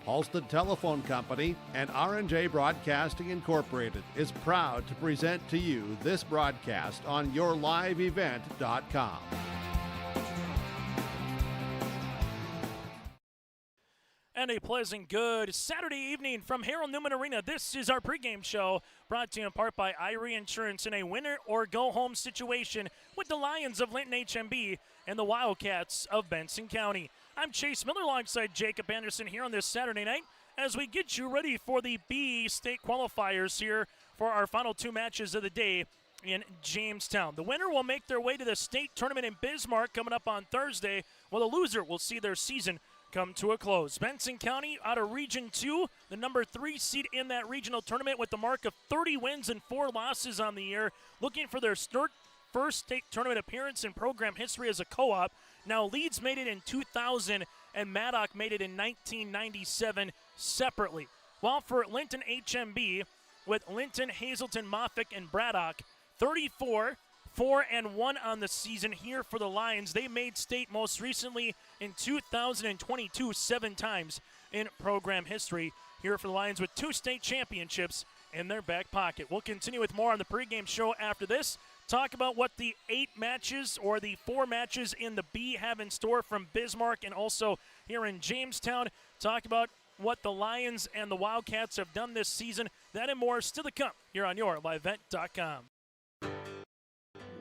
Halsted Telephone Company and R&J Broadcasting Incorporated is proud to present to you this broadcast on yourliveevent.com. And a pleasant good Saturday evening from Harold Newman Arena. This is our pregame show brought to you in part by Irie Insurance in a winner-or-go-home situation with the Lions of Linton-HMB and the Wildcats of Benson County. I'm Chase Miller alongside Jacob Anderson here on this Saturday night as we get you ready for the B state qualifiers here for our final two matches of the day in Jamestown. The winner will make their way to the state tournament in Bismarck coming up on Thursday, while the loser will see their season come to a close. Benson County out of Region 2, the number 3 seed in that regional tournament with the mark of 30 wins and 4 losses on the year, looking for their first state tournament appearance in program history as a co-op. Now Leeds made it in 2000 and Maddock made it in 1997 separately. While for Linton-HMB, with Linton, Hazelton, Moffett, and Braddock, 34 4-1 on the season here for the Lions. They made state most recently in 2022, 7 times in program history here for the Lions with 2 state championships in their back pocket. We'll continue with more on the pregame show after this. Talk about what the 8 matches or the 4 matches in the B have in store from Bismarck and also here in Jamestown. Talk about what the Lions and the Wildcats have done this season. That and more still to come here on yourliveevent.com.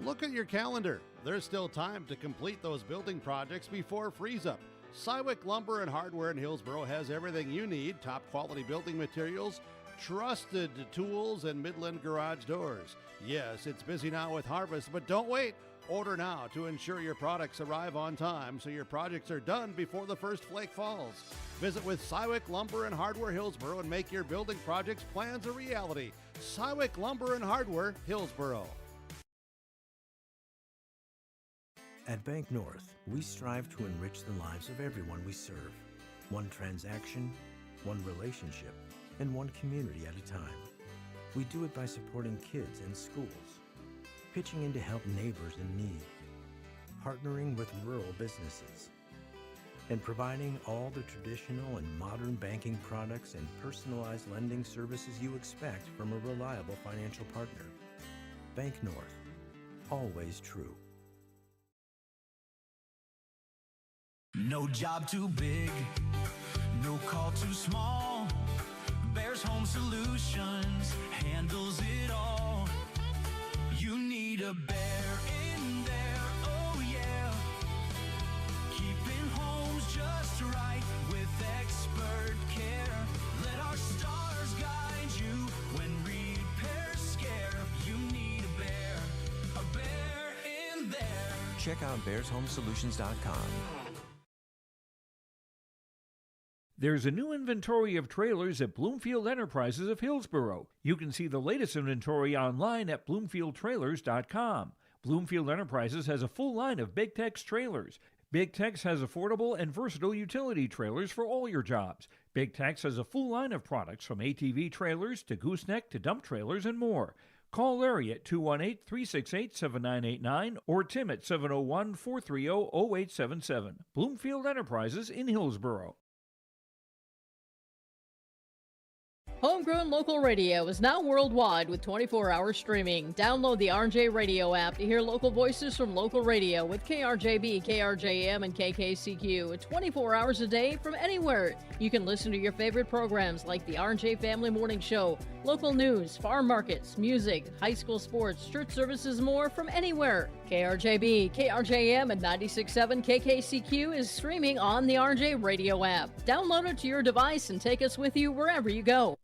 Look at your calendar. There's still time to complete those building projects before freeze-up. Sywick Lumber and Hardware in Hillsboro has everything you need, top quality building materials, trusted tools, and Midland garage doors. Yes, it's busy now with harvest, but don't wait. Order now to ensure your products arrive on time so your projects are done before the first flake falls. Visit with Sywick Lumber and Hardware Hillsboro and make your building projects plans a reality. Sywick Lumber and Hardware Hillsboro. At Bank North, we strive to enrich the lives of everyone we serve. One transaction, one relationship, and one community at a time. We do it by supporting kids and schools, pitching in to help neighbors in need, partnering with rural businesses, and providing all the traditional and modern banking products and personalized lending services you expect from a reliable financial partner. Bank North, always true. No job too big, no call too small. Bears Home Solutions handles it all. You need a bear in there, oh yeah. Keeping homes just right with expert care. Let our stars guide you when repairs scare. You need a bear in there. Check out bearshomesolutions.com. There's a new inventory of trailers at Bloomfield Enterprises of Hillsboro. You can see the latest inventory online at bloomfieldtrailers.com. Bloomfield Enterprises has a full line of Big Tex trailers. Big Tex has affordable and versatile utility trailers for all your jobs. Big Tex has a full line of products from ATV trailers to gooseneck to dump trailers and more. Call Larry at 218-368-7989 or Tim at 701-430-0877. Bloomfield Enterprises in Hillsboro. Homegrown local radio is now worldwide with 24-hour streaming. Download the RJ Radio app to hear local voices from local radio with KRJB, KRJM, and KKCQ 24 hours a day from anywhere. You can listen to your favorite programs like the RJ Family Morning Show, local news, farm markets, music, high school sports, church services, more from anywhere. KRJB, KRJM, and 96.7 KKCQ is streaming on the RJ Radio app. Download it to your device and take us with you wherever you go.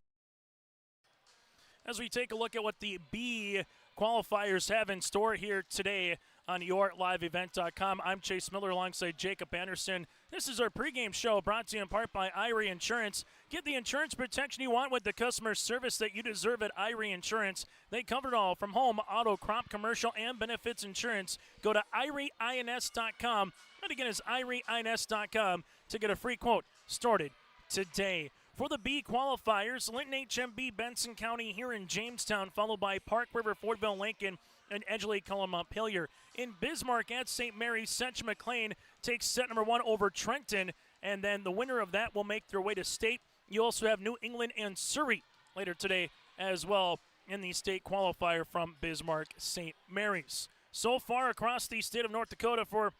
As we take a look at what the B qualifiers have in store here today on yourliveevent.com, I'm Chase Miller alongside Jacob Anderson. This is our pregame show brought to you in part by Irie Insurance. Get the insurance protection you want with the customer service that you deserve at Irie Insurance. They cover it all from home, auto, crop, commercial, and benefits insurance. Go to IrieINS.com. And again, it's IrieINS.com to get a free quote started today. For the B qualifiers, Linton-HMB, Benson County here in Jamestown, followed by Park River, Fordville, Lincoln, and Edgeley, Cullum, Montpelier In Bismarck at St. Mary's, Central McLean takes set number 1 over Trenton, and then the winner of that will make their way to state. You also have New England and Surrey later today as well in the state qualifier from Bismarck St. Mary's. So far across the state of North Dakota for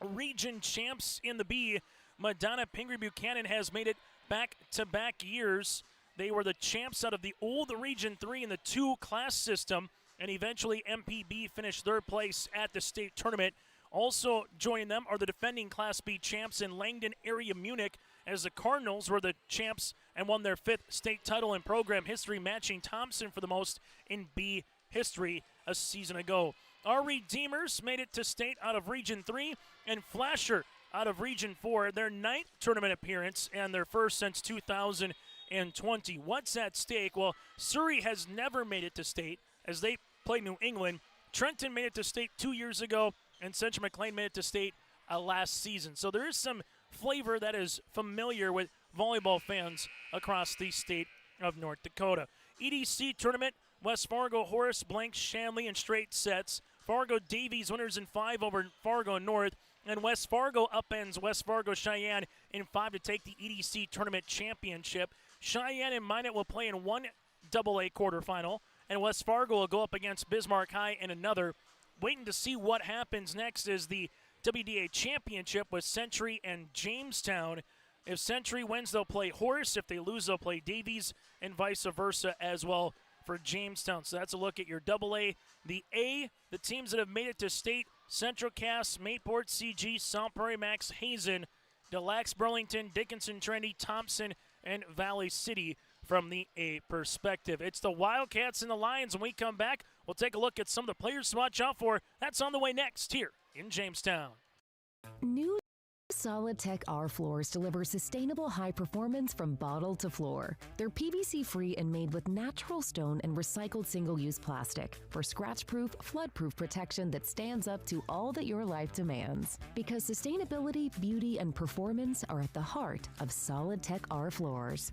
region champs in the B, Madonna Pingree Buchanan has made it back-to-back years. They were the champs out of the old Region 3 in the 2 class system, and eventually MPB finished third place at the state tournament. Also joining them are the defending Class B champs in Langdon area Munich, as the Cardinals were the champs and won their 5th state title in program history, matching Thompson for the most in B history a season ago. Our Redeemers made it to state out of Region 3, and Flasher out of Region 4, their 9th tournament appearance and their first since 2020. What's at stake? Well, Surrey has never made it to state as they play New England. Trenton made it to state 2 years ago, and Central McLean made it to state last season. So there is some flavor that is familiar with volleyball fans across the state of North Dakota. EDC tournament, West Fargo, Horace, Blank, Shanley in straight sets. Fargo Davies winners in 5 over Fargo North. And West Fargo upends West Fargo Cheyenne in 5 to take the EDC tournament championship. Cheyenne and Minot will play in one AA quarterfinal, and West Fargo will go up against Bismarck High in another. Waiting to see what happens next is the WDA championship with Century and Jamestown. If Century wins, they'll play Horace. If they lose, they'll play Davies, and vice versa as well for Jamestown. So that's a look at your AA. The A, the teams that have made it to state: Central Cass, Mayport, CG, South Prairie, Max, Hazen, Des Lacs, Burlington, Dickinson, Trinity, Thompson, and Valley City from the A perspective. It's the Wildcats and the Lions. When we come back, we'll take a look at some of the players to watch out for. That's on the way next here in Jamestown. New Solid Tech R floors deliver sustainable high performance from bottle to floor. They're PVC-free and made with natural stone and recycled single-use plastic for scratch-proof, flood-proof protection that stands up to all that your life demands. Because sustainability, beauty, and performance are at the heart of Solid Tech R floors.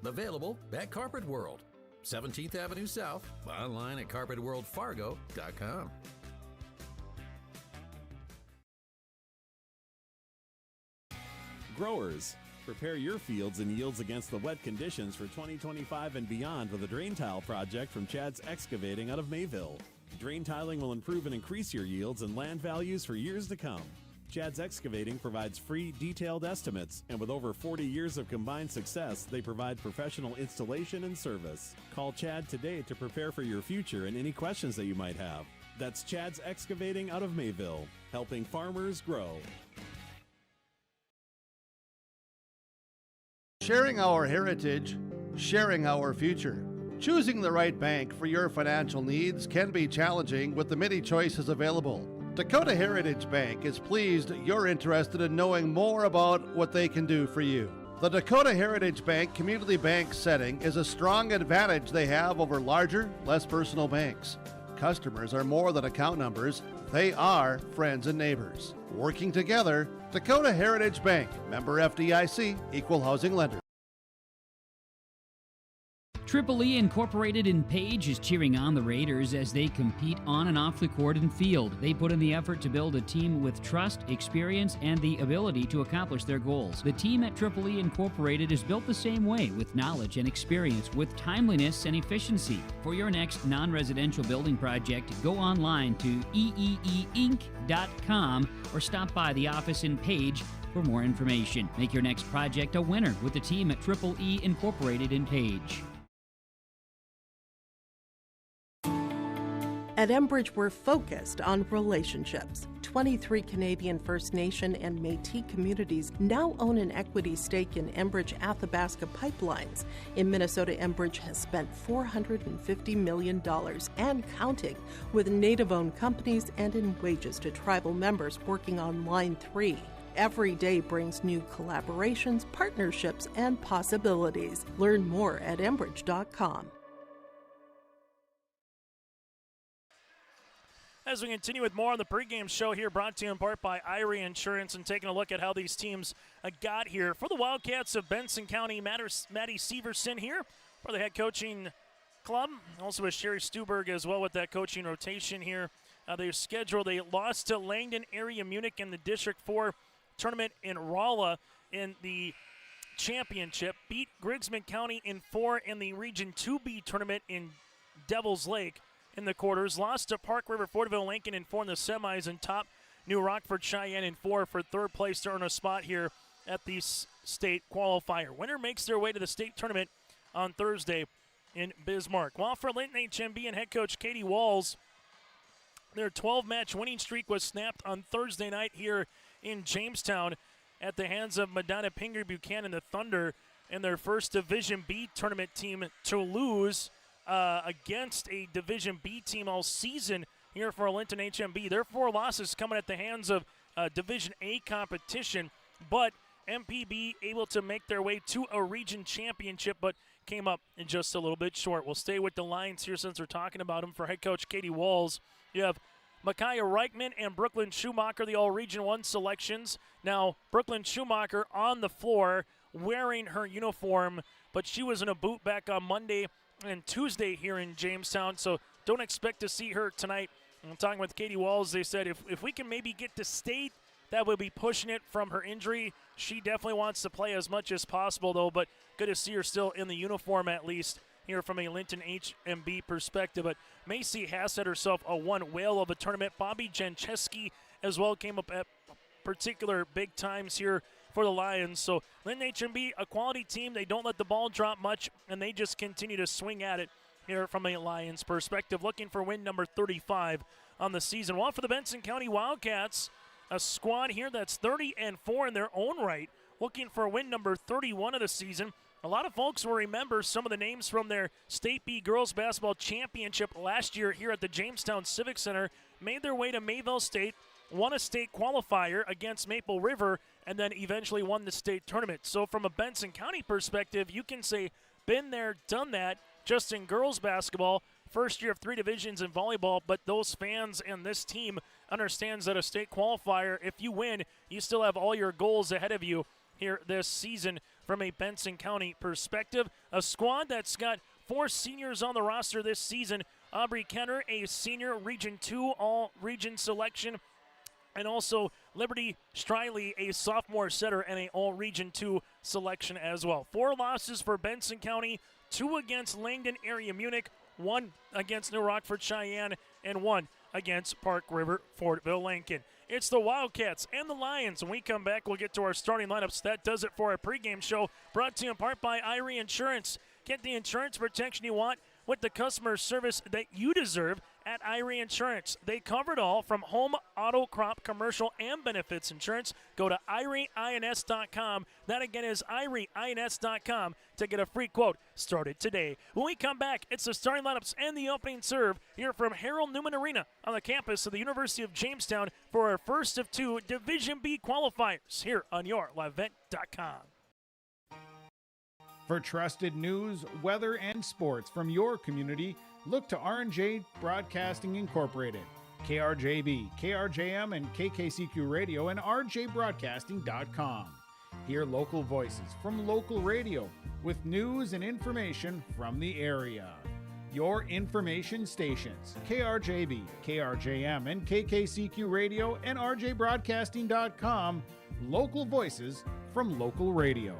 Available at Carpet World, 17th Avenue South, online at carpetworldfargo.com. Growers, prepare your fields and yields against the wet conditions for 2025 and beyond with a drain tile project from Chad's Excavating out of Mayville. Drain tiling will improve and increase your yields and land values for years to come. Chad's Excavating provides free, detailed estimates, and with over 40 years of combined success, they provide professional installation and service. Call Chad today to prepare for your future and any questions that you might have. That's Chad's Excavating out of Mayville, helping farmers grow. Sharing our heritage, sharing our future. Choosing the right bank for your financial needs can be challenging with the many choices available. Dakota Heritage Bank is pleased you're interested in knowing more about what they can do for you. The Dakota Heritage Bank community bank setting is a strong advantage they have over larger, less personal banks. Customers are more than account numbers, they are friends and neighbors. Working together, Dakota Heritage Bank, member FDIC, equal housing lender. Triple E Incorporated in Page is cheering on the Raiders as they compete on and off the court and field. They put in the effort to build a team with trust, experience, and the ability to accomplish their goals. The team at Triple E Incorporated is built the same way, with knowledge and experience, with timeliness and efficiency. For your next non-residential building project, go online to eeeinc.com or stop by the office in Page for more information. Make your next project a winner with the team at Triple E Incorporated in Page. At Enbridge, we're focused on relationships. 23 Canadian First Nation and Métis communities now own an equity stake in Enbridge Athabasca Pipelines. In Minnesota, Enbridge has spent $450 million and counting, with Native-owned companies and in wages to tribal members working on Line 3. Every day brings new collaborations, partnerships, and possibilities. Learn more at Enbridge.com. As we continue with more on the pregame show here, brought to you in part by Irie Insurance, and taking a look at how these teams got here. For the Wildcats of Benson County, Maddie Severson here for the head coaching club. Also with Sherry Stuberg as well with that coaching rotation here. Their schedule, they lost to Langdon Area Munich in the District 4 tournament in Rolla in the championship. Beat Grigsman County in 4 in the Region 2B tournament in Devil's Lake in the quarters. Lost to Park River Fortville Lincoln in 4 in the semis, and top New Rockford Cheyenne in 4 for third place to earn a spot here at the state qualifier. Winner makes their way to the state tournament on Thursday in Bismarck. While for Linton-HMB and head coach Katie Walls, their 12-match winning streak was snapped on Thursday night here in Jamestown at the hands of Madonna Pinger Buchanan, the Thunder, in their first Division B tournament team to lose against a Division B team all season here for Linton-HMB. Their 4 losses coming at the hands of Division A competition, but MPB able to make their way to a region championship, but came up in just a little bit short. We'll stay with the Lions here since we're talking about them. For head coach Katie Walls, you have Micaiah Reichman and Brooklyn Schumacher, the All-Region 1 selections. Now, Brooklyn Schumacher on the floor wearing her uniform, but she was in a boot back on Monday and Tuesday here in Jamestown, so don't expect to see her tonight. I'm talking with Katie Walls. They said if we can maybe get to state, that would be pushing it from her injury. She definitely wants to play as much as possible, though, but good to see her still in the uniform at least here from a Linton-HMB perspective. But Macy has had herself a one whale of a tournament. Bobby Jancheski as well came up at particular big times here for the Lions. So Linton-HMB, a quality team. They don't let the ball drop much, and they just continue to swing at it here from a Lions perspective, looking for win number 35 on the season. While for the Benson County Wildcats, a squad here that's 30-4 in their own right, looking for win number 31 of the season. A lot of folks will remember some of the names from their State B Girls Basketball Championship last year here at the Jamestown Civic Center, made their way to Mayville State, won a state qualifier against Maple River, and then eventually won the state tournament. So from a Benson County perspective, you can say, been there, done that, just in girls basketball. First year of 3 divisions in volleyball, but those fans and this team understands that a state qualifier, if you win, you still have all your goals ahead of you here this season from a Benson County perspective. A squad that's got 4 seniors on the roster this season. Aubrey Kenner, a senior Region 2 all-region selection, and also Liberty Striley, a sophomore setter and an all-region 2 selection as well. 4 losses for Benson County, 2 against Langdon Area Munich, 1 against New Rockford Cheyenne, and 1 against Park River Fortville Lincoln. It's the Wildcats and the Lions. When we come back, we'll get to our starting lineups. That does it for our pregame show, brought to you in part by Irie Insurance. Get the insurance protection you want with the customer service that you deserve at Irie Insurance. They cover it all, from home, auto, crop, commercial, and benefits insurance. Go to IrieINS.com. That again is IrieINS.com to get a free quote started today. When we come back, it's the starting lineups and the opening serve here from Harold Newman Arena on the campus of the University of Jamestown for our first of 2 Division B qualifiers here on YourLiveEvent.com. For trusted news, weather, and sports from your community, look to R&J Broadcasting Incorporated, KRJB, KRJM, and KKCQ Radio, and rjbroadcasting.com. Hear local voices from local radio with news and information from the area. Your information stations, KRJB, KRJM, and KKCQ Radio, and rjbroadcasting.com. Local voices from local radio.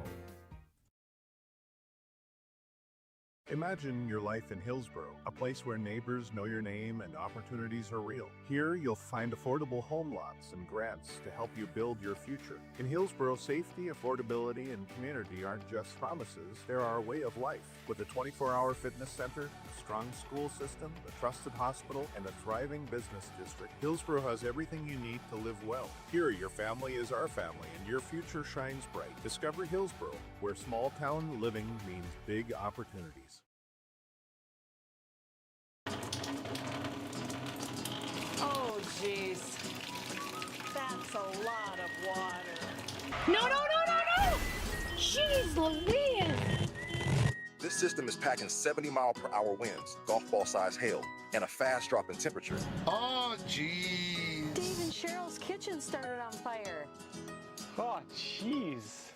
Imagine your life in Hillsborough, a place where neighbors know your name and opportunities are real. Here, you'll find affordable home lots and grants to help you build your future. In Hillsborough, safety, affordability, and community aren't just promises, they're our way of life. With a 24-hour fitness center, a strong school system, a trusted hospital, and a thriving business district, Hillsborough has everything you need to live well. Here, your family is our family, and your future shines bright. Discover Hillsborough, where small-town living means big opportunities. Oh, jeez. That's a lot of water. No, no, no, no, no! Jeez Louise! This system is packing 70-mile-per-hour winds, golf ball-sized hail, and a fast drop in temperature. Oh, jeez. Dave and Cheryl's kitchen started on fire. Oh, jeez.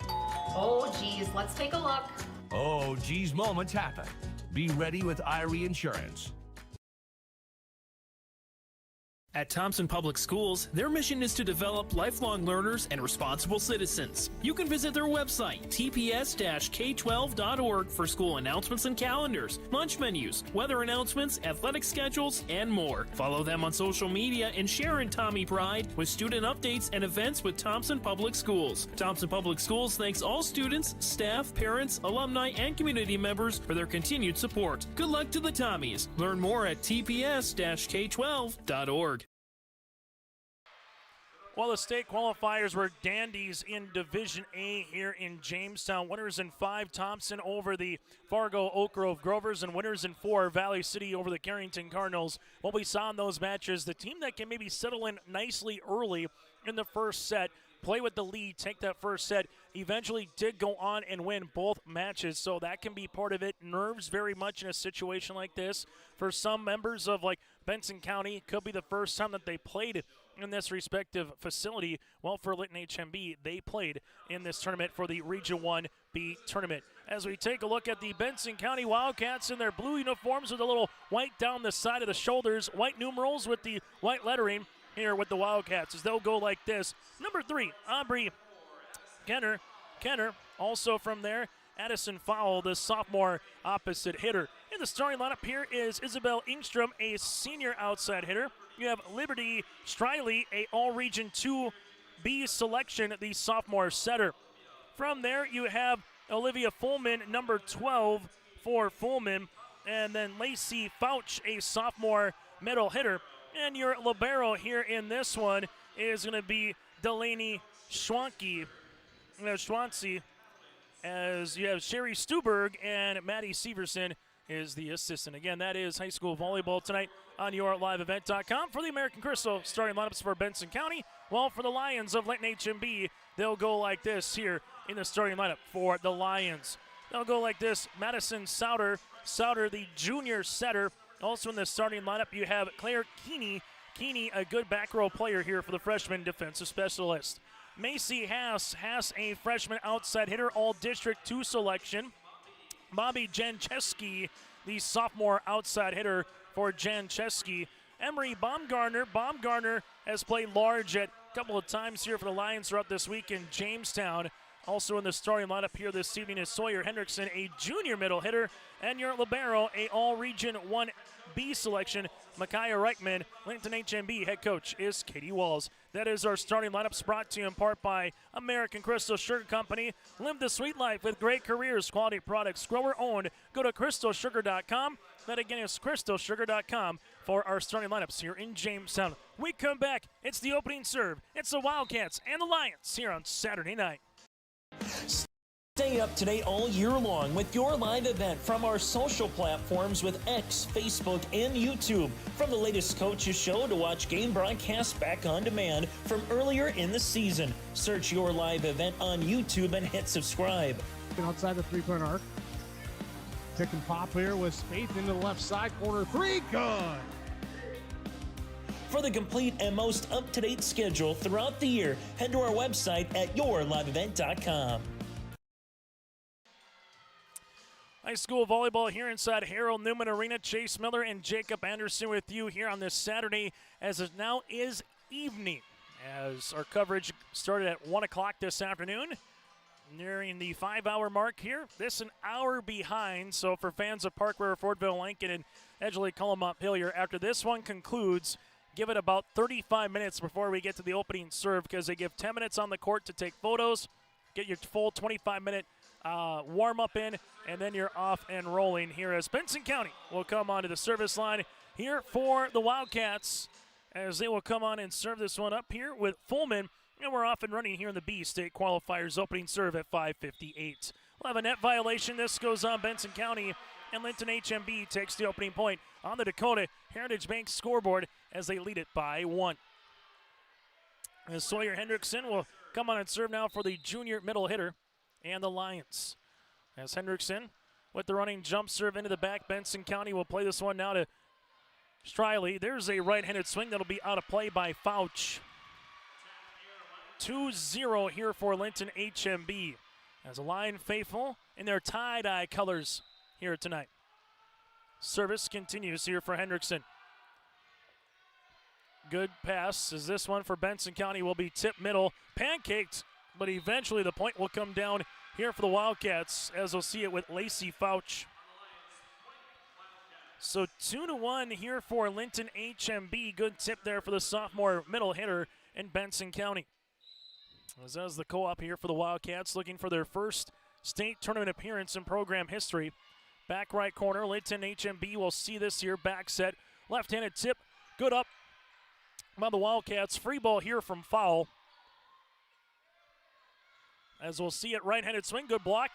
Oh, geez, let's take a look. Oh, geez moments happen. Be ready with Irie Insurance. At Thompson Public Schools, their mission is to develop lifelong learners and responsible citizens. You can visit their website, tps-k12.org, for school announcements and calendars, lunch menus, weather announcements, athletic schedules, and more. Follow them on social media and share in Tommy Pride with student updates and events with Thompson Public Schools. Thompson Public Schools thanks all students, staff, parents, alumni, and community members for their continued support. Good luck to the Tommies. Learn more at tps-k12.org. Well, the state qualifiers were dandies in Division A here in Jamestown. Winners in 5, Thompson over the Fargo Oak Grove Grovers, and winners in 4, Valley City over the Carrington Cardinals. What we saw in those matches, the team that can maybe settle in nicely early in the first set, play with the lead, take that first set, eventually did go on and win both matches, so that can be part of it. Nerves very much in a situation like this. For some members of like Benson County, it could be the first time that they played in this respective facility. Well, for Linton-HMB, they played in this tournament for the Region 1B tournament. As we take a look at the Benson County Wildcats in their blue uniforms with a little white down the side of the shoulders, white numerals with the white lettering here with the Wildcats, as they'll go like this. Number 3, Aubrey Kenner. Also from there, Addison Fowle, the sophomore opposite hitter. In the starting lineup here is Isabel Ingstrom, a senior outside hitter. You have Liberty Striley, a All-Region 2B selection, the sophomore setter. From there, you have Olivia Fullman, number 12 for Fullman, and then Lacey Fouch, a sophomore middle hitter. And your libero here in this one is going to be Delaney Schwanke, as you have Sherry Stuberg and Maddie Severson is the assistant. Again, that is high school volleyball tonight on yourliveevent.com. For the American Crystal, starting lineups for Benson County. Well, for the Lions of Linton-HMB, they'll go like this here in the starting lineup for the Lions. They'll go like this: Madison Souter, the junior setter. Also in the starting lineup, you have Claire Keeney, a good back row player here for the freshman defensive specialist. Macy Haas, a freshman outside hitter, all District 2 selection. Bobby Jancheski, the sophomore outside hitter for Jancheski. Emery Baumgartner has played large at a couple of times here for the Lions throughout this week in Jamestown. Also in the starting lineup here this evening is Sawyer Hendrickson, a junior middle hitter. And your libero, a All-Region 1B selection, Micaiah Reichman. Linton-HMB head coach is Katie Walls. That is our starting lineups, brought to you in part by American Crystal Sugar Company. Live the sweet life with great careers, quality products, grower owned. Go to crystalsugar.com. That again is crystalsugar.com for our starting lineups here in Jamestown. We come back. It's the opening serve. It's the Wildcats and the Lions here on Saturday night. Stay up to date all year long with your live event from our social platforms with X, Facebook, and YouTube. From the latest coaches show to watch game broadcasts back on demand from earlier in the season. Search your live event on YouTube and hit subscribe. Outside the three-point arc. Pick and pop here with Spaeth into the left side corner. 3, good. For the complete and most up-to-date schedule throughout the year, head to our website at yourliveevent.com. High school volleyball here inside Harold Newman Arena. Chase Miller and Jacob Anderson with you here on this Saturday, as it now is evening, as our coverage started at 1 o'clock this afternoon. Nearing the 5-hour mark here. This an hour behind, so for fans of Park River, Fordville, Lincoln, and Edgeley, Cullum, Montpelier, after this one concludes, give it about 35 minutes before we get to the opening serve, because they give 10 minutes on the court to take photos, get your full 25-minute warm-up in, and then you're off and rolling here as Benson County will come onto the service line here for the Wildcats, as they will come on and serve this one up here with Fullman. And we're off and running here in the B-State qualifiers opening serve at 5:58. We'll have a net violation. This goes on Benson County, and Linton-HMB takes the opening point on the Dakota Heritage Bank scoreboard as they lead it by 1. As Sawyer Hendrickson will come on and serve now for the junior middle hitter and the Lions. As Hendrickson with the running jump serve into the back, Benson County will play this one now to Striley. There's a right-handed swing that'll be out of play by Fouch. 2-0 here for Linton-HMB as a Lion faithful in their tie-dye colors here tonight. Service continues here for Hendrickson. Good pass as this one for Benson County will be tipped middle, pancaked, but eventually the point will come down here for the Wildcats, as we'll see it with Lacey Fouch. So 2-1 here for Linton-HMB. Good tip there for the sophomore middle hitter in Benson County. As the co-op here for the Wildcats, looking for their first state tournament appearance in program history. Back right corner, Linton-HMB will see this here. Back set, left-handed tip, good up by the Wildcats. Free ball here from foul. As we'll see it, right-handed swing, good block.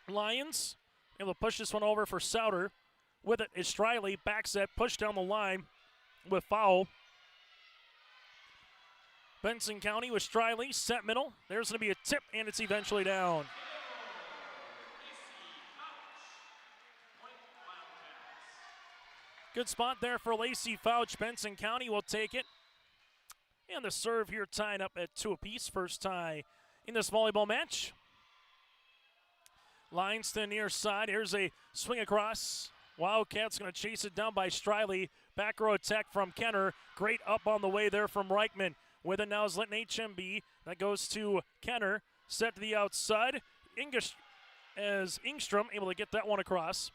Lions able to push this one over for Souter. With it is Striley, back set, push down the line with foul. Benson County with Striley, set middle. There's going to be a tip, and it's eventually down. Good spot there for Lacey Fouch. Benson County will take it. And the serve here tied up at 2 apiece. First tie in this volleyball match. Lines to the near side. Here's a swing across. Wildcats going to chase it down by Striley. Back row attack from Kenner. Great up on the way there from Reichman. With it now is Linton-HMB. That goes to Kenner. Set to the outside. Ingstrom able to get that one across.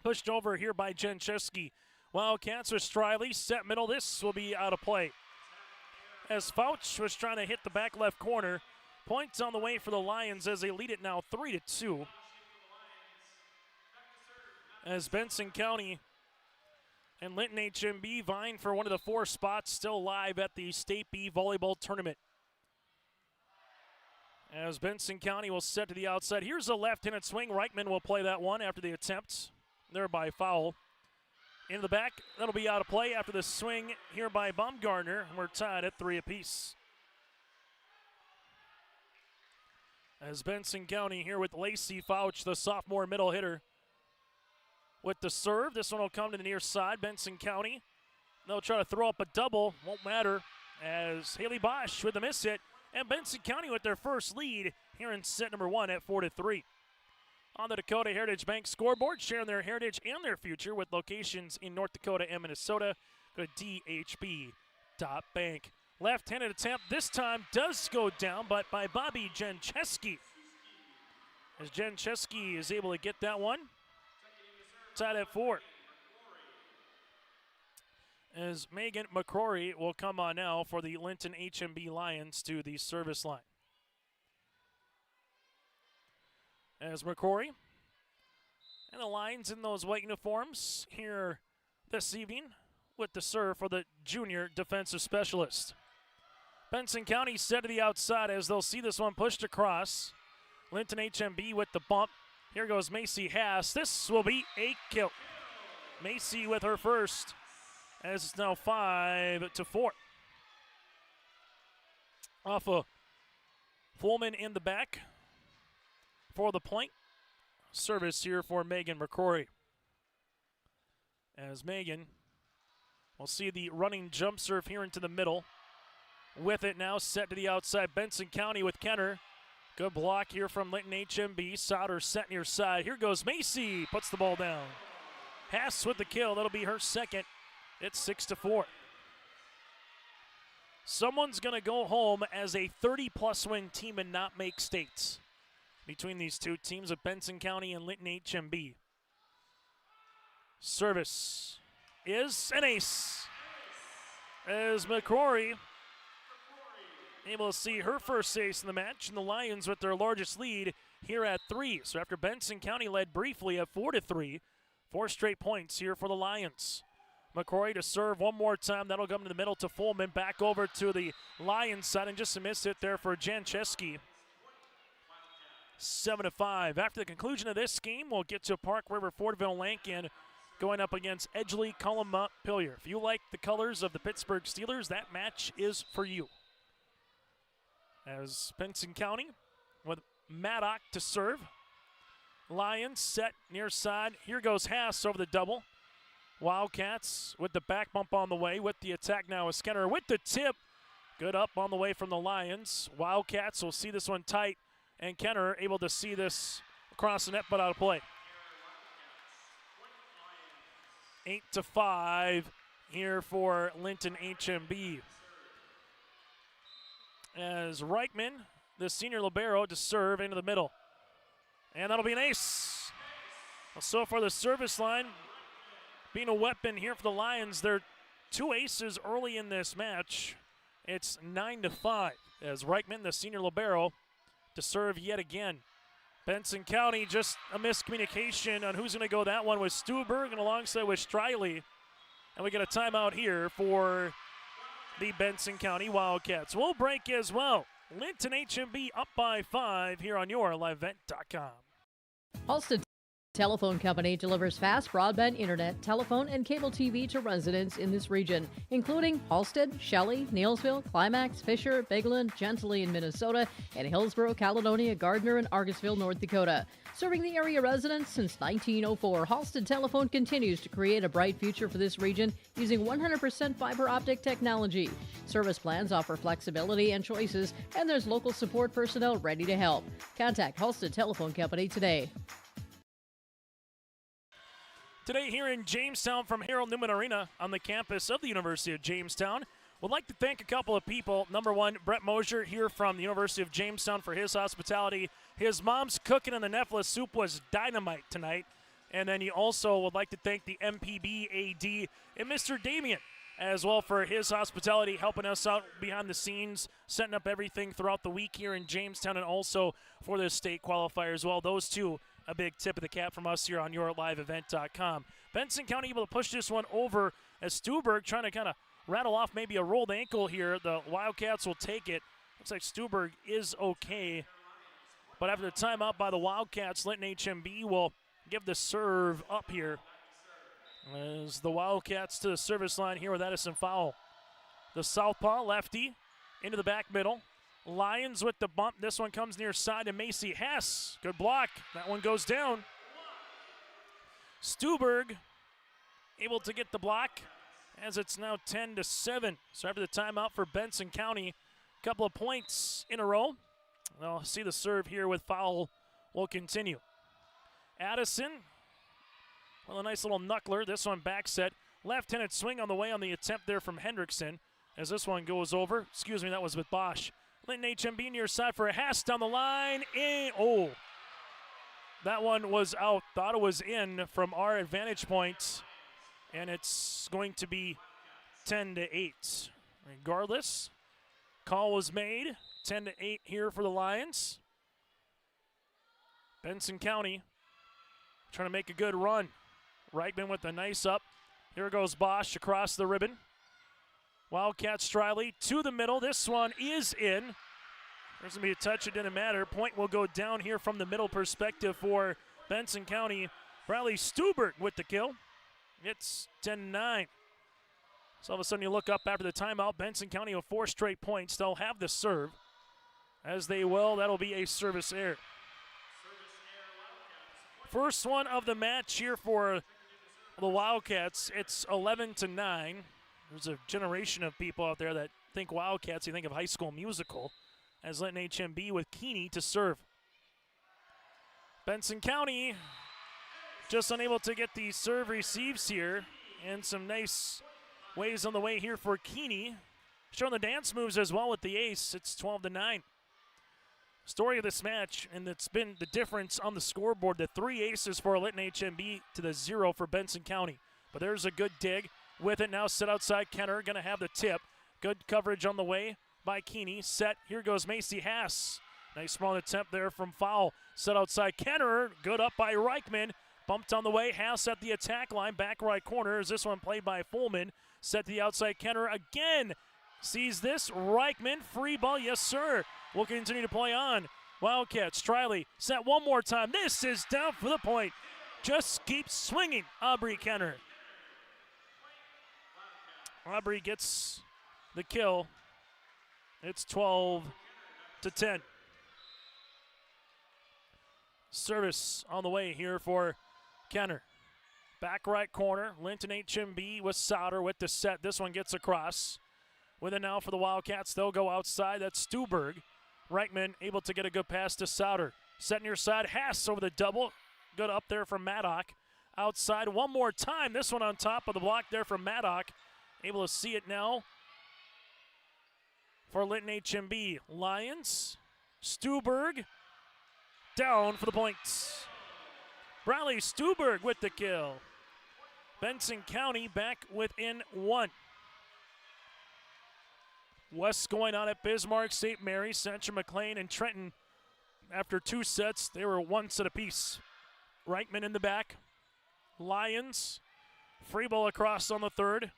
Pushed over here by Jencheski. Wildcats with Striley. Set middle. This will be out of play. As Fouch was trying to hit the back left corner. Points on the way for the Lions as they lead it now 3-2. As Benson County and Linton-HMB vying for one of the 4 spots still live at the State B Volleyball Tournament. As Benson County will set to the outside. Here's a left-handed swing. Reichman will play that one after the attempt. Thereby foul. In the back, that'll be out of play after the swing here by Baumgartner. We're tied at 3 apiece. As Benson County here with Lacey Fouch, the sophomore middle hitter. With the serve, this one will come to the near side. Benson County, they'll try to throw up a double. Won't matter as Haley Bosch with the miss hit. And Benson County with their first lead here in set number 1 at 4-3. On the Dakota Heritage Bank scoreboard, sharing their heritage and their future with locations in North Dakota and Minnesota. Go to dhb.bank. Left-handed attempt this time does go down, but by Bobby Jencheski. As Jencheski is able to get that one. Tied at 4. As Megan McCrory will come on now for the Linton-HMB Lions to the service line. As McCrory and the Lions in those white uniforms here this evening with the serve for the junior defensive specialist. Benson County set to the outside as they'll see this one pushed across. Linton-HMB with the bump. Here goes Macy Haas. This will be a kill. Macy with her first as it's now 5-4. Off of Fullman in the back for the point. Service here for Megan McCrory. As Megan will see the running jump serve here into the middle. With it now set to the outside. Benson County with Kenner. Good block here from Linton-HMB. Sauter set near side. Here goes Macy. Puts the ball down. Haas with the kill. That'll be her second. It's 6-4. Someone's going to go home as a 30-plus win team and not make states between these two teams of Benson County and Linton-HMB. Service is an ace. As McCrory able to see her first ace in the match, and the Lions with their largest lead here at 3. So after Benson County led briefly at 4-3, 4 straight points here for the Lions. McCrory to serve one more time. That'll come to the middle to Fullman. Back over to the Lions side, and just a miss hit there for Jancheski. 7-5. After the conclusion of this game, we'll get to Park River Fordville Lankin going up against Edgeley Cullima Pillier. If you like the colors of the Pittsburgh Steelers, that match is for you. As Benson County with Maddock to serve. Lions set near side. Here goes Haas over the double. Wildcats with the back bump on the way. With the attack now is Skinner with the tip. Good up on the way from the Lions. Wildcats will see this one tight. And Kenner able to see this across the net but out of play. 8-5 here for Linton-HMB. As Reichman, the senior libero, to serve into the middle. And that'll be an ace. Well, so far the service line being a weapon here for the Lions. They're 2 aces early in this match. It's 9-5 as Reichman, the senior libero, to serve yet again. Benson County, just a miscommunication on who's going to go that one with Stuberg and alongside with Striley. And we get a timeout here for the Benson County Wildcats. We'll break as well. Linton-HMB up by 5 here on your LiveVent.com. Halstead Telephone Company delivers fast broadband internet, telephone, and cable TV to residents in this region, including Halstead, Shelley, Neilsville, Climax, Fisher, Bigland, Gentilly in Minnesota, and Hillsborough, Caledonia, Gardner, and Argosville, North Dakota. Serving the area residents since 1904, Halstead Telephone continues to create a bright future for this region using 100% fiber optic technology. Service plans offer flexibility and choices, and there's local support personnel ready to help. Contact Halstead Telephone Company today. Today here in Jamestown from Harold Newman Arena on the campus of the University of Jamestown. Would like to thank a couple of people. Number one, Brett Mosier here from the University of Jamestown for his hospitality. His mom's cooking and the Nefla soup was dynamite tonight. And then you also would like to thank the MPB AD and Mr. Damien as well for his hospitality, helping us out behind the scenes, setting up everything throughout the week here in Jamestown and also for the state qualifier as well. Those two, a big tip of the cap from us here on yourliveevent.com. Benson County able to push this one over as Stuberg trying to kind of rattle off maybe a rolled ankle here. The Wildcats will take it. Looks like Stuberg is okay. But after the timeout by the Wildcats, Linton-HMB will give the serve up here. As the Wildcats to the service line here with Edison Fowl. The southpaw lefty into the back middle. Lions with the bump. This one comes near side to Macy Hess. Good block. That one goes down. Stuberg able to get the block as it's now 10-7. So after the timeout for Benson County, a couple of points in a row. I'll see the serve here with Fowl will continue. Addison, well, a nice little knuckler. This one back set. Left-handed swing on the way on the attempt there from Hendrickson as this one goes over. Excuse me, that was with Bosch. Linton-HMB near side for a Hess down the line. In. Oh, that one was out. Thought it was in from our advantage point, and it's going to be 10-8. Regardless, call was made. 10-8 here for the Lions. Benson County trying to make a good run. Reichman with a nice up. Here goes Bosch across the ribbon. Wildcats Striley to the middle. This one is in. There's going to be a touch. It didn't matter. Point will go down here from the middle perspective for Benson County. Bradley Stuberg with the kill. It's 10-9. So all of a sudden you look up after the timeout. Benson County with 4 straight points. They'll have the serve. As they will, that'll be a service error. First one of the match here for the Wildcats. It's 11-9. There's a generation of people out there that think Wildcats, you think of High School Musical, as Linton-HMB with Keeney to serve. Benson County just unable to get the serve receives here, and some nice waves on the way here for Keeney. Showing the dance moves as well with the ace. It's 12-9. Story of this match, and it's been the difference on the scoreboard, the 3 aces for Linton-HMB to the 0 for Benson County. But there's a good dig. With it now set outside Kenner, going to have the tip. Good coverage on the way by Keeney. Set, here goes Macy Hass. Nice small attempt there from Fowl. Set outside Kenner, good up by Reichman. Bumped on the way, Hass at the attack line, back right corner. Is this one played by Fullman. Set to the outside Kenner again. Sees this, Reichman, free ball, yes sir. Will continue to play on. Wildcats, Striley, set one more time. This is down for the point. Just keeps swinging, Aubrey Kenner. Aubrey gets the kill. It's 12-10. Service on the way here for Kenner. Back right corner, Linton-HMB with Sauter with the set. This one gets across. With it now for the Wildcats, they'll go outside. That's Stuberg. Reichman able to get a good pass to Sauter. Set near side, Hass over the double. Good up there from Maddock. outside one more time. This one on top of the block there from Maddock. Able to see it now for Linton-HMB. Lions, Stuberg, down for the points. Bradley Stuberg with the kill. Benson County back within 1. West going on at Bismarck, St. Mary, Central McLean, and Trenton. After 2 sets, they were 1 set apiece. Reichman in the back. Lions, free ball across on the 3rd.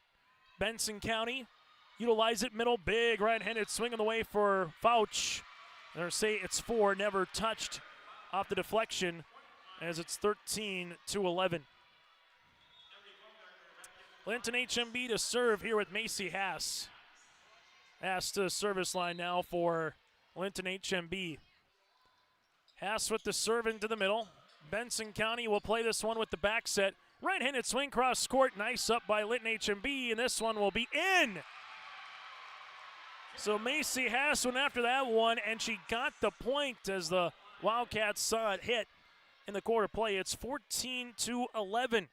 Benson County utilize it middle, big right-handed swing on the way for Fouch. They're say it's 4, never touched off the deflection as it's 13-11. Linton-HMB to serve here with Macy Haas. Haas to the service line now for Linton-HMB. Haas with the serve into the middle. Benson County will play this one with the back set. Right-handed swing cross court, nice up by Linton-HMB, and this one will be in. So Macy Haas went after that one, and she got the point as the Wildcats saw it hit in the quarter play. It's 14-11.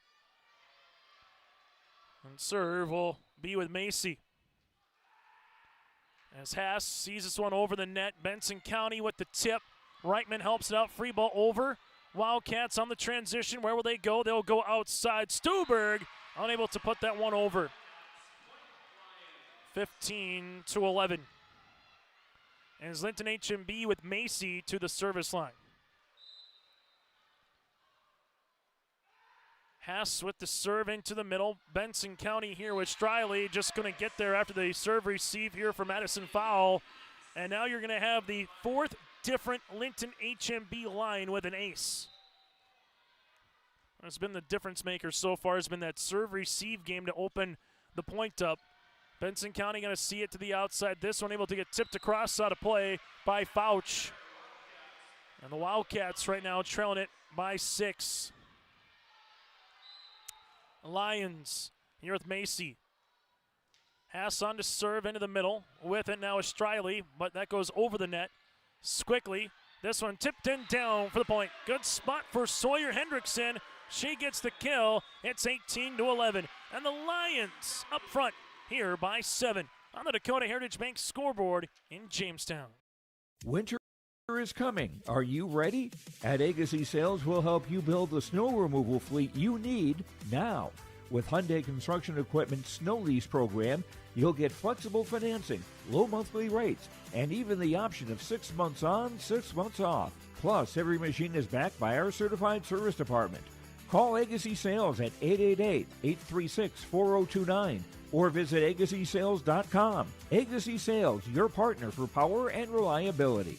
And serve will be with Macy. As Haas sees this one over the net, Benson County with the tip. Reichman helps it out, free ball over. Wildcats on the transition. Where will they go? They'll go outside. Stuberg unable to put that one over. 15-11. And it's Linton-HMB with Macy to the service line. Haas with the serve into the middle. Benson County here with Striley just going to get there after the serve receive here for Madison Fowl. And now you're going to have the 4th different Linton-HMB line with an ace. That's been the difference maker so far, has been that serve receive game to open the point up. Benson County going to see it to the outside. This one able to get tipped across out of play by Fouch. And the Wildcats right now trailing it by 6. Lions here with Macy. Haas on to serve into the middle. With it now is Striley, but that goes over the net. Quickly, this one tipped in down for the point. Good spot for Sawyer Hendrickson. She gets the kill. It's 18-11. And the Lions up front here by 7 on the Dakota Heritage Bank scoreboard in Jamestown. Winter is coming. Are you ready? At Agassi Sales, we'll help you build the snow removal fleet you need now. With Hyundai Construction Equipment Snow Lease Program, you'll get flexible financing, low monthly rates, and even the option of 6 months on, 6 months off. Plus, every machine is backed by our certified service department. Call Agassi Sales at 888-836-4029 or visit agassisales.com. Agassi Sales, your partner for power and reliability.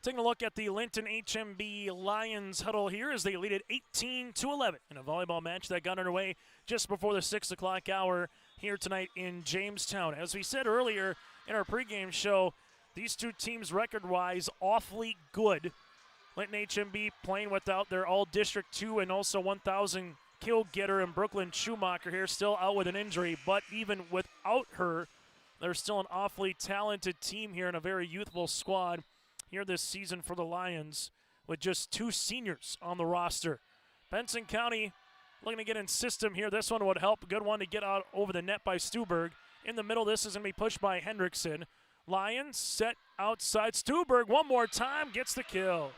Taking a look at the Linton-HMB Lions huddle here as they lead it 18-11 in a volleyball match that got underway just before the 6 o'clock hour here tonight in Jamestown. As we said earlier in our pregame show, these two teams record-wise awfully good. Linton-HMB playing without their all-District 2 and also 1,000 kill getter and Brooklyn Schumacher here still out with an injury, but even without her, they're still an awfully talented team here and a very youthful squad here this season for the Lions with just 2 seniors on the roster. Benson County looking to get in system here. This one would help. Good one to get out over the net by Stuberg. In the middle, this is going to be pushed by Hendrickson. Lions set outside. Stuberg one more time gets the kill.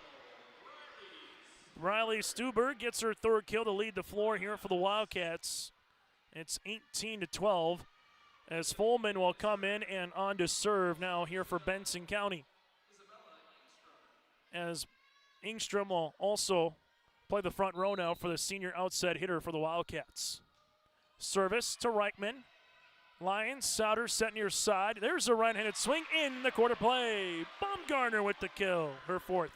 Riley Stuberg gets her 3rd kill to lead the floor here for the Wildcats. It's 18-12 as Fullman will come in and on to serve now here for Benson County. As Ingstrom will also play the front row now for the senior outside hitter for the Wildcats. Service to Reichman. Lions, Sauter set near side. There's a right-handed swing in the quarter play. Baumgartner with the kill, her 4th.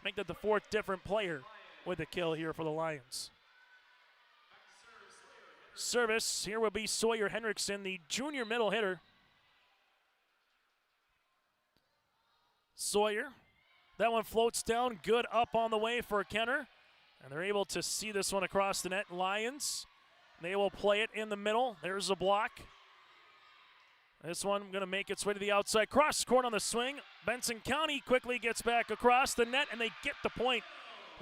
Make that the 4th different player with the kill here for the Lions. Service, here will be Sawyer Hendrickson, the junior middle hitter. Sawyer. That one floats down, good up on the way for Kenner. And they're able to see this one across the net. Lions, they will play it in the middle. There's a block. This one going to make its way to the outside. Cross court on the swing. Benson County quickly gets back across the net, and they get the point.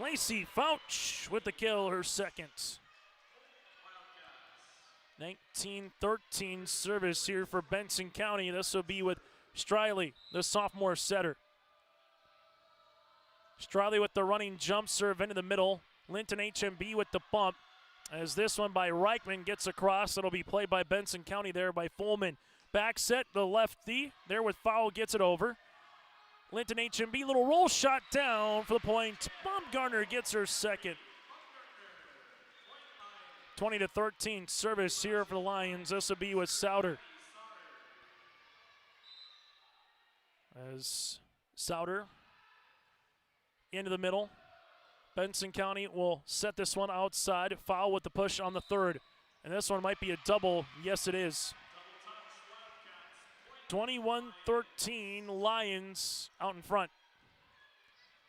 Lacey Fouch with the kill, her second. 19-13 service here for Benson County. This will be with Striley, the sophomore setter. Striley with the running jump serve into the middle. Linton-HMB with the bump. As this one by Reichman gets across, it'll be played by Benson County there by Fullman. Back set, the lefty there with foul, gets it over. Linton-HMB, little roll shot down for the point. Baumgartner gets her second. 20-13 service here for the Lions. This will be with Souter. As Souter into the middle. Benson County will set this one outside. Foul with the push on the third. And this one might be a double. Yes, it is. 21-13 Lions out in front.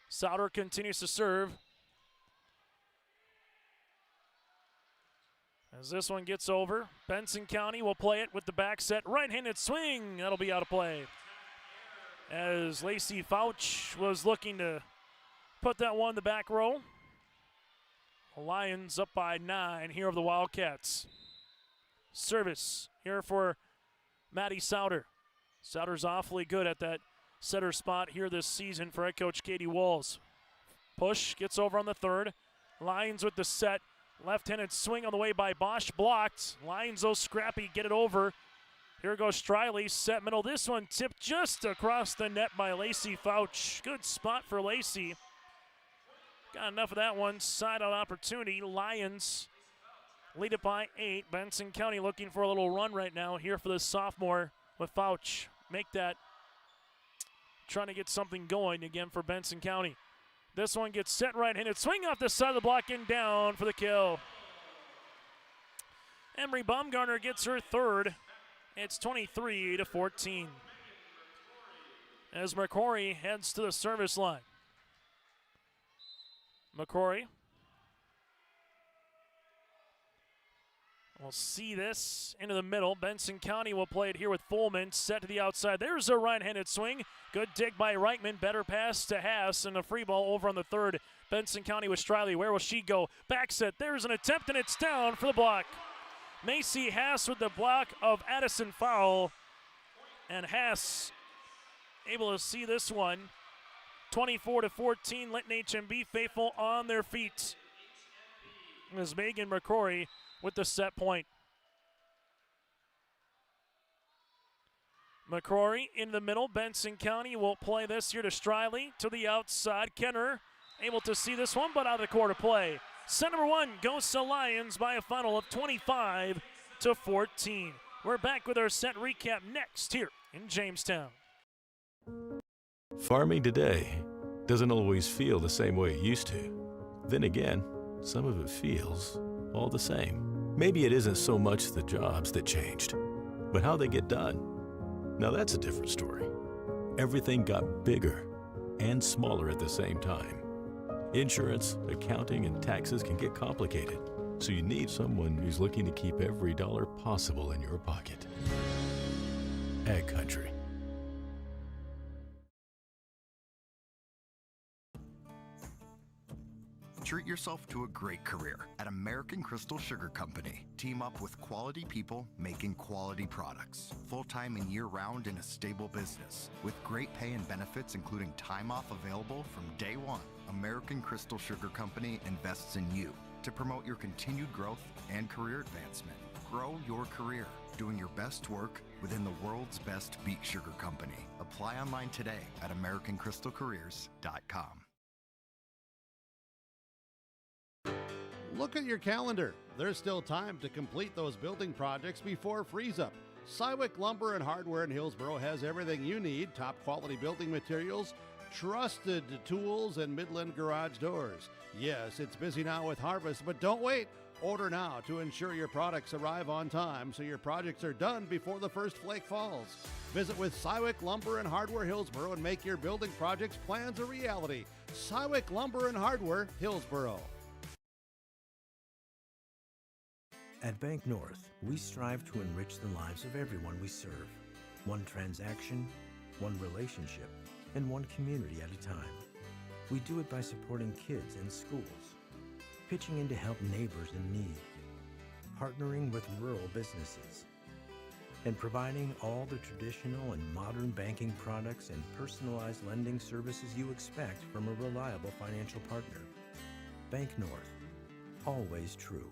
Souter continues to serve. As this one gets over, Benson County will play it with the back set. Right-handed swing. That'll be out of play. As Lacey Fouch was looking to put that one in the back row. The Lions up by 9 here of the Wildcats. Service here for Maddie Souter. Souter's awfully good at that setter spot here this season for head coach Katie Walls. Push gets over on the third. Lions with the set. Left-handed swing on the way by Bosch, blocked. Lions, though, scrappy, get it over. Here goes Striley, set middle. This one tipped just across the net by Lacey Fouch. Good spot for Lacey. Got enough of that one. Side-out opportunity. Lions lead it by 8. Benson County looking for a little run right now here for the sophomore with Fouch. Make that, trying to get something going again for Benson County. This one gets set right-handed. Swing off the side of the block and down for the kill. Emery Baumgartner gets her third. It's 23-14. As McCrory heads to the service line. McCrory will see this into the middle. Benson County will play it here with Fullman. Set to the outside. There's a right-handed swing. Good dig by Reichman. Better pass to Haas, and a free ball over on the third. Benson County with Striley. Where will she go? Back set. There's an attempt, and it's down for the block. Macy Haas with the block of Addison Fowl. And Haas able to see this one. 24-14. Linton-HMB faithful on their feet. As Megan McCrory with the set point. McCrory in the middle. Benson County will play this here to Striley to the outside. Kenner able to see this one, but out of the quarter play. Set number 1 goes to Lions by a final of 25-14. We're back with our set recap next here in Jamestown. Farming today doesn't always feel the same way it used to. Then again, some of it feels all the same. Maybe it isn't so much the jobs that changed, but how they get done. Now that's a different story. Everything got bigger and smaller at the same time. Insurance, accounting, and taxes can get complicated, so you need someone who's looking to keep every dollar possible in your pocket. Ag Country. Treat yourself to a great career at American Crystal Sugar Company. Team up with quality people making quality products. Full-time and year-round in a stable business. With great pay and benefits including time off available from day one. American Crystal Sugar Company invests in you to promote your continued growth and career advancement. Grow your career doing your best work within the world's best beet sugar company. Apply online today at AmericanCrystalCareers.com. Look at your calendar. There's still time to complete those building projects before freeze up. Cywick Lumber and Hardware in Hillsboro has everything you need. Top quality building materials, trusted tools, and Midland garage doors. Yes, it's busy now with harvest, but don't wait. Order now to ensure your products arrive on time so your projects are done before the first flake falls. Visit with Cywick Lumber and Hardware Hillsboro and make your building projects plans a reality. Cywick Lumber and Hardware Hillsboro. At Bank North, we strive to enrich the lives of everyone we serve. One transaction, one relationship, and one community at a time. We do it by supporting kids in schools, pitching in to help neighbors in need, partnering with rural businesses, and providing all the traditional and modern banking products and personalized lending services you expect from a reliable financial partner. Bank North, always true.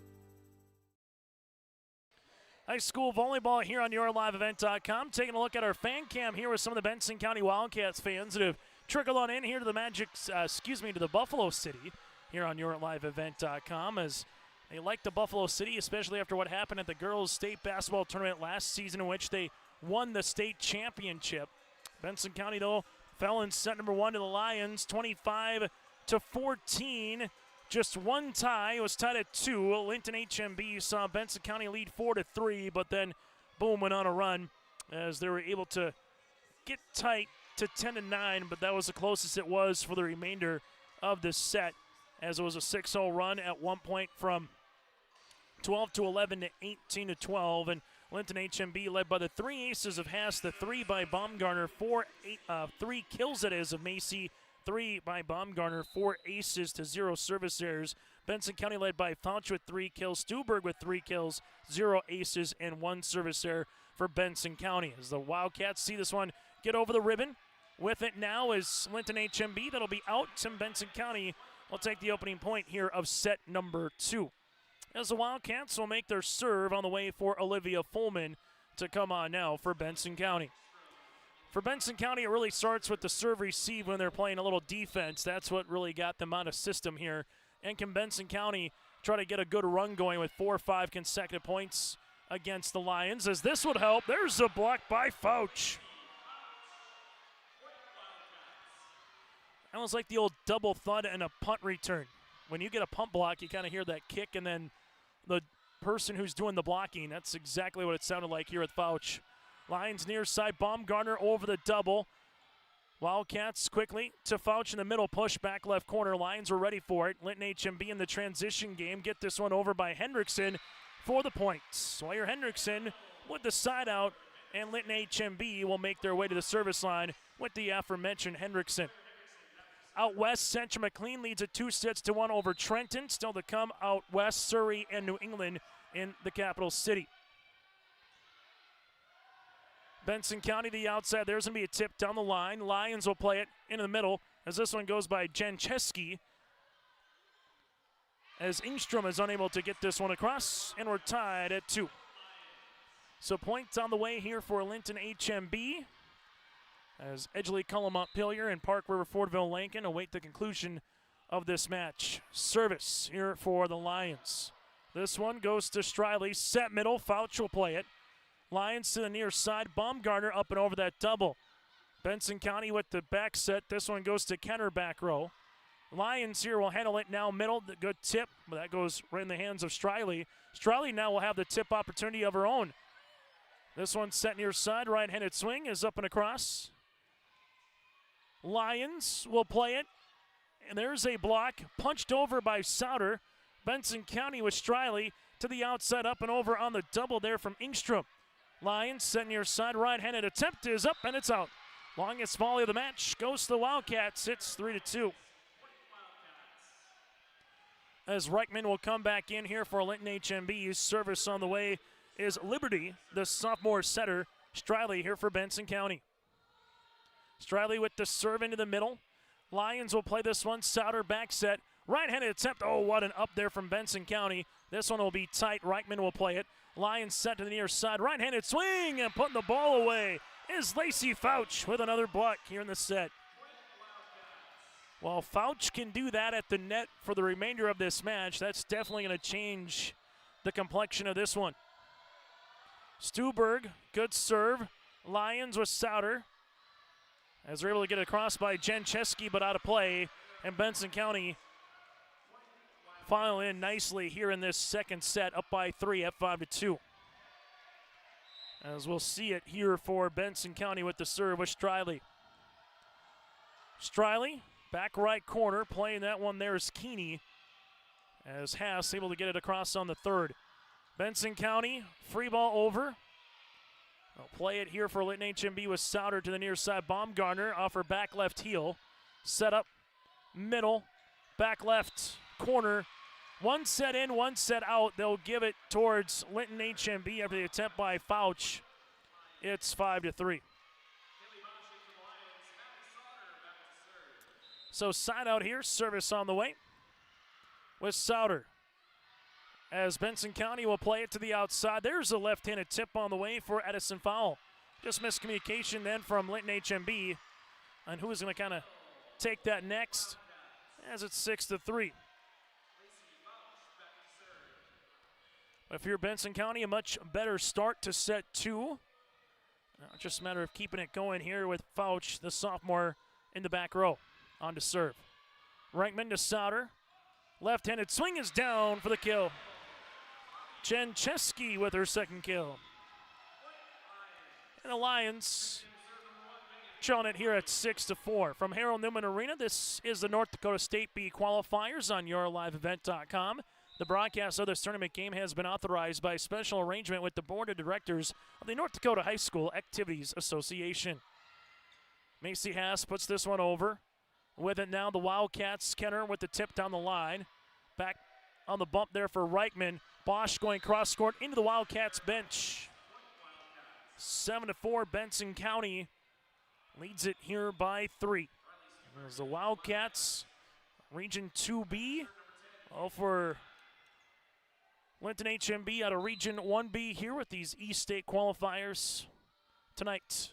High school volleyball here on YourLiveEvent.com. Taking a look at our fan cam here with some of the Benson County Wildcats fans that have trickled on in here to the Buffalo City here on YourLiveEvent.com, as they like the Buffalo City, especially after what happened at the girls' state basketball tournament last season, in which they won the state championship. Benson County, though, fell in set number 1 to the Lions, 25-14. Just one tie. It was tied at 2. Linton-HMB saw Benson County lead 4-3, but then, boom, went on a run as they were able to get tight to 10-9, but that was the closest it was for the remainder of this set, as it was a 6-0 run at one point from 12-11 to 18-12, and Linton-HMB led by the 3 aces of Haas, the 3 by Baumgartner, 3 kills it is of Macy, 3 by Baumgartner, 4 aces to 0 service errors. Benson County led by Fauch with 3 kills, Stuberg with 3 kills, 0 aces, and 1 service error for Benson County. As the Wildcats see this one get over the ribbon, with it now is Linton-HMB. That'll be out, and Benson County will take the opening point here of set number 2. As the Wildcats will make their serve on the way for Olivia Fullman to come on now for Benson County. For Benson County, it really starts with the serve receive when they're playing a little defense. That's what really got them out of system here. And can Benson County try to get a good run going with 4 or 5 consecutive points against the Lions, as this would help. There's a block by Fauch. That was like the old double thud and a punt return. When you get a punt block, you kind of hear that kick, and then the person who's doing the blocking, that's exactly what it sounded like here at Fauch. Lions near side, Baumgartner over the double. Wildcats quickly to Fauch in the middle, push back left corner. Lions are ready for it. Linton-HMB in the transition game. Get this one over by Hendrickson for the points. Sawyer Hendrickson with the side out, and Linton-HMB will make their way to the service line with the aforementioned Hendrickson. Out west, Central McLean leads at 2-1 over Trenton. Still to come out west, Surrey and New England in the capital city. Benson County to the outside. There's going to be a tip down the line. Lions will play it into the middle as this one goes by Jancheski, as Ingstrom is unable to get this one across, and we're tied at 2. So points on the way here for Linton-HMB as Edgeley, Cullum, Montpelier, and Park River, Fordville, Lincoln await the conclusion of this match. Service here for the Lions. This one goes to Striley. Set middle. Fauch will play it. Lions to the near side. Baumgartner up and over that double. Benson County with the back set. This one goes to Kenner back row. Lions here will handle it now middle. The good tip, but that goes right in the hands of Striley. Striley now will have the tip opportunity of her own. This one set near side. Right-handed swing is up and across. Lions will play it. And there's a block punched over by Souter. Benson County with Striley to the outside, up and over on the double there from Ingstrom. Lions set near side, right-handed attempt is up, and it's out. Longest volley of the match goes to the Wildcats. It's 3-2. As Reichman will come back in here for Linton-HMB's service on the way is Liberty, the sophomore setter. Striley here for Benson County. Striley with the serve into the middle. Lions will play this one. Souter back set. Right-handed attempt. Oh, what an up there from Benson County. This one will be tight. Reichman will play it. Lions set to the near side. Right-handed swing and putting the ball away is Lacey Fauch with another block here in the set. Well, Fauch can do that at the net for the remainder of this match. That's definitely going to change the complexion of this one. Stuberg, good serve. Lions with Souter, as they're able to get it across by Jancheski, but out of play. And Benson County file in nicely here in this second set, up by 3 at 5-2. As we'll see it here for Benson County with the serve with Striley. Striley, back right corner, playing that one there is Keeney, as Haas able to get it across on the third. Benson County, free ball over. They'll play it here for Linton-HMB with Souter to the near side. Baumgartner off her back left heel. Set up middle, back left corner. One set in, one set out. They'll give it towards Linton-HMB after the attempt by Fouch. It's 5-3. So side out here, service on the way with Souter. As Benson County will play it to the outside. There's a left-handed tip on the way for Edison Fowl. Just miscommunication then from Linton-HMB. And who is going to kind of take that next as it's 6-3. If you're Benson County, a much better start to set 2. Now, just a matter of keeping it going here with Fouch, the sophomore, in the back row. On to serve. Reichman to Souter. Left-handed swing is down for the kill. Jencheski with her second kill. And the Lions trailing it here at 6-4. From Harold Newman Arena, this is the North Dakota State B qualifiers on yourliveevent.com. The broadcast of this tournament game has been authorized by special arrangement with the Board of Directors of the North Dakota High School Activities Association. Macy Haas puts this one over. With it now, the Wildcats. Kenner with the tip down the line. Back on the bump there for Reichman. Bosch going cross-court into the Wildcats bench. 7-4, Benson County leads it here by 3. As the Wildcats, Region 2B, all for Linton-HMB out of Region 1B here with these East State qualifiers tonight.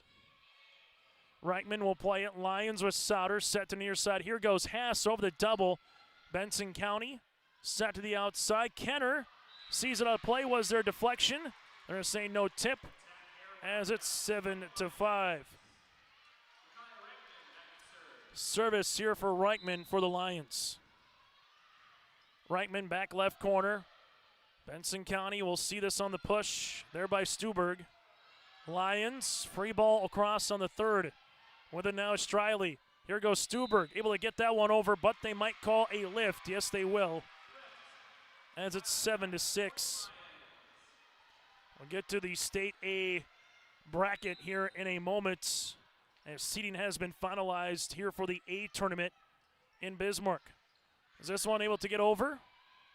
Reichman will play it. Lions with Souter set to near side. Here goes Haas over the double. Benson County set to the outside. Kenner sees it on play. Was there a deflection? They're going to say no tip as it's 7-5. Service here for Reichman for the Lions. Reichman back left corner. Benson County will see this on the push there by Stuberg. Lions, free ball across on the third. With it now, Striley. Here goes Stuberg, able to get that one over, but they might call a lift. Yes, they will. As it's 7-6. We'll get to the State A bracket here in a moment, as seating has been finalized here for the A tournament in Bismarck. Is this one able to get over?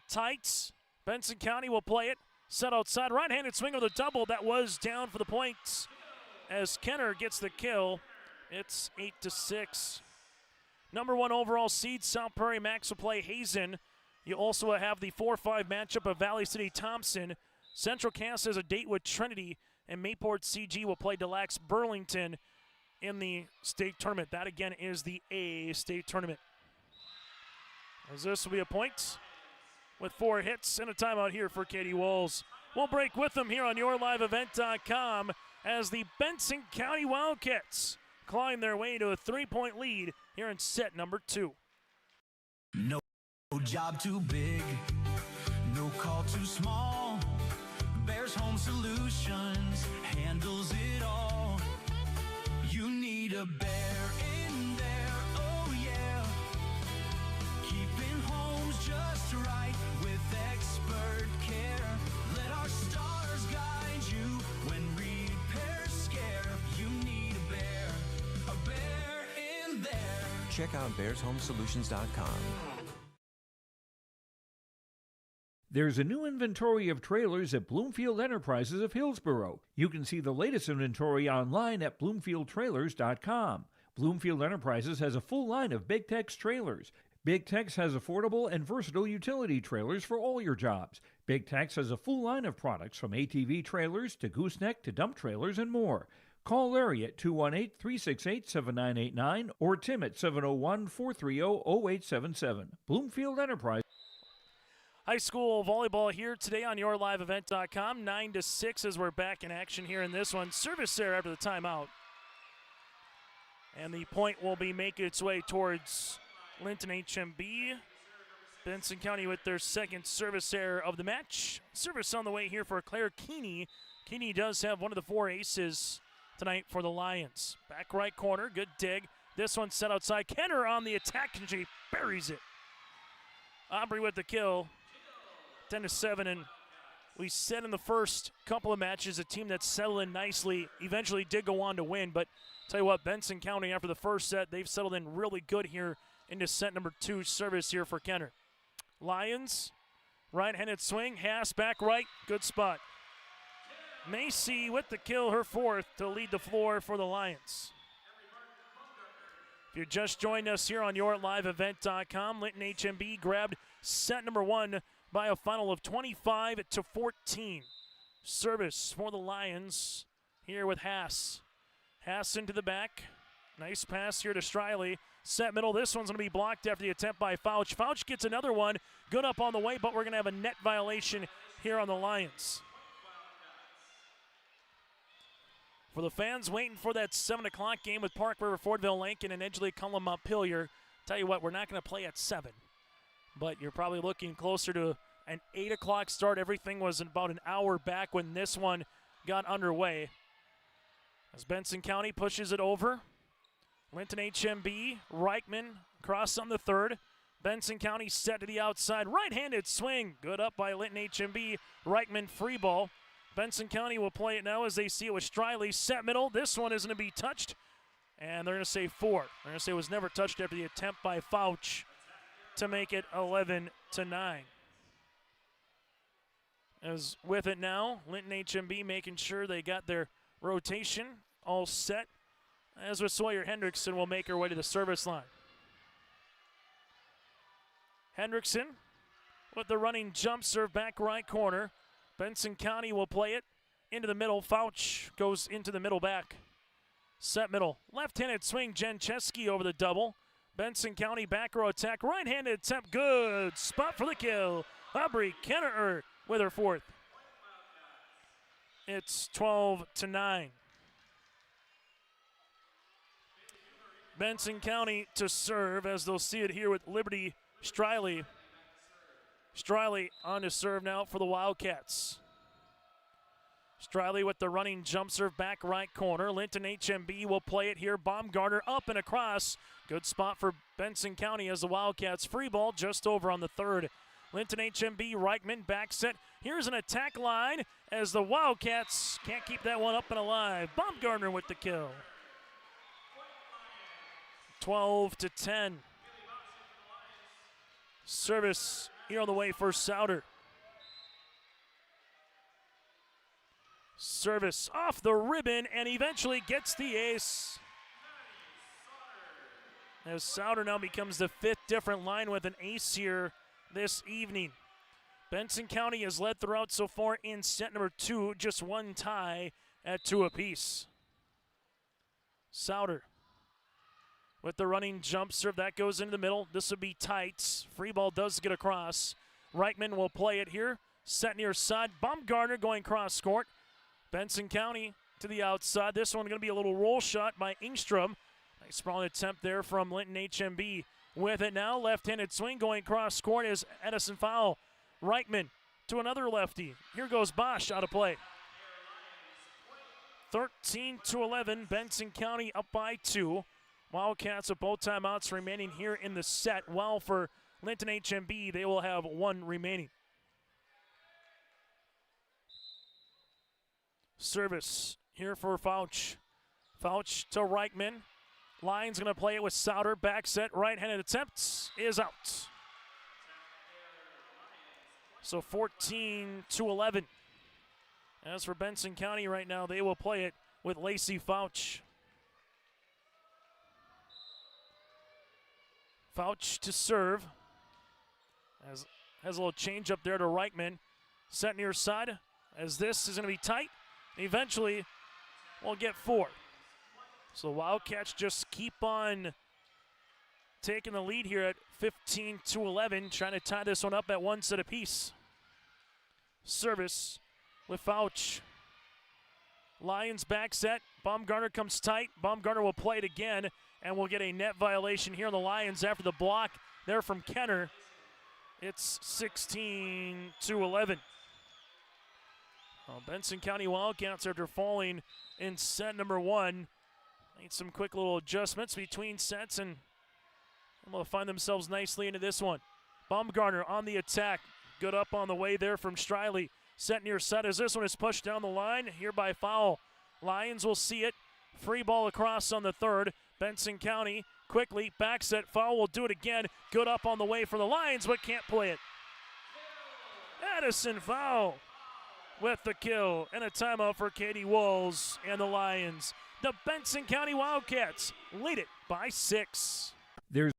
Tights. Benson County will play it. Set outside. Right-handed swing of the double. That was down for the points. As Kenner gets the kill, it's 8-6. Number 1 overall seed, South Prairie Max will play Hazen. You also have the 4-5 matchup of Valley City Thompson. Central Cass has a date with Trinity, and Mayport CG will play Des Lacs Burlington in the state tournament. That again is the A state tournament. As this will be a point with 4 hits and a timeout here for Katie Walls. We'll break with them here on yourliveevent.com as the Benson County Wildcats climb their way to a 3-point lead here in set number 2. No job too big, no call too small. Bears Home Solutions handles it all. You need a bear in there, oh yeah. Keeping homes just right with expert care. Let our stars guide you when repairs scare. You need a bear in there. Check out bearshomesolutions.com. There's a new inventory of trailers at Bloomfield Enterprises of Hillsboro. You can see the latest inventory online at bloomfieldtrailers.com. Bloomfield Enterprises has a full line of Big Tex trailers. Big Tex has affordable and versatile utility trailers for all your jobs. Big Tex has a full line of products from ATV trailers to gooseneck to dump trailers and more. Call Larry at 218-368-7989 or Tim at 701-430-0877. Bloomfield Enterprise. High school volleyball here today on yourliveevent.com. 9-6 as we're back in action here in this one. Service there after the timeout. And the point will be making its way towards Linton-HMB. Benson County with their second service error of the match. Service on the way here for Claire Keeney. Keeney does have one of the 4 aces tonight for the Lions. Back right corner, good dig. This one set outside. Kenner on the attack, and she buries it. Aubrey with the kill. 10-7, and we said in the first couple of matches a team that settled in nicely eventually did go on to win, but tell you what, Benson County after the first set, they've settled in really good here into set number 2 service here for Kenner. Lions, right-handed swing, Haas back right, good spot. Macy with the kill, her 4th to lead the floor for the Lions. If you're just joining us here on YourLiveEvent.com, Linton-HMB grabbed set number 1 by a final of 25-14. Service for the Lions here with Haas. Haas into the back. Nice pass here to Striley. Set middle. This one's going to be blocked after the attempt by Fouch. Fouch gets another one. Good up on the way, but we're going to have a net violation here on the Lions. For the fans waiting for that 7 o'clock game with Park River, Fordville, Lincoln, and Edgeley, Cullum, Montpelier, tell you what, we're not going to play at 7. But you're probably looking closer to an 8 o'clock start. Everything was about an hour back when this one got underway. As Benson County pushes it over. Linton-HMB, Reichman, cross on the 3rd. Benson County set to the outside. Right-handed swing. Good up by Linton-HMB. Reichman free ball. Benson County will play it now as they see it with Striley. Set middle. This one isn't going to be touched. And they're going to say 4. They're going to say it was never touched after the attempt by Fouch to make it 11-9. As with it now, Linton-HMB making sure they got their rotation all set. As with Sawyer Hendrickson will make her way to the service line. Hendrickson with the running jump serve back right corner. Benson County will play it into the middle. Fouch goes into the middle back. Set middle. Left-handed swing, Jen Chesky over the double. Benson County back row attack. Right-handed attempt. Good spot for the kill. Aubrey Kenner with her 4th. It's 12-9. Benson County to serve as they'll see it here with Liberty Striley. Striley on to serve now for the Wildcats. Striley with the running jump serve back right corner. Linton-HMB will play it here. Baumgartner up and across. Good spot for Benson County as the Wildcats free ball just over on the 3rd. Linton-HMB, Reichman back set. Here's an attack line as the Wildcats can't keep that one up and alive. Baumgartner with the kill. 12-10. Service here on the way for Souter. Service off the ribbon and eventually gets the ace. As Souter now becomes the 5th different line with an ace here this evening. Benson County has led throughout so far in set number 2, just one tie at 2 apiece. Souter with the running jump serve. That goes into the middle. This would be tight. Free ball does get across. Reichman will play it here. Set near side. Baumgartner going cross court. Benson County to the outside. This one going to be a little roll shot by Ingstrom. Nice sprawling attempt there from Linton-HMB. With it now, left-handed swing going cross court is Edison Fowl. Reichman to another lefty. Here goes Bosch out of play. 13-11. Benson County up by 2. Wildcats with both timeouts remaining here in the set. While for Linton-HMB, they will have 1 remaining. Service here for Fouch. Fouch to Reichman. Lions going to play it with Souter. Back set, right-handed attempts is out. So 14-11. As for Benson County right now, they will play it with Lacey Fouch. Fouch to serve. Has a little change up there to Reichman. Set near side as this is going to be tight. Eventually, we'll get 4. So Wildcats just keep on taking the lead here at 15-11, trying to tie this one up at 1 set apiece. Service with Fouch. Lions back set. Baumgartner comes tight. Baumgartner will play it again, and we'll get a net violation here on the Lions after the block there from Kenner. It's 16-11. Well, Benson County Wildcats, after falling in set number 1, made some quick little adjustments between sets and will find themselves nicely into this one. Baumgartner on the attack. Good up on the way there from Striley. Set near set as this one is pushed down the line here by Fowl. Lions will see it. Free ball across on the 3rd. Benson County quickly, back set, foul, will do it again. Good up on the way for the Lions, but can't play it. Addison foul with the kill, and a timeout for Katie Walls and the Lions. The Benson County Wildcats lead it by 6. There's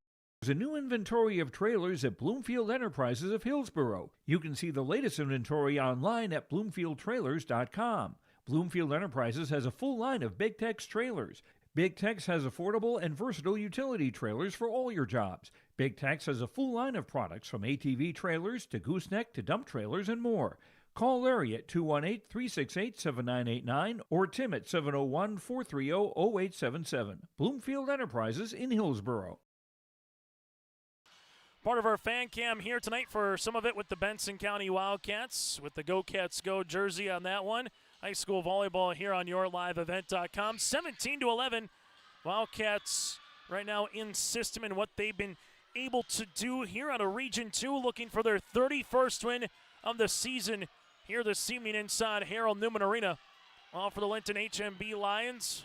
a new inventory of trailers at Bloomfield Enterprises of Hillsborough. You can see the latest inventory online at bloomfieldtrailers.com. Bloomfield Enterprises has a full line of Big Tex trailers. Big Tex has affordable and versatile utility trailers for all your jobs. Big Tex has a full line of products from ATV trailers to gooseneck to dump trailers and more. Call Larry at 218-368-7989 or Tim at 701-430-0877. Bloomfield Enterprises in Hillsborough. Part of our fan cam here tonight for some of it with the Benson County Wildcats with the Go Cats Go jersey on that one. High school volleyball here on yourliveevent.com. 17-11. Wildcats right now in system and what they've been able to do here out of Region 2, looking for their 31st win of the season here this evening inside Harold Newman Arena. All for the Linton-HMB Lions.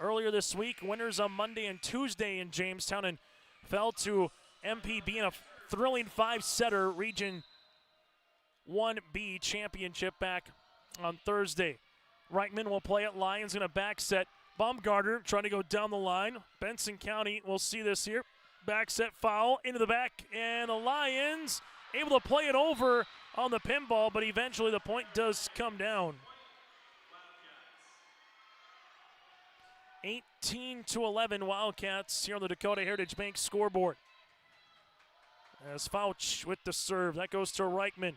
Earlier this week, winners on Monday and Tuesday in Jamestown and fell to MPB in a thrilling 5-setter Region 1B championship back on Thursday. Reichman will play it. Lions going to back set. Baumgartner trying to go down the line. Benson County will see this here. Back set foul into the back, and the Lions able to play it over on the pinball, but eventually the point does come down. 18-11 Wildcats here on the Dakota Heritage Bank scoreboard. As Fouch with the serve, that goes to Reichman.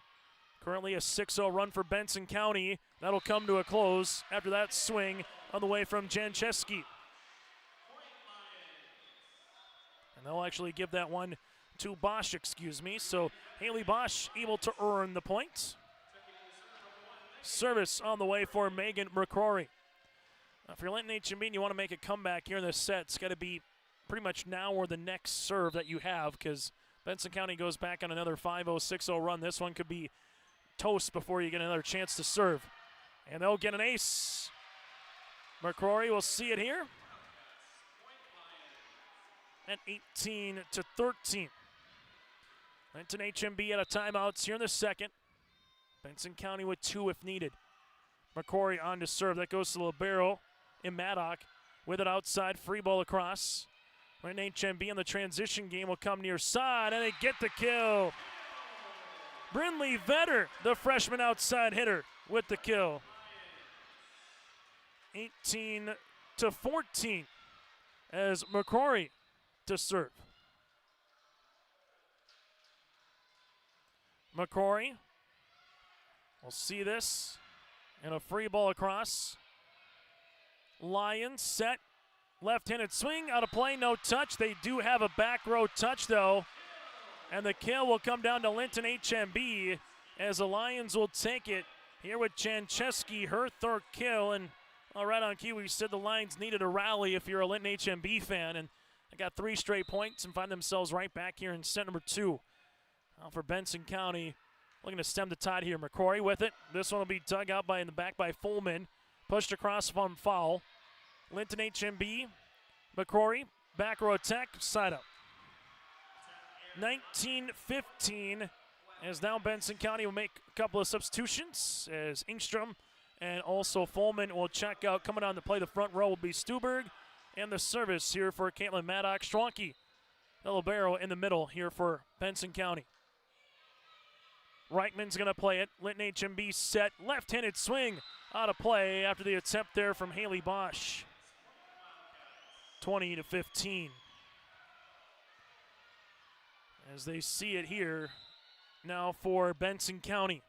Currently a 6-0 run for Benson County. That'll come to a close after that swing on the way from Jancheski. And they'll actually give that one to Bosch, So Haley Bosch able to earn the point. Service on the way for Megan McCrory. If you're Linton-HMB and you want to make a comeback here in this set, it's got to be pretty much now or the next serve that you have, because Benson County goes back on another 5-0, 6-0 run. This one could be toast before you get another chance to serve. And they'll get an ace. McCrory will see it here. At 18-13. Linton-HMB out of timeouts here in the second. Benson County with 2 if needed. McCrory on to serve. That goes to Libero in Maddock. With it outside, free ball across. Linton-HMB in the transition game will come near side, and they get the kill. Brindley Vetter, the freshman outside hitter, with the kill. 18-14 as McCrory to serve. McCrory will see this, and a free ball across. Lions set, left-handed swing, out of play, no touch. They do have a back row touch, though, and the kill will come down to Linton-HMB as the Lions will take it here with Jancheski, her third kill. And right on cue, we said the Lions needed a rally if you're a Linton-HMB fan, and they got 3 straight points and find themselves right back here in set number 2. For Benson County, looking to stem the tide here. McCrory with it. This one will be dug out in the back by Fullman. Pushed across on foul. Linton-HMB, McCrory, back row attack, side up. 19-15, as now Benson County will make a couple of substitutions as Ingstrom and also Fullman will check out. Coming on to play the front row will be Stuberg, and the service here for Caitlin Maddox. Stronke, the libero in the middle here for Benson County. Reichman's going to play it. Linton-HMB set, left-handed swing out of play after the attempt there from Haley Bosch. 20-15. As they see it here now for Benson County.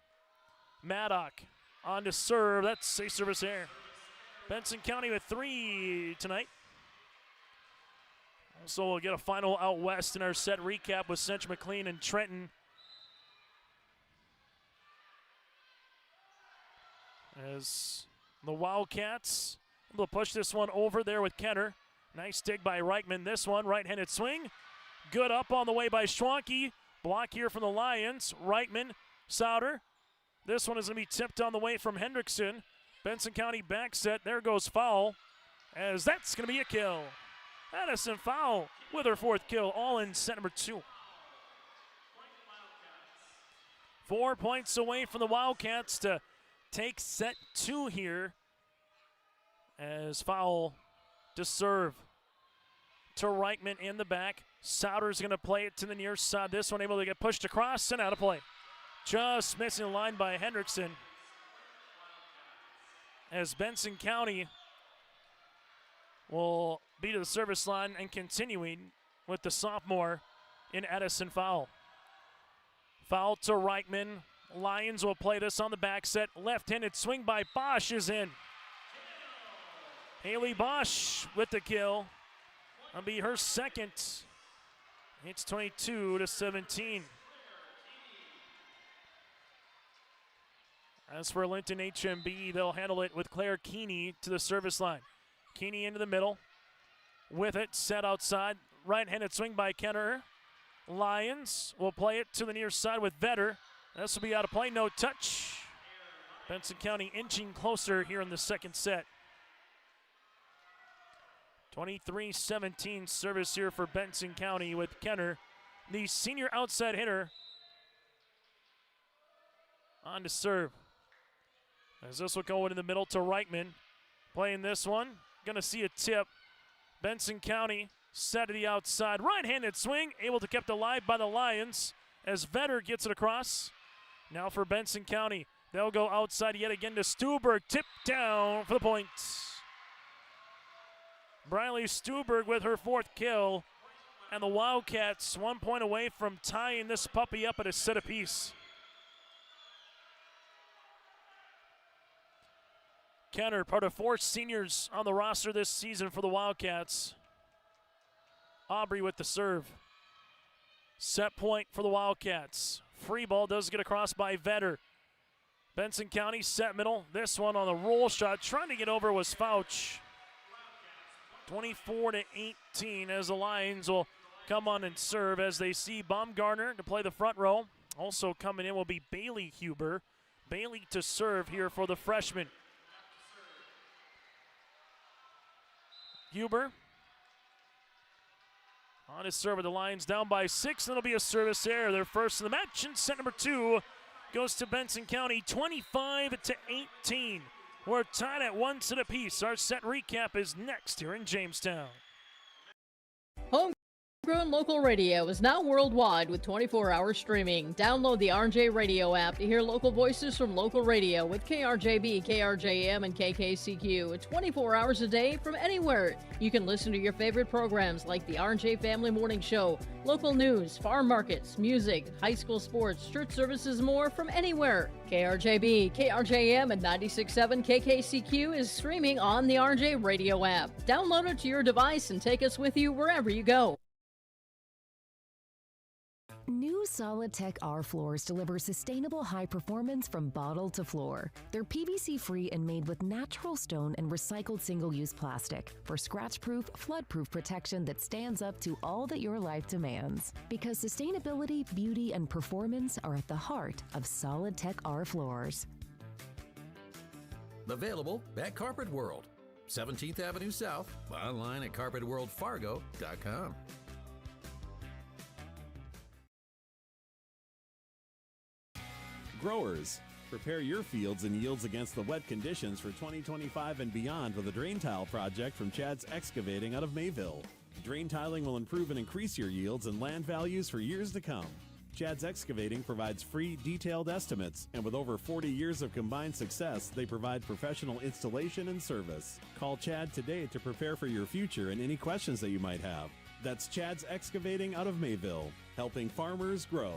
Maddock on to serve. That's a service there. Benson County with 3 tonight. Also, we'll get a final out west in our set recap with Central McLean and Trenton. As the Wildcats able to push this one over there with Kenner. Nice dig by Reichman. This one, right-handed swing. Good up on the way by Stronke. Block here from the Lions. Reichman, Sauter. This one is going to be tipped on the way from Hendrickson. Benson County back set. There goes foul, as that's going to be a kill. Addison Fowl with her 4th kill, all in set number 2. 4 points away from the Wildcats to take set 2 here, as Fowl to serve to Reichman in the back. Sauter's going to play it to the near side. This one able to get pushed across and out of play. Just missing the line by Hendrickson, as Benson County will be to the service line and continuing with the sophomore in Addison Fowl. Foul to Reichman. Lions will play this on the back set. Left-handed swing by Bosch is in. Haley Bosch with the kill. That'll be her 2nd. It's 22-17. As for Linton-HMB, they'll handle it with Claire Keeney to the service line. Keeney into the middle. With it, set outside. Right-handed swing by Kenner. Lions will play it to the near side with Vetter. This will be out of play, no touch. Benson County inching closer here in the 2nd set. 23-17 service here for Benson County with Kenner, the senior outside hitter, on to serve. As this will go into the middle to Reichman. Playing this one, gonna see a tip. Benson County set to the outside. Right-handed swing, able to kept alive by the Lions as Vetter gets it across. Now for Benson County, they'll go outside yet again to Stuberg. Tip down for the point. Briley Stuberg with her 4th kill, and the Wildcats 1 point away from tying this puppy up at a set apiece. Kenner, part of 4 seniors on the roster this season for the Wildcats. Aubrey with the serve. Set point for the Wildcats. Free ball does get across by Vetter. Benson County set middle. This one on the roll shot. Trying to get over was Fouch. 24-18 as the Lions will come on and serve as they see Baumgartner to play the front row. Also coming in will be Bailey Huber. Bailey to serve here for the freshman. Huber on his serve with the Lions down by 6, and it'll be a service error. Their first in the match, and set number 2 goes to Benson County, 25-18. We're tied at 1 set apiece. Our set recap is next here in Jamestown. Homegrown local radio is now worldwide with 24-hour streaming. Download the RJ Radio app to hear local voices from local radio with KRJB, KRJM, and KKCQ 24 hours a day from anywhere. You can listen to your favorite programs like the RJ Family Morning Show, local news, farm markets, music, high school sports, church services, more from anywhere. KRJB, KRJM, and 96.7 KKCQ is streaming on the RJ Radio app. Download it to your device and take us with you wherever you go. New Solid-Tech R floors deliver sustainable high performance from bottle to floor. They're PVC-free and made with natural stone and recycled single-use plastic for scratch-proof, flood-proof protection that stands up to all that your life demands. Because sustainability, beauty, and performance are at the heart of Solid-Tech R floors. Available at Carpet World, 17th Avenue South, online at carpetworldfargo.com. Growers, prepare your fields and yields against the wet conditions for 2025 and beyond with a drain tile project from Chad's Excavating out of Mayville. Drain tiling will improve and increase your yields and land values for years to come. Chad's Excavating provides free, detailed estimates, and with over 40 years of combined success, they provide professional installation and service. Call Chad today to prepare for your future and any questions that you might have. That's Chad's Excavating out of Mayville, helping farmers grow.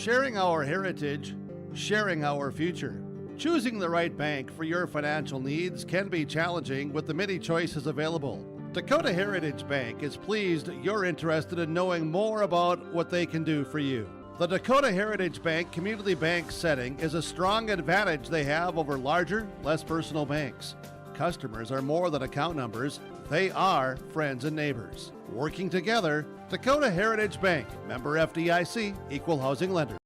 Sharing our heritage, sharing our future. Choosing the right bank for your financial needs can be challenging with the many choices available. Dakota Heritage Bank is pleased you're interested in knowing more about what they can do for you. The Dakota Heritage Bank community bank setting is a strong advantage they have over larger, less personal banks. Customers are more than account numbers, they are friends and neighbors. Working together, Dakota Heritage Bank, member FDIC, equal housing lender.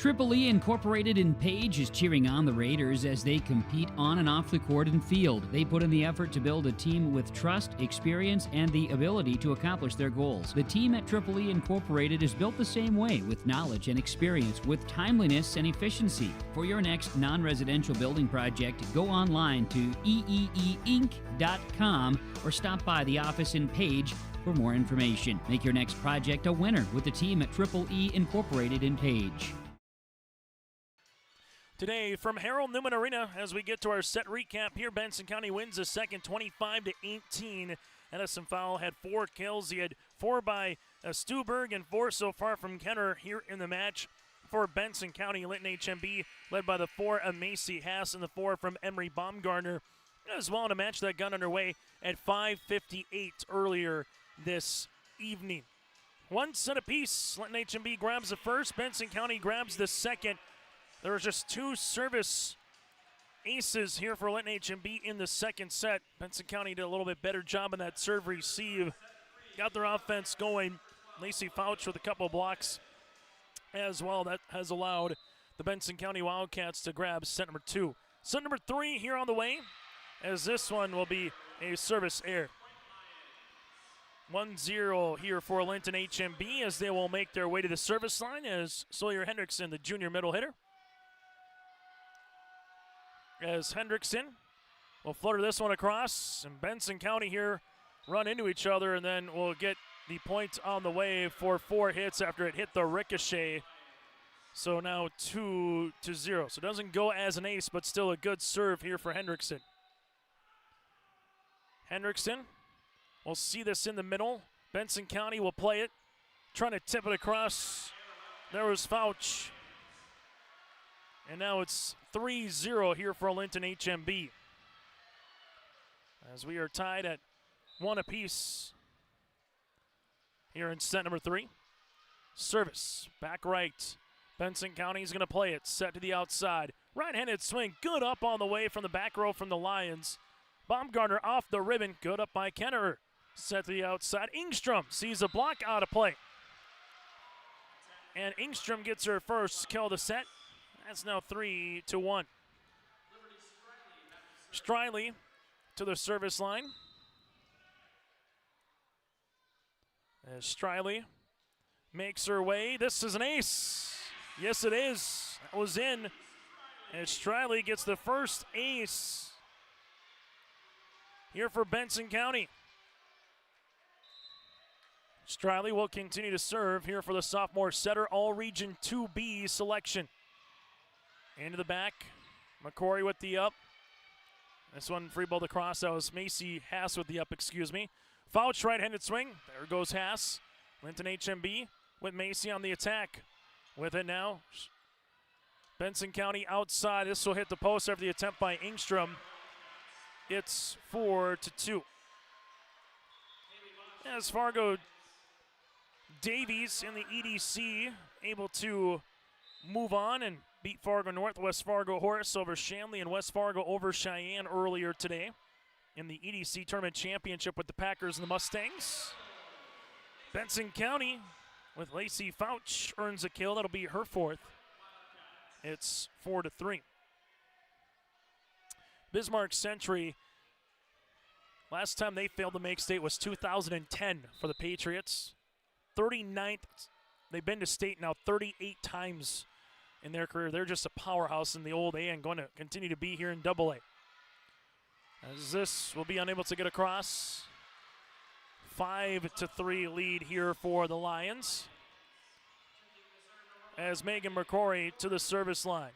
Triple E Incorporated in Page is cheering on the Raiders as they compete on and off the court and field. They put in the effort to build a team with trust, experience, and the ability to accomplish their goals. The team at Triple E Incorporated is built the same way, with knowledge and experience, with timeliness and efficiency. For your next non-residential building project, go online to eeeinc.com or stop by the office in Page for more information. Make your next project a winner with the team at Triple E Incorporated in Page. Today from Harold Newman Arena, as we get to our set recap here, Benson County wins the second 25-18. Edison Fowl had 4 kills. He had 4 by Stuberg and 4 so far from Kenner here in the match for Benson County. Linton-HMB led by the 4 of Macy Haas and the 4 from Emery Baumgartner, as well in a match that got underway at 5:58 earlier this evening. 1 set apiece. Linton-HMB grabs the first. Benson County grabs the second. There was just 2 service aces here for Linton-HMB in the second set. Benson County did a little bit better job on that serve receive. Got their offense going. Lacey Fouch with a couple blocks as well. That has allowed the Benson County Wildcats to grab set number 2. Set number 3 here on the way, as this one will be a service error. 1-0 here for Linton-HMB as they will make their way to the service line as Sawyer Hendrickson, the junior middle hitter. As Hendrickson will flutter this one across, and Benson County here run into each other, and then we'll get the point on the way for 4 hits after it hit the ricochet. So now 2-0. So it doesn't go as an ace, but still a good serve here for Hendrickson. Hendrickson will see this in the middle. Benson County will play it, trying to tip it across. There was Fouch. And now it's 3-0 here for Linton-HMB. As we are tied at 1 apiece here in set number 3. Service, back right. Benson County is going to play it, set to the outside. Right-handed swing, good up on the way from the back row from the Lions. Baumgartner off the ribbon, good up by Kenner. Set to the outside. Ingstrom sees a block out of play. And Ingstrom gets her first kill of the set. That's now 3-1. Striley to the service line. As Striley makes her way. This is an ace. Yes, it is. That was in. As Striley gets the first ace here for Benson County. Striley will continue to serve here for the sophomore setter, All-Region 2B selection. Into the back, McCrory with the up. This one free ball across. That was Macy Haas with the up, excuse me. Fouch right-handed swing. There goes Haas. Linton-HMB with Macy on the attack. With it now, Benson County outside. This will hit the post after the attempt by Ingstrom. It's 4-2. As Fargo Davies in the EDC able to move on and beat Fargo North. West Fargo Horace over Shanley and West Fargo over Cheyenne earlier today in the EDC Tournament Championship with the Packers and the Mustangs. Benson County with Lacey Fouch earns a kill. That'll be her 4th. It's 4-3. Bismarck Century, last time they failed to make state was 2010 for the Patriots. 39th. They've been to state now 38 times in their career. They're just a powerhouse in the old A and going to continue to be here in Double A. As this will be unable to get across. 5-3 lead here for the Lions. As Megan McCrory to the service line.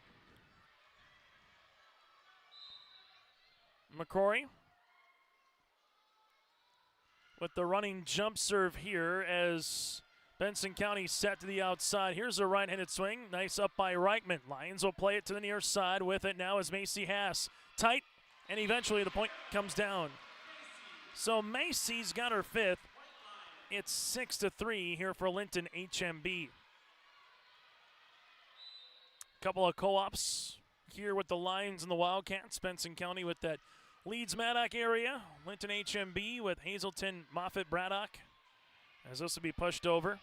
McCrory with the running jump serve here as Benson County set to the outside. Here's a right-handed swing. Nice up by Reichman. Lions will play it to the near side. With it now is Macy Haas. Tight, and eventually the point comes down. So Macy's got her 5th. It's 6-3 here for Linton-HMB. Couple of co-ops here with the Lions and the Wildcats. Benson County with that Leeds-Maddock area. Linton-HMB with Hazelton, Moffett, Braddock. As this will be pushed over.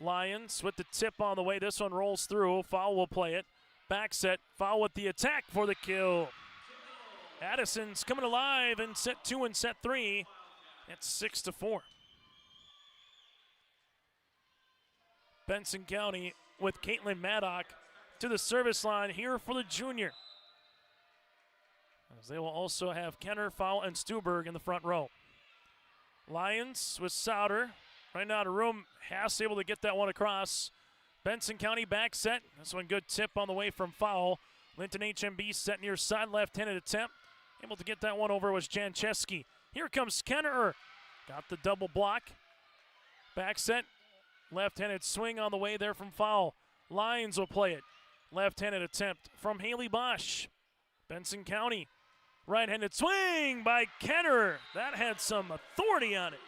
Lions with the tip on the way. This one rolls through. Foul will play it. Back set. Foul with the attack for the kill. Addison's coming alive in set 2 and set 3. It's 6-4. Benson County with Caitlin Maddock to the service line here for the junior. As they will also have Kenner, Fowl, and Stuberg in the front row. Lions with Souter. Right now to room. Haas able to get that one across. Benson County back set. This one good tip on the way from Fowl. Linton-HMB set near side left-handed attempt. Able to get that one over was Jancheski. Here comes Kenner. Got the double block. Back set. Left-handed swing on the way there from Fowl. Lions will play it. Left-handed attempt from Haley Bosch. Benson County. Right-handed swing by Kenner. That had some authority on it.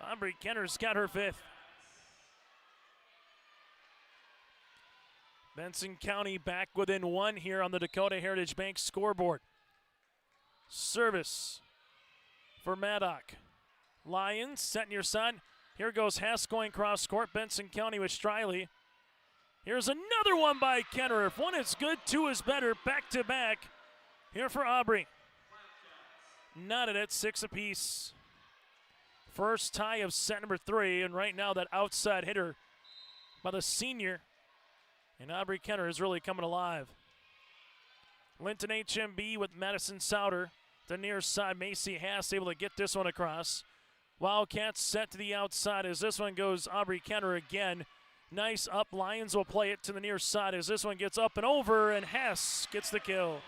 Aubrey Kenner's got her 5th. Benson County back within 1 here on the Dakota Heritage Bank scoreboard. Service for Maddock. Lions set near side. Here goes Hess going cross court. Benson County with Striley. Here's another one by Kenner. If one is good, 2 is better. Back to back here for Aubrey. Knotted at 6 apiece. First tie of set number 3, and right now that outside hitter by the senior. And Aubrey Kenner is really coming alive. Linton-HMB with Madison Souter. The near side, Macy Haas able to get this one across. Wildcats set to the outside as this one goes Aubrey Kenner again. Nice up. Lions will play it to the near side as this one gets up and over, and Haas gets the kill.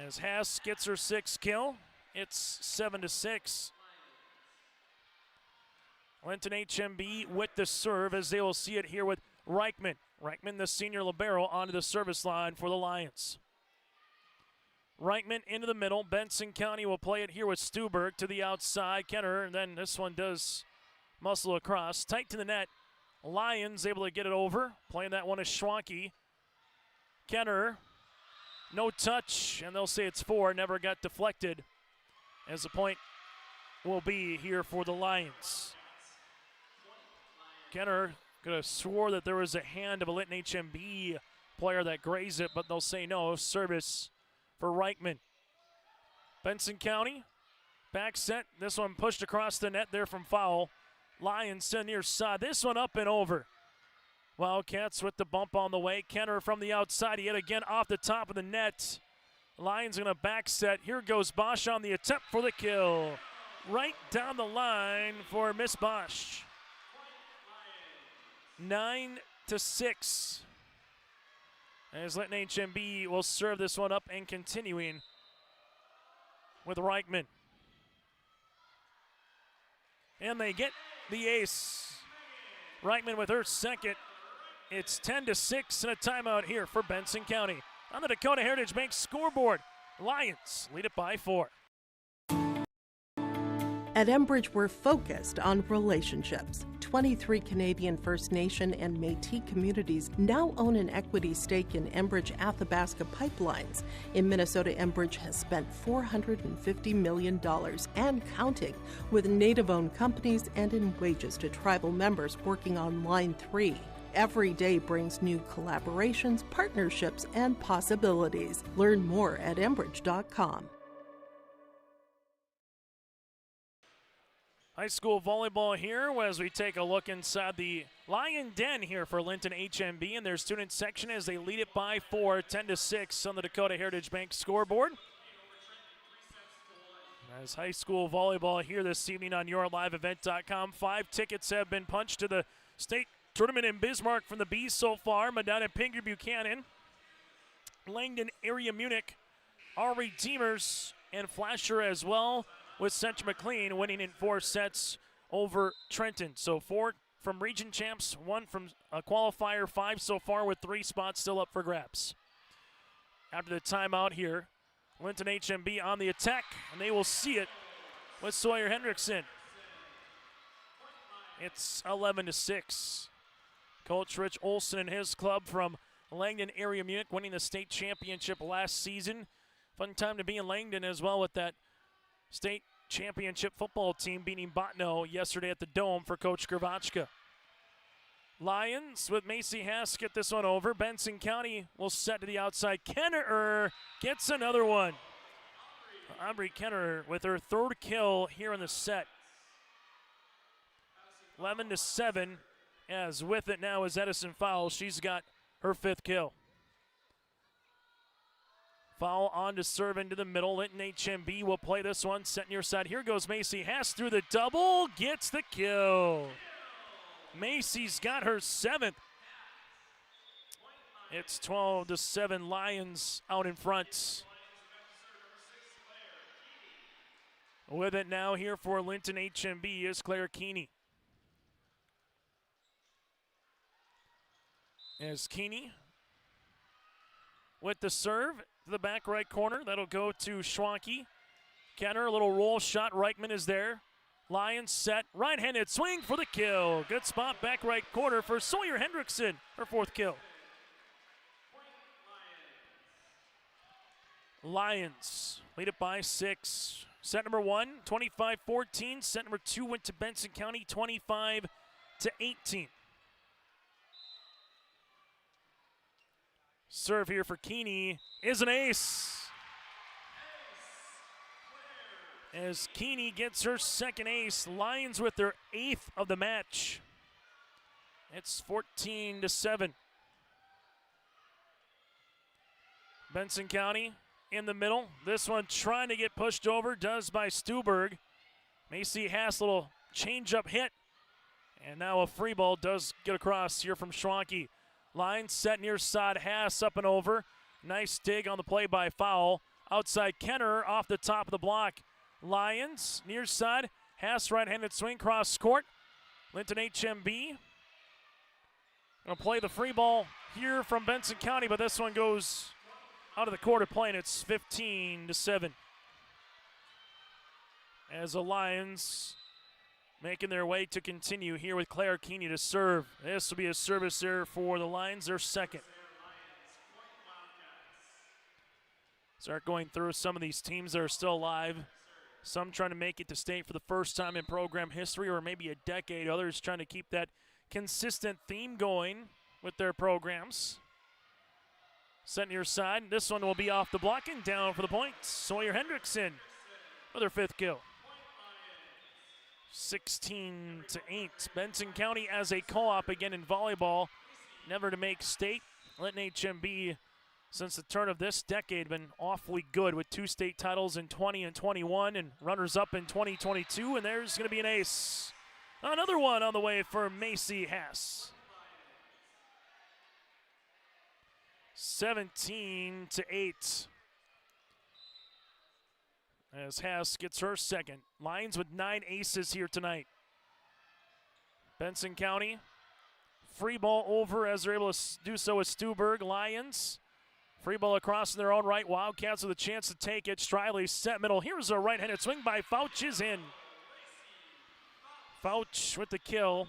As Haas gets her 6th kill, it's 7-6. Linton-HMB with the serve as they will see it here with Reichman. Reichman, the senior libero, onto the service line for the Lions. Reichman into the middle. Benson County will play it here with Stuberg to the outside. Kenner, and then this one does muscle across. Tight to the net. Lions able to get it over. Playing that one is Schwanke. Kenner, no touch, and they'll say it's 4. Never got deflected, as the point will be here for the Lions. Kenner could have swore that there was a hand of a Linton-HMB player that grazed it, but they'll say no. Service for Reichman. Benson County, back set. This one pushed across the net there from Fowl. Lions to near side. This one up and over. Wildcats with the bump on the way. Kenner from the outside yet again off the top of the net. Lions going to back set. Here goes Bosch on the attempt for the kill. Right down the line for Miss Bosch. 9-6. As Linton-HMB will serve this one up and continuing with Reichman. And they get the ace. Reichman with her 2nd. It's 10-6 and a timeout here for Benson County. On the Dakota Heritage Bank scoreboard, Lions lead it by 4. At Enbridge, we're focused on relationships. 23 Canadian First Nation and Métis communities now own an equity stake in Enbridge Athabasca Pipelines. In Minnesota, Enbridge has spent $450 million and counting with Native-owned companies and in wages to tribal members working on Line 3. Every day brings new collaborations, partnerships, and possibilities. Learn more at Enbridge.com. High school volleyball here as we take a look inside the Lion Den here for Linton-HMB and their student section as they lead it by 4, 10-6 on the Dakota Heritage Bank scoreboard. As high school volleyball here this evening on YourLiveEvent.com. 5 tickets have been punched to the state tournament in Bismarck from the Bees so far. Medina Pingree Buchanan, Langdon Area Munich, our Redeemers, and Flasher as well, with Central McLean winning in 4 sets over Trenton. So 4 from region champs, 1 from a qualifier, 5 so far with 3 spots still up for grabs. After the timeout here, Linton-HMB on the attack, and they will see it with Sawyer Hendrickson. It's 11-6. Coach Rich Olson and his club from Langdon Area Munich winning the state championship last season. Fun time to be in Langdon as well with that state championship football team beating Botno yesterday at the Dome for Coach Gravachka. Lions with Macy Hass get this one over. Benson County will set to the outside. Kenner gets another one. Aubrey Kenner with her third kill here in the set. 11-7, as with it now is Edison Fowl. She's got her 5th kill. Foul on to serve into the middle. Linton-HMB will play this one. Set near side. Here goes Macy Hass through the double. Gets the kill. Macy's got her 7th. It's 12-7. Lions out in front. With it now here for Linton-HMB is Claire Keeney. As Keeney with the serve to the back right corner. That'll go to Schwanke. Kenner, a little roll shot. Reichman is there. Lions set. Right-handed swing for the kill. Good spot back right corner for Sawyer Hendrickson. Her 4th kill. Lions lead it by 6. Set number 1, 25-14. Set number 2 went to Benson County, 25-18. Serve here for Keeney is an ace. As Keeney gets her 2nd ace, Lions with their 8th of the match. It's 14-7. Benson County in the middle. This one trying to get pushed over, does by Stuberg. Macy Hass, little change-up hit. And now a free ball does get across here from Schwanke. Line set near side, Hass up and over. Nice dig on the play by Fowl. Outside Kenner off the top of the block. Lions near side, Hass right-handed swing cross court. Linton-HMB gonna play the free ball here from Benson County, but this one goes out of the court of play, and it's 15-7. As the Lions making their way to continue here with Claire Keeney to serve. This will be a service error for the Lions, their 2nd. Start going through some of these teams that are still alive. Some trying to make it to state for the first time in program history or maybe a decade. Others trying to keep that consistent theme going with their programs. Set near side. This one will be off the block and down for the point. Sawyer Hendrickson with her 5th kill. 16-8. Benson County as a co-op again in volleyball. Never to make state. Linton-HMB since the turn of this decade been awfully good with 2 state titles in 20 and 21 and runners-up in 2022. And there's going to be an ace. Another one on the way for Macy Hass. 17-8. As Hass gets her 2nd. Lions with 9 aces here tonight. Benson County, free ball over as they're able to do so with Stuberg. Lions, free ball across in their own right. Wildcats with a chance to take it. Striley set middle. Here's a right-handed swing by Fouch is in. Fouch with the kill.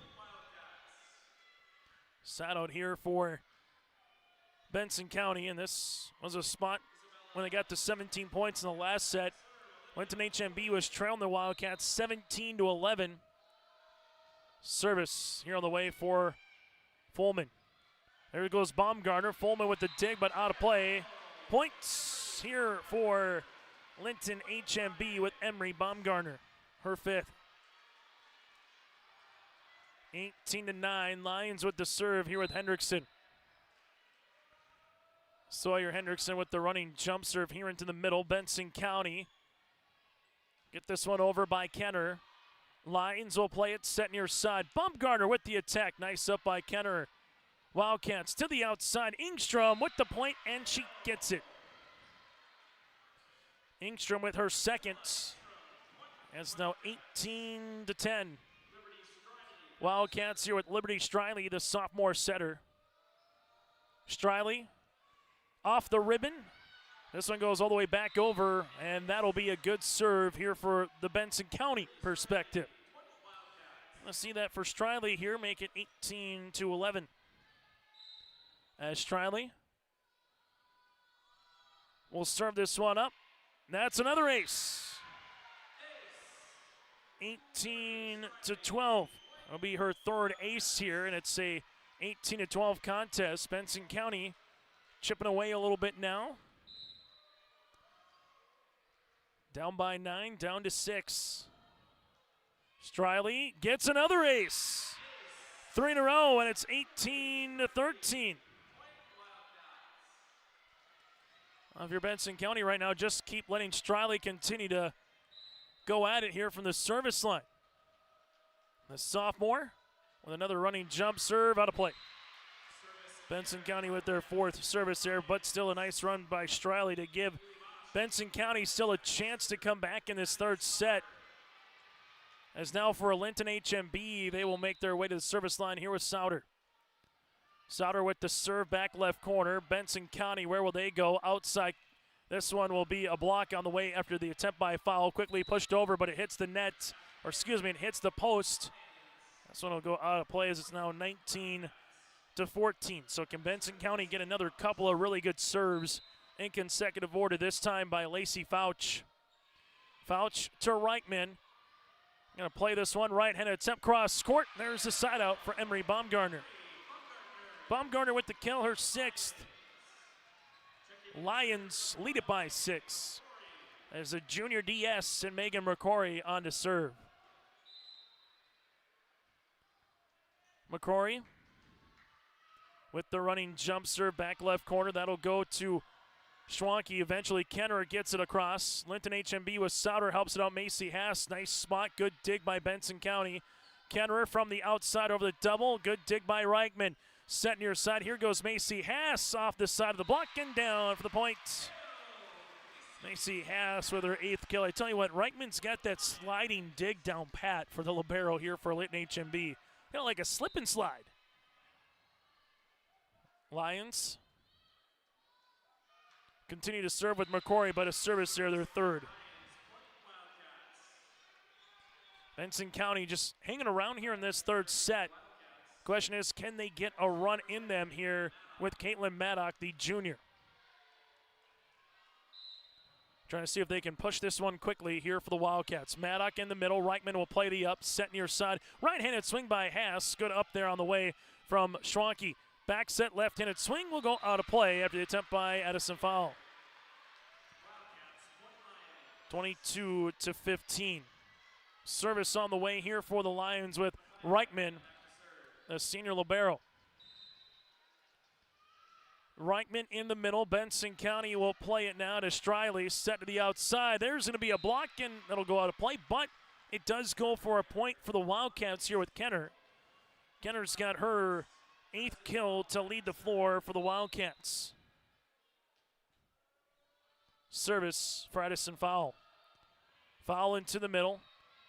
Sat out here for Benson County, and this was a spot when they got to 17 points in the last set. Linton-HMB was trailing the Wildcats 17-11. Service here on the way for Fullman. There goes Baumgartner. Fullman with the dig, but out of play. Points here for Linton-HMB with Emery Baumgartner, her 5th. 18-9. Lions with the serve here with Hendrickson. Sawyer Hendrickson with the running jump serve here into the middle. Benson County get this one over by Kenner. Lions will play it set near side. Baumgartner with the attack. Nice up by Kenner. Wildcats to the outside. Ingstrom with the point, and she gets it. Ingstrom with her 2nd. It's now 18-10. Wildcats here with Liberty Striley, the sophomore setter. Striley off the ribbon. This one goes all the way back over, and that'll be a good serve here for the Benson County perspective. Let's see that for Striley here, make it 18-11. As Striley will serve this one up. That's another ace. 18-12. It'll be her third ace here, and it's a 18-12 contest. Benson County chipping away a little bit now. Down by 9, down to 6. Striley gets another ace. 3 in a row, and it's 18-13. If you're Benson County right now, just keep letting Striley continue to go at it here from the service line. The sophomore with another running jump serve out of play. Benson County with their 4th service there, but still a nice run by Striley to give Benson County still a chance to come back in this 3rd set. As now for Linton-HMB, they will make their way to the service line here with Souter. Souter with the serve back left corner. Benson County, where will they go? Outside. This one will be a block on the way after the attempt by foul. Quickly pushed over, but it hits the net, or excuse me, it hits the post. This one will go out of play as it's now 19-14. So can Benson County get another couple of really good serves in consecutive order, this time by Lacey Fouch. Fouch to Reichman. Gonna play this one, right-handed attempt cross court. There's the side out for Emery Baumgartner. Baumgartner with the kill, her 6th. Lions lead it by 6. There's a junior DS and Megan McCrory on to serve. McCrory with the running jump serve back left corner. That'll go to Schwanke. Eventually Kenner gets it across. Linton-HMB with Souter helps it out. Macy Haas, nice spot, good dig by Benson County. Kenner from the outside over the double, good dig by Reichman. Set near side, here goes Macy Haas off the side of the block and down for the point. Macy Haas with her 8th kill. I tell you what, Reichman's got that sliding dig down pat for the libero here for Linton-HMB. Kind of like a slip and slide. Lions continue to serve with McCrory, but a service there, their 3rd. Benson County just hanging around here in this 3rd set. Question is, can they get a run in them here with Caitlin Maddock, the junior? Trying to see if they can push this one quickly here for the Wildcats. Maddock in the middle. Reichman will play the up, set near side. Right-handed swing by Haas. Good up there on the way from Schwanke. Back set, left-handed swing will go out of play after the attempt by Addison Fowl. 22-15. Service on the way here for the Lions with Reichman, the senior libero. Reichman in the middle. Benson County will play it now to Striley. Set to the outside. There's going to be a block, and that'll go out of play, but it does go for a point for the Wildcats here with Kenner. Kenner's got her 8th kill to lead the floor for the Wildcats. Service for Addison Fowl. Foul into the middle.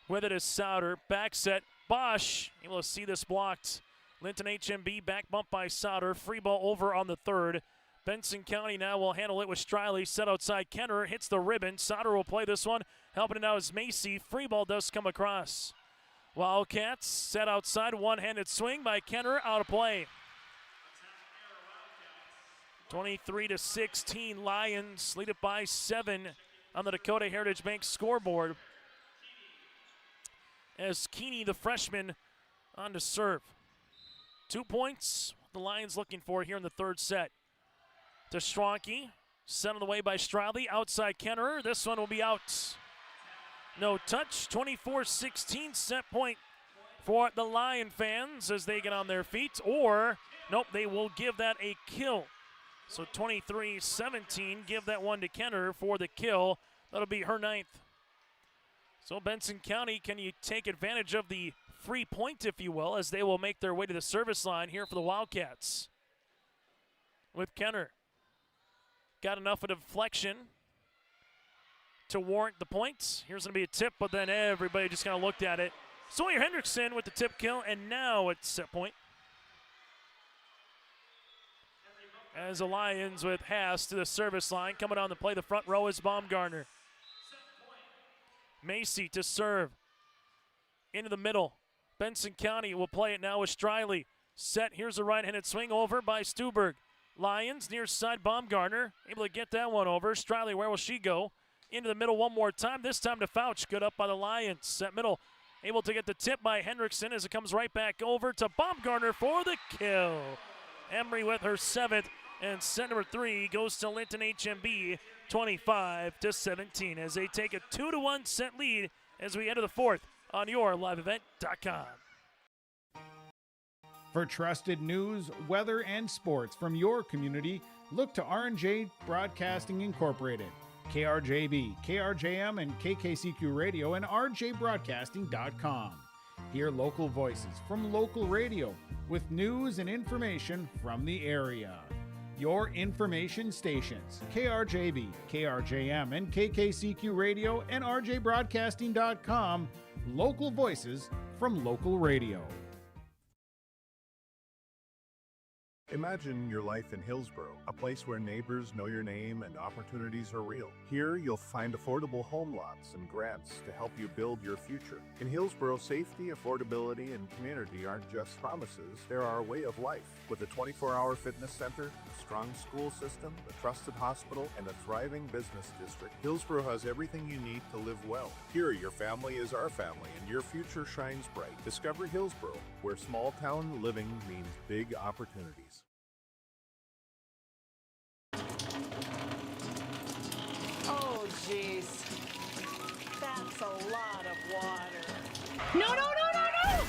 With it is Souter. Back set. Bosch able to see this blocked. Linton-HMB back bump by Souter. Free ball over on the 3rd. Benson County now will handle it with Striley. Set outside. Kenner hits the ribbon. Souter will play this one. Helping it out is Macy. Free ball does come across. Wildcats set outside. One-handed swing by Kenner. Out of play. 23-16. Lions lead it by 7 on the Dakota Heritage Bank scoreboard. As Keeney, the freshman, on to serve. 2 points the Lions looking for here in the 3rd set. To Schwanke, sent on the way by Striley. Outside Kenner. This one will be out. No touch. 24-16 set point for the Lion fans as they get on their feet. Or, nope, they will give that a kill. So 23-17, give that one to Kenner for the kill. That'll be her 9th. So Benson County, can you take advantage of the free point, if you will, as they will make their way to the service line here for the Wildcats. With Kenner. Got enough of deflection to warrant the points. Here's going to be a tip, but then everybody just kind of looked at it. Sawyer Hendrickson with the tip kill, and now it's set point. As the Lions with Haas to the service line. Coming on to play the front row is Baumgartner. Macy to serve. Into the middle. Benson County will play it now with Striley. Set, here's a right-handed swing over by Stuberg. Lions near side, Baumgartner able to get that one over. Striley, where will she go? Into the middle one more time, this time to Fouch. Good up by the Lions. Set middle, Able to get the tip by Hendrickson as it comes right back over to Baumgartner for the kill. Emery with her 7th, and set number 3 goes to Linton-HMB, 25-17, as they take a 2-1 set lead as we enter the 4th on yourliveevent.com. For trusted news, weather, and sports from your community, look to R&J Broadcasting Incorporated. KRJB, KRJM, and KKCQ Radio, and rjbroadcasting.com. Hear local voices from local radio with news and information from the area. Your information stations, KRJB, KRJM, and KKCQ Radio, and rjbroadcasting.com. Local voices from local radio. Imagine your life in Hillsborough, a place where neighbors know your name and opportunities are real. Here, you'll find affordable home lots and grants to help you build your future. In Hillsborough, safety, affordability, and community aren't just promises, they're our way of life. With a 24-hour fitness center, a strong school system, a trusted hospital, and a thriving business district, Hillsborough has everything you need to live well. Here, your family is our family, and your future shines bright. Discover Hillsborough, where small-town living means big opportunities. Oh, jeez. That's a lot of water. No, no, no, no, no!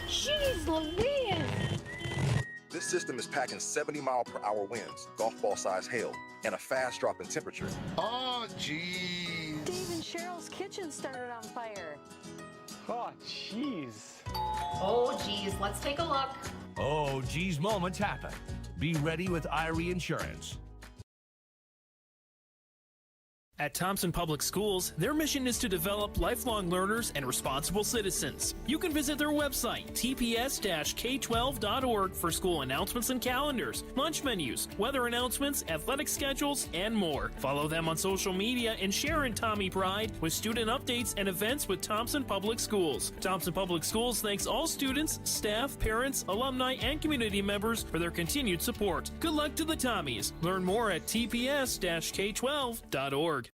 Jeez Louise! This system is packing 70-mile-per-hour winds, golf ball-sized hail, and a fast drop in temperature. Oh, jeez. Dave and Cheryl's kitchen started on fire. Oh, jeez. Oh, geez, let's take a look. Oh, geez, moments happen. Be ready with Irie Insurance. At Thompson Public Schools, their mission is to develop lifelong learners and responsible citizens. You can visit their website, tps-k12.org, for school announcements and calendars, lunch menus, weather announcements, athletic schedules, and more. Follow them on social media and share in Tommy Pride with student updates and events with Thompson Public Schools. Thompson Public Schools thanks all students, staff, parents, alumni, and community members for their continued support. Good luck to the Tommies. Learn more at tps-k12.org.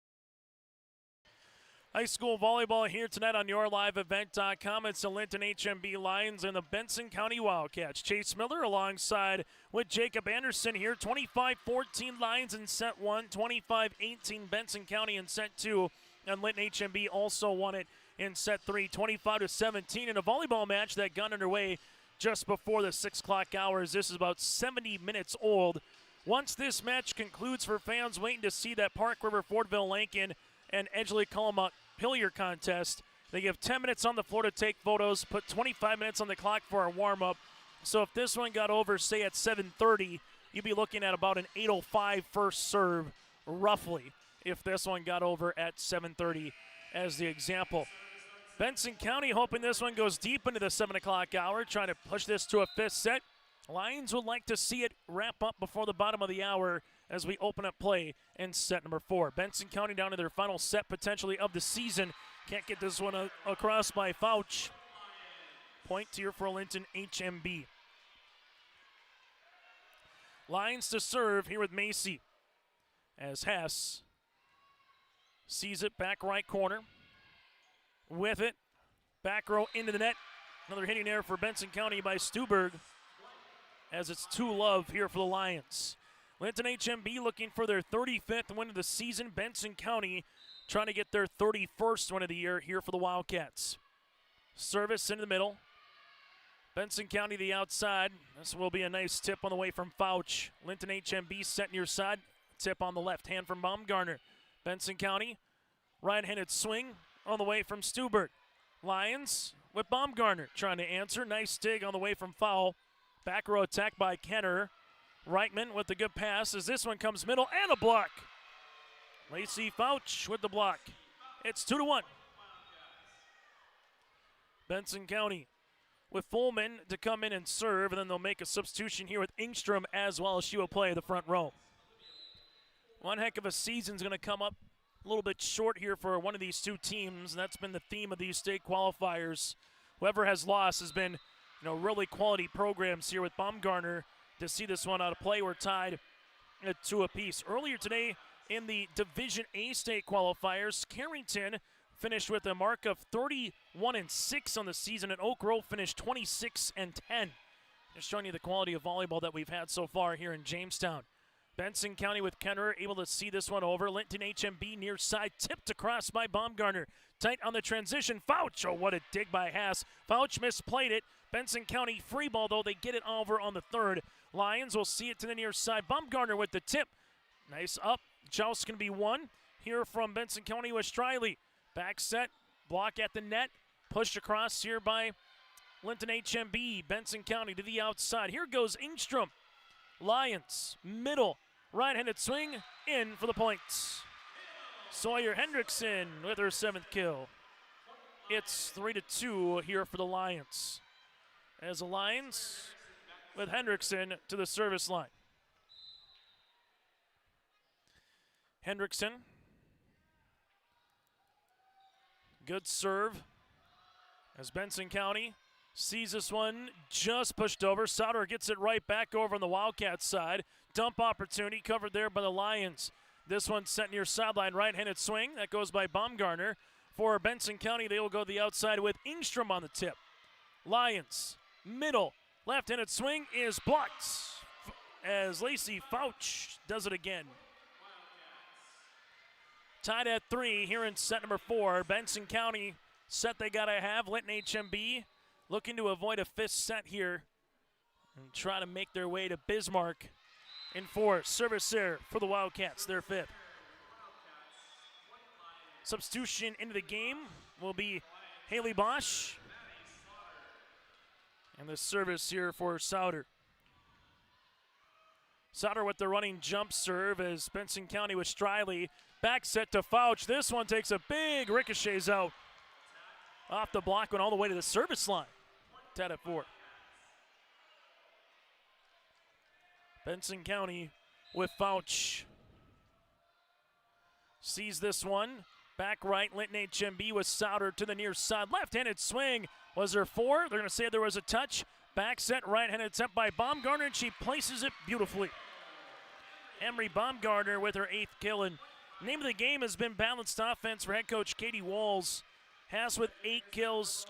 High school volleyball here tonight on yourliveevent.com. It's the Linton-HMB Lions and the Benson County Wildcats. Chase Miller alongside with Jacob Anderson here. 25-14 Lions in set 1, 25-18 Benson County in set 2, and Linton-HMB also won it in set 3, 25-17 in a volleyball match that got underway just before the 6 o'clock hours. This is about 70 minutes old. Once this match concludes, for fans waiting to see that Park River Fordville Lincoln and Edgeley-Cullomont Hillier contest, they give 10 minutes on the floor to take photos, put 25 minutes on the clock for a warm-up. So if this one got over, say, at 7:30, you'd be looking at about an 8:05 first serve, roughly, if this one got over at 7:30 as the example. Benson County hoping this one goes deep into the 7 o'clock hour, trying to push this to a 5th set. Lions would like to see it wrap up before the bottom of the hour as we open up play in set number 4. Benson County down to their final set potentially of the season. Can't get this one across by Fouch. Point here for Linton-HMB. Lions to serve here with Macy as Hess sees it back right corner. With it, back row into the net. Another hitting error for Benson County by Stuberg, as it's 2-love here for the Lions. Linton-HMB looking for their 35th win of the season. Benson County trying to get their 31st win of the year here for the Wildcats. Service into the middle. Benson County the outside. This will be a nice tip on the way from Fouch. Linton-HMB set near side. Tip on the left hand from Baumgartner. Benson County, right-handed swing on the way from Stuberg. Lions with Baumgartner trying to answer. Nice dig on the way from Foul. Back row attack by Kenner. Reichman with the good pass as this one comes middle and a block. Lacey Fouch with the block. It's 2-1. Benson County with Fullman to come in and serve, and then they'll make a substitution here with Ingstrom as well, as she will play the front row. One heck of a season's going to come up a little bit short here for one of these two teams, and that's been the theme of these state qualifiers. Whoever has lost has been, really quality programs here with Baumgartner to see this one out of play. We're tied at 2 apiece. Earlier today in the Division A state qualifiers, Carrington finished with a mark of 31-6 on the season, and Oak Grove finished 26-10. Just showing you the quality of volleyball that we've had so far here in Jamestown. Benson County with Kenner able to see this one over. Linton-HMB near side, tipped across by Baumgartner. Tight on the transition. Fouch, oh, what a dig by Haas. Fouch misplayed it. Benson County free ball, though. They get it over on the third. Lions will see it to the near side. Baumgartner with the tip. Nice up. Joust can be one. Here from Benson County with Striley. Back set. Block at the net. Pushed across here by Linton-HMB. Benson County to the outside. Here goes Ingstrom. Lions, middle. Right-handed swing, in for the points. Sawyer Hendrickson with her 7th kill. It's 3-2 here for the Lions. As the Lions with Hendrickson to the service line. Hendrickson. Good serve. As Benson County sees this one just pushed over. Sauter gets it right back over on the Wildcats side. Dump opportunity covered there by the Lions. This one set near sideline, right-handed swing. That goes by Baumgartner. For Benson County, they will go the outside with Ingstrom on the tip. Lions, middle, left-handed swing is blocked as Lacey Fouch does it again. Tied at 3 here in set number 4. Benson County set they gotta have. Linton-HMB looking to avoid a 5th set here and try to make their way to Bismarck in 4. Service there for the Wildcats, their 5th. Substitution into the game will be Haley Bosch. And the service here for Sauter. Sauter with the running jump serve as Benson County with Striley. Back set to Fouch. This one takes a big ricochets out. Off the block, went all the way to the service line. 10 at 4. Benson County with Fouch. Sees this one. Back right, Linton-HMB with Sauter to the near side. Left-handed swing. Was there 4? They're going to say there was a touch. Back set, right-handed attempt by Baumgartner, and she places it beautifully. Emery Baumgartner with her 8th kill, and name of the game has been balanced offense for head coach Katie Walls. Haas with 8 kills.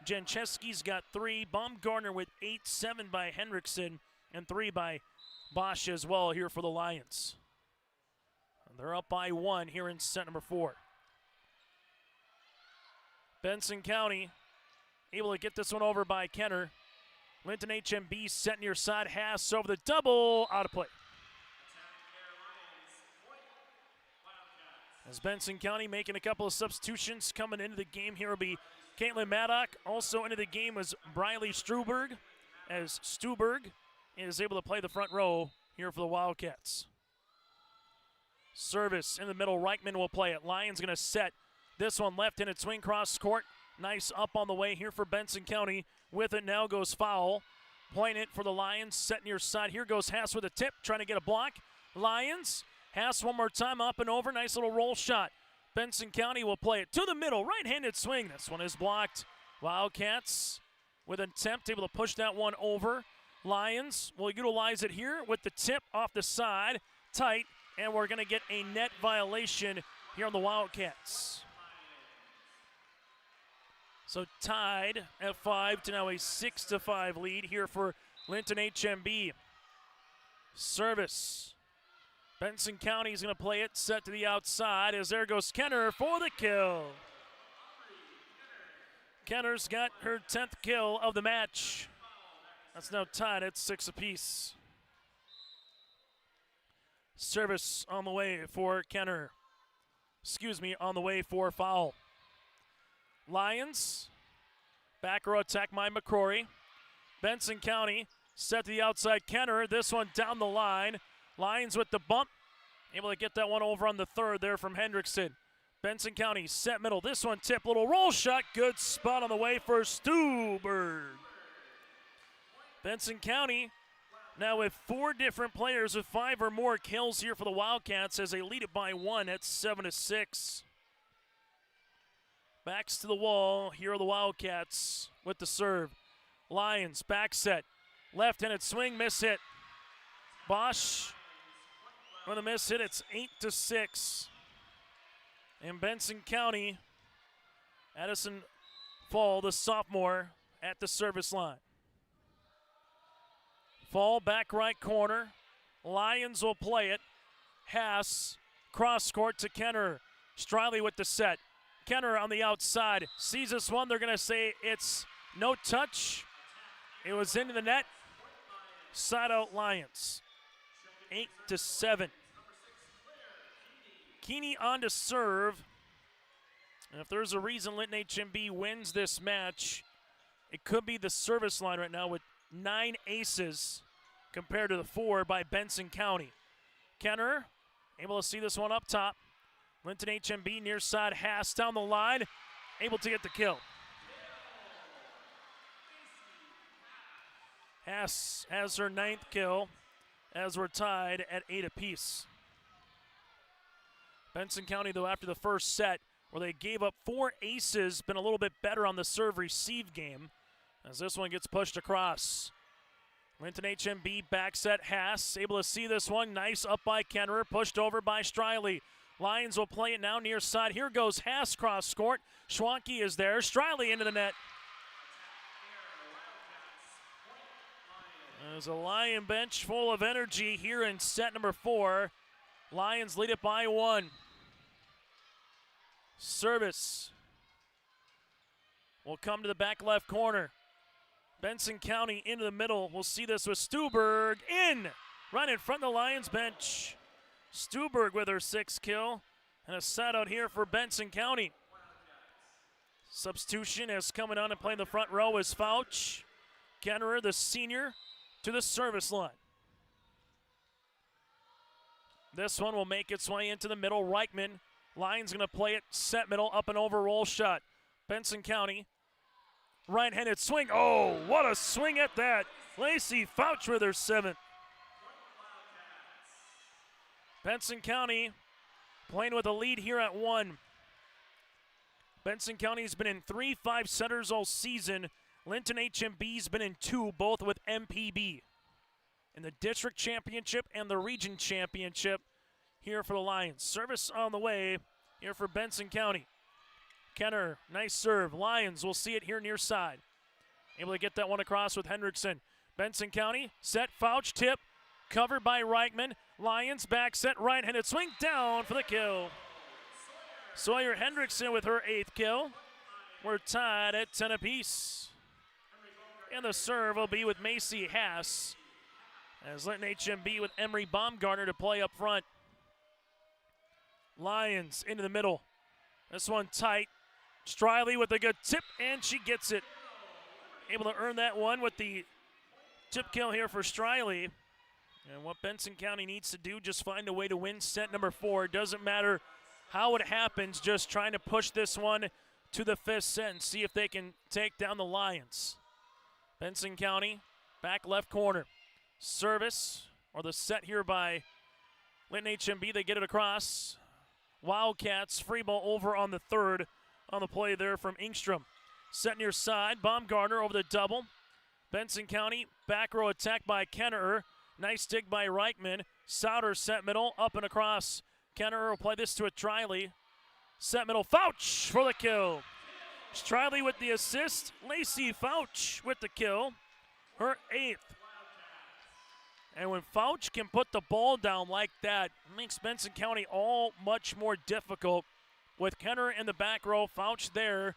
Jancheski's got 3. Baumgartner with 8, 7 by Hendrickson, and 3 by Bosch as well here for the Lions. And they're up by 1 here in set number 4. Benson County able to get this one over by Kenner. Linton-HMB set near side. Haas over the double, out of play. As Benson County making a couple of substitutions coming into the game, here will be Caitlin Maddock. Also into the game was Briley Struberg, as Stuberg is able to play the front row here for the Wildcats. Service in the middle, Reichman will play it. Lions going to set this one left-handed swing cross court. Nice up on the way here for Benson County. With it now goes foul. Playing it for the Lions, set near side. Here goes Haas with a tip, trying to get a block. Lions, Haas one more time up and over. Nice little roll shot. Benson County will play it to the middle, right-handed swing. This one is blocked. Wildcats with an attempt, able to push that one over. Lions will utilize it here with the tip off the side, tight, and we're going to get a net violation here on the Wildcats. So tied at 5 to now a 6-5 lead here for Linton-HMB. Service. Benson County is going to play it, set to the outside as there goes Kenner for the kill. Kenner's got her 10th kill of the match. That's now tied at 6 apiece. Service on the way for Kenner. On the way for foul. Lions, back row attack by McCrory. Benson County set to the outside. Kenner, this one down the line. Lions with the bump, able to get that one over on the third there from Hendrickson. Benson County set middle. This one tip, little roll shot. Good spot on the way for Stuberg. Benson County now with 4 different players with 5 or more kills here for the Wildcats as they lead it by 1 at 7-6. Backs to the wall. Here are the Wildcats with the serve. Lions back set. Left-handed swing, miss hit. Bosch with a miss hit. It's 8-6. And Benson County Addison Fall, the sophomore, at the service line. Fall back right corner. Lions will play it. Haas cross court to Kenner. Striley with the set. Kenner on the outside sees this one. They're going to say it's no touch. It was into the net. Side out Lions. 8-7. Keeney on to serve. And if there's a reason Linton-HMB wins this match, it could be the service line right now with 9 aces compared to the 4 by Benson County. Kenner able to see this one up top. Linton-HMB near side, Haas down the line, able to get the kill. Haas has her 9th kill as we're tied at 8 apiece. Benson County, though, after the first set, where they gave up 4 aces, been a little bit better on the serve-receive game as this one gets pushed across. Linton-HMB back set, Haas able to see this one. Nice up by Kenner, pushed over by Striley. Lions will play it now near side. Here goes Haas cross court. Schwanke is there. Striley into the net. There's a Lion bench full of energy here in set number 4. Lions lead it by 1. Service will come to the back left corner. Benson County into the middle. We'll see this with Stuberg in, right in front of the Lions bench. Stuberg with her 6th kill, and a set out here for Benson County. Substitution is coming on and playing the front row is Fouch. Kennerer, the senior, to the service line. This one will make its way into the middle. Reichman, Lions going to play it set middle, up and over roll shot. Benson County, right-handed swing. Oh, what a swing at that. Lacey Fouch with her 7th. Benson County playing with a lead here at 1. Benson County's been in 3 5-setters all season. Linton-HMB's been in 2, both with MPB. In the district championship and the region championship here for the Lions. Service on the way here for Benson County. Kenner, nice serve. Lions will see it here near side. Able to get that one across with Hendrickson. Benson County, set, Fouch, tip, covered by Reichman. Lions back set, right-handed swing, down for the kill. Sawyer Hendrickson with her 8th kill. We're tied at 10 apiece. And the serve will be with Macy Haas, as Linton-HMB with Emery Baumgartner to play up front. Lions into the middle. This one tight. Striley with a good tip, and she gets it. Able to earn that one with the tip kill here for Striley. And what Benson County needs to do, just find a way to win set number 4. Doesn't matter how it happens, just trying to push this one to the 5th set and see if they can take down the Lions. Benson County, back left corner. Service, or the set here by Linton-HMB. They get it across. Wildcats, free ball over on the 3rd on the play there from Ingstrom. Set near side, Baumgartner over the double. Benson County, back row attack by Kennerer. Nice dig by Reichman. Sauter set middle, up and across. Kennerer will play this to a Triley. Set middle, Fouch for the kill. Striley with the assist. Lacey Fouch with the kill. Her 8th. And when Fouch can put the ball down like that, it makes Benson County all much more difficult. With Kenner in the back row, Fouch there.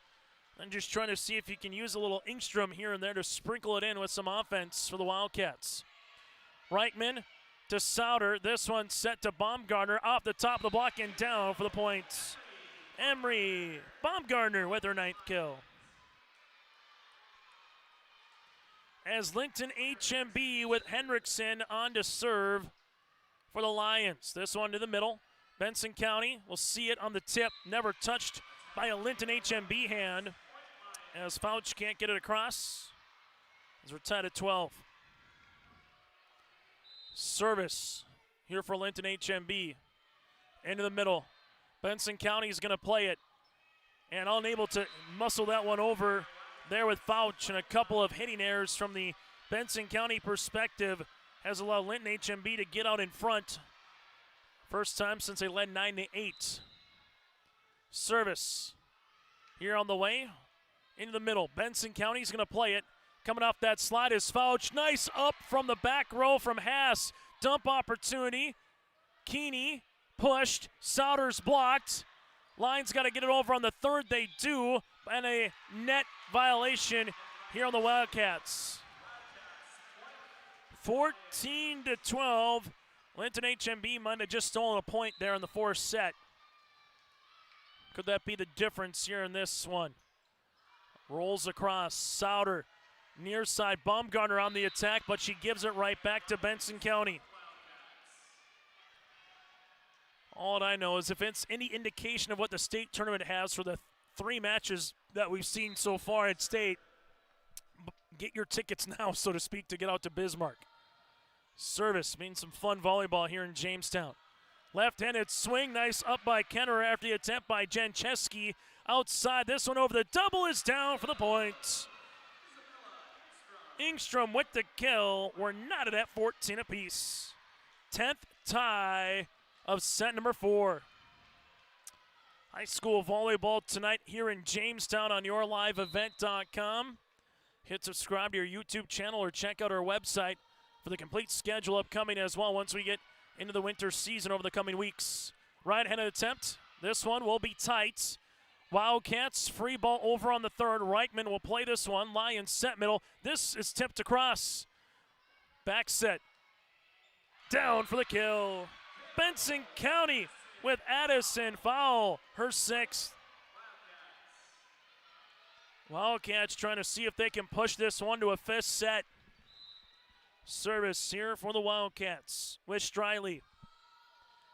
And just trying to see if you can use a little Ingstrom here and there to sprinkle it in with some offense for the Wildcats. Reichman to Sauter. This one set to Baumgartner off the top of the block and down for the points. Emery Baumgartner with her 9th kill. As Linton-HMB with Hendrickson on to serve for the Lions. This one to the middle. Benson County will see it on the tip. Never touched by a Linton-HMB hand, as Fouch can't get it across, as we're tied at 12. Service here for Linton-HMB. Into the middle. Benson County is going to play it, and unable to muscle that one over there with Fouch, and a couple of hitting errors from the Benson County perspective has allowed Linton-HMB to get out in front. First time since they led 9-8. Service here on the way. Into the middle. Benson County's going to play it. Coming off that slide is Fouch. Nice up from the back row from Haas. Dump opportunity. Keeney pushed. Souders blocked. Lions got to get it over on the third. They do. And a net violation here on the Wildcats. 14-12. Linton-HMB might have just stolen a point there in the fourth set. Could that be the difference here in this one? Rolls across. Souder. Near side. Baumgartner on the attack, but she gives it right back to Benson County. All I know is if it's any indication of what the state tournament has for the 3 matches that we've seen so far at state, get your tickets now, so to speak, to get out to Bismarck. Service means some fun volleyball here in Jamestown. Left-handed swing, nice up by Kenner after the attempt by Jancheski. Outside, this one over the double is down for the point. Ingstrom with the kill. We're knotted at 14 apiece. 10th tie of set number 4. High school volleyball tonight here in Jamestown on yourliveevent.com. Hit subscribe to your YouTube channel or check out our website for the complete schedule upcoming as well once we get into the winter season over the coming weeks. Right-handed attempt. This one will be tight. Wildcats free ball over on the third. Reichman will play this one. Lions set middle. This is tipped across. Back set. Down for the kill. Benson County with Addison foul. Her 6th. Wildcats trying to see if they can push this one to a 5th set. Service here for the Wildcats with Striley.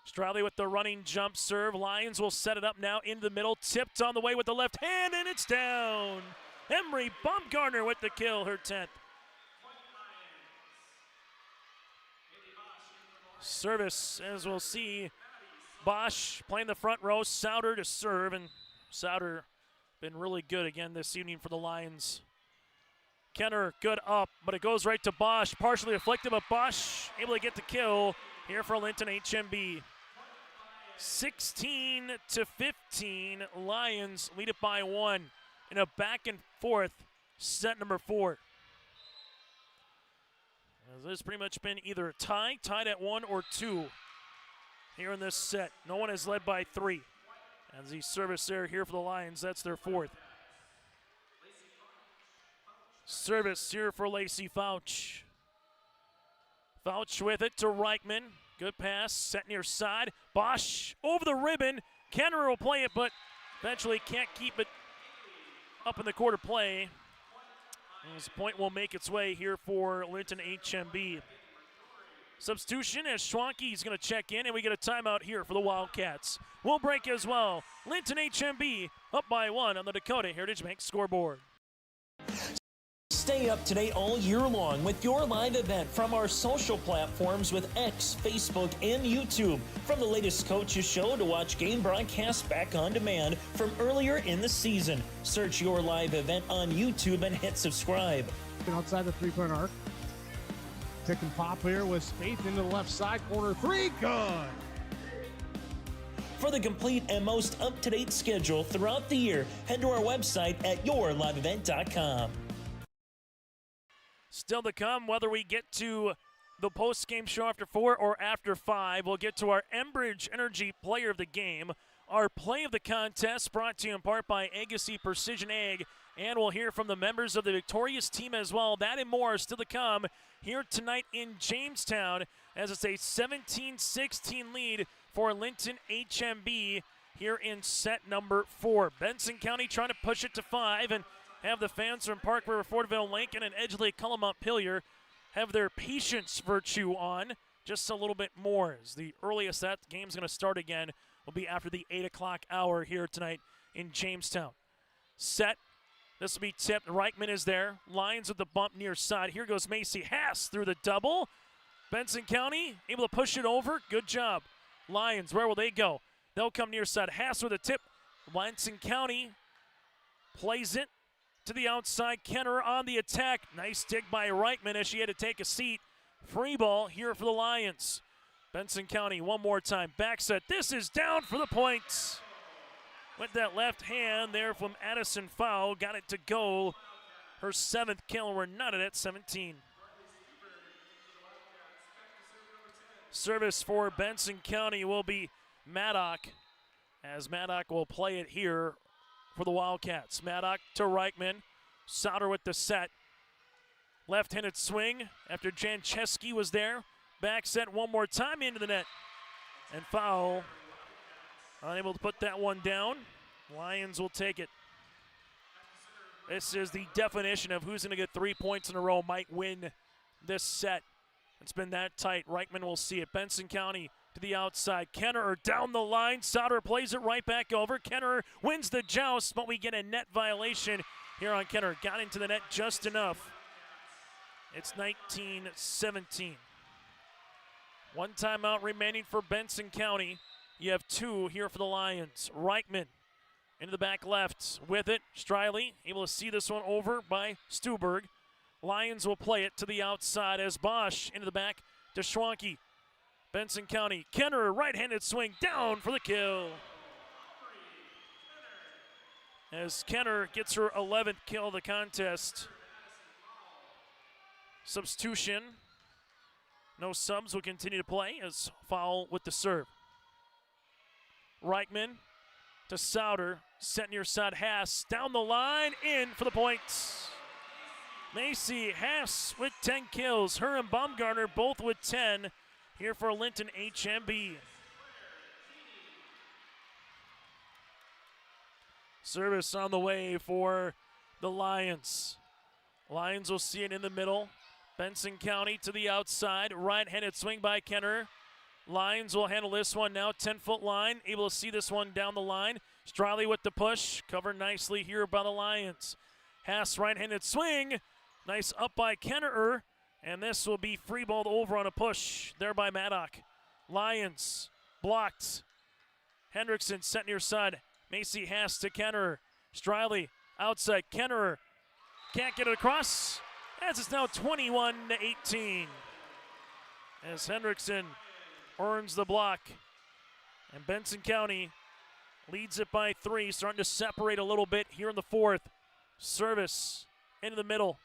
Striley with the running jump serve. Lions will set it up now into the middle. Tipped on the way with the left hand, and it's down. Emery Baumgartner with the kill, her 10th. Service, as we'll see, Bosch playing the front row. Souder to serve, and Souder been really good again this evening for the Lions. Kenner, good up, but it goes right to Bosch. Partially deflected, but Bosch able to get the kill here for Linton-HMB. 16-15, Lions lead it by 1 in a back and forth set number 4. This has pretty much been either a tie, tied at 1 or 2 here in this set. No one has led by 3. As the service there here for the Lions, that's their 4th. Service here for Lacey Fouch. Fouch with it to Reichman. Good pass, set near side. Bosch over the ribbon. Kenner will play it, but eventually can't keep it up in the court of play. This point will make its way here for Linton-HMB. Substitution as Schwanke's going to check in, and we get a timeout here for the Wildcats. We'll break as well. Linton-HMB up by 1 on the Dakota Heritage Bank scoreboard. Stay up to date all year long with your live event from our social platforms with X, Facebook, and YouTube. From the latest coaches show to watch game broadcasts back on demand from earlier in the season. Search your live event on YouTube and hit subscribe. Outside the three-point arc. Pick and pop here with Spaeth into the left side corner. 3, good. For the complete and most up-to-date schedule throughout the year, head to our website at yourliveevent.com. Still to come, whether we get to the post-game show after 4 or after 5, we'll get to our Enbridge Energy Player of the Game, our Play of the Contest, brought to you in part by Agassi Precision Egg, and we'll hear from the members of the victorious team as well. That and more still to come here tonight in Jamestown, as it's a 17-16 lead for Linton-HMB here in set number 4. Benson County trying to push it to 5, and have the fans from Park River, Fordville, Lincoln, and Edgeley, Cullum, Montpelier have their patience virtue on just a little bit more, as the earliest that game's going to start again will be after the 8 o'clock hour here tonight in Jamestown. Set. This will be tipped. Reichman is there. Lions with the bump near side. Here goes Macy Haas through the double. Benson County able to push it over. Good job. Lions, where will they go? They'll come near side. Haas with a tip. Benson County plays it to the outside. Kenner on the attack. Nice dig by Reichman as she had to take a seat. Free ball here for the Lions. Benson County one more time. Back set. This is down for the points. with that left hand there from Addison Fowl. Got it to go. Her 7th kill. We're knotted at 17. Service for Benson County will be Maddock, as Maddock will play it here for the Wildcats. Maddock to Reichman. Sauter with the set. Left-handed swing after Jancheski was there. Back set one more time into the net. And Foul unable to put that one down. Lions will take it. This is the definition of who's going to get 3 points in a row might win this set. It's been that tight. Reichman will see it. Benson County to the outside. Kenner down the line. Sauter plays it right back over. Kenner wins the joust, but we get a net violation here on Kenner. Got into the net just enough. It's 19-17. One timeout remaining for Benson County. You have 2 here for the Lions. Reichman into the back left with it. Striley able to see this one over by Stuberg. Lions will play it to the outside as Bosch into the back to Schwanke. Benson County, Kenner, right-handed swing down for the kill. As Kenner gets her 11th kill of the contest. Substitution. No subs will continue to play as Foul with the serve. Reichman to Sauter, set near side Haas, down the line, in for the points. Macy Haas with 10 kills. Her and Baumgartner both with 10 here for Linton-HMB. Service on the way for the Lions. Lions will see it in the middle. Benson County to the outside. Right-handed swing by Kenner. Lions will handle this one now. 10-foot line. Able to see this one down the line. Striley with the push. Covered nicely here by the Lions. Haas right-handed swing. Nice up by Kenner. And this will be free balled over on a push there by Maddock. Lions blocked. Hendrickson set near side. Macy Haas to Kenner. Striley outside. Kenner can't get it across. As it's now 21-18. As Hendrickson earns the block. And Benson County leads it by 3. Starting to separate a little bit here in the 4th. Service into the middle.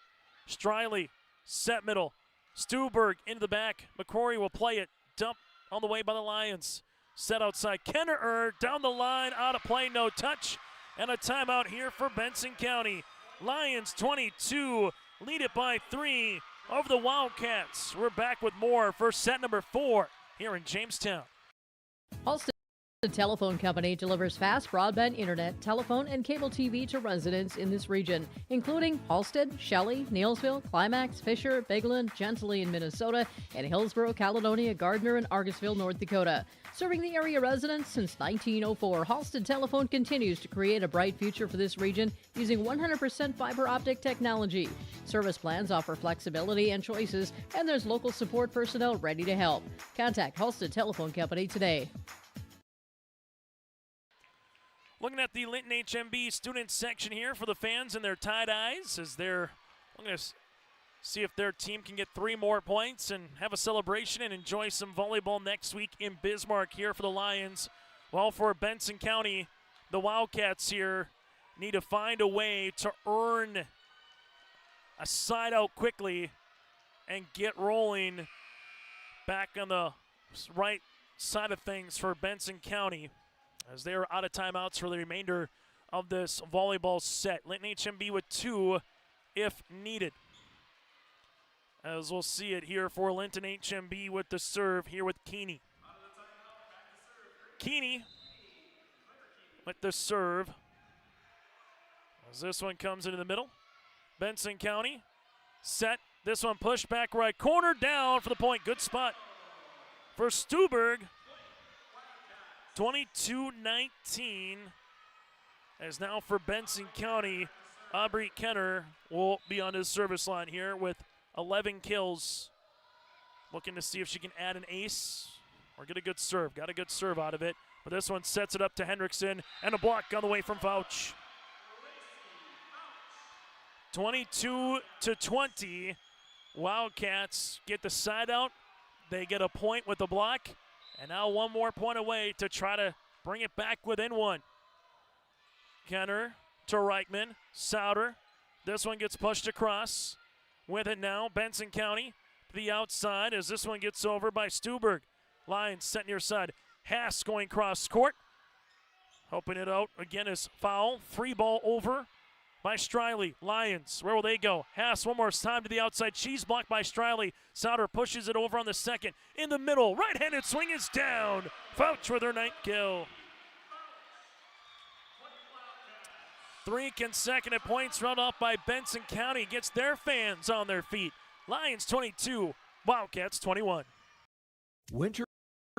Striley, set middle. Stuberg into the back. McCrory will play it. Dump on the way by the Lions. Set outside. Kenner down the line. Out of play. No touch. And a timeout here for Benson County. Lions 22. Lead it by 3 over the Wildcats. We're back with more for set number 4 here in Jamestown. Halsted Telephone Company delivers fast broadband internet, telephone, and cable TV to residents in this region, including Halsted, Shelley, Neelsville, Climax, Fisher, Bigland, Gentilly in Minnesota, and Hillsborough, Caledonia, Gardner, and Argosville, North Dakota. Serving the area residents since 1904, Halsted Telephone continues to create a bright future for this region using 100% fiber optic technology. Service plans offer flexibility and choices, and there's local support personnel ready to help. Contact Halsted Telephone Company today. Looking at the Linton-HMB student section here for the fans and their tie-dyes as they're looking to see if their team can get 3 more points and have a celebration and enjoy some volleyball next week in Bismarck here for the Lions. Well, for Benson County, the Wildcats here need to find a way to earn a side out quickly and get rolling back on the right side of things for Benson County, as they are out of timeouts for the remainder of this volleyball set. Linton-HMB with 2 if needed. As we'll see it here for Linton-HMB with the serve here with Keeney. Keeney with the serve. As this one comes into the middle. Benson County set. This one pushed back right corner, down for the point. Good spot for Stuberg. 22-19, as now for Benson County, Aubrey Kenner will be on his service line here with 11 kills. Looking to see if she can add an ace or get a good serve. Got a good serve out of it, but this one sets it up to Hendrickson, and a block on the way from Fouch. 22-20, Wildcats get the side out. They get a point with the block. And now 1 more point away to try to bring it back within 1. Kenner to Reichman. Souter. This one gets pushed across. With it now, Benson County to the outside as this one gets over by Stuberg. Lions set near side. Haas going cross court. Helping it out again is foul. Free ball over by Striley. Lions, where will they go? Haas one more time to the outside. She's blocked by Striley. Sauter pushes it over on the second. In the middle, right-handed swing is down. Fouch with her 9th kill. 3 consecutive points run off by Benson County. Gets their fans on their feet. Lions 22, Wildcats 21. Winter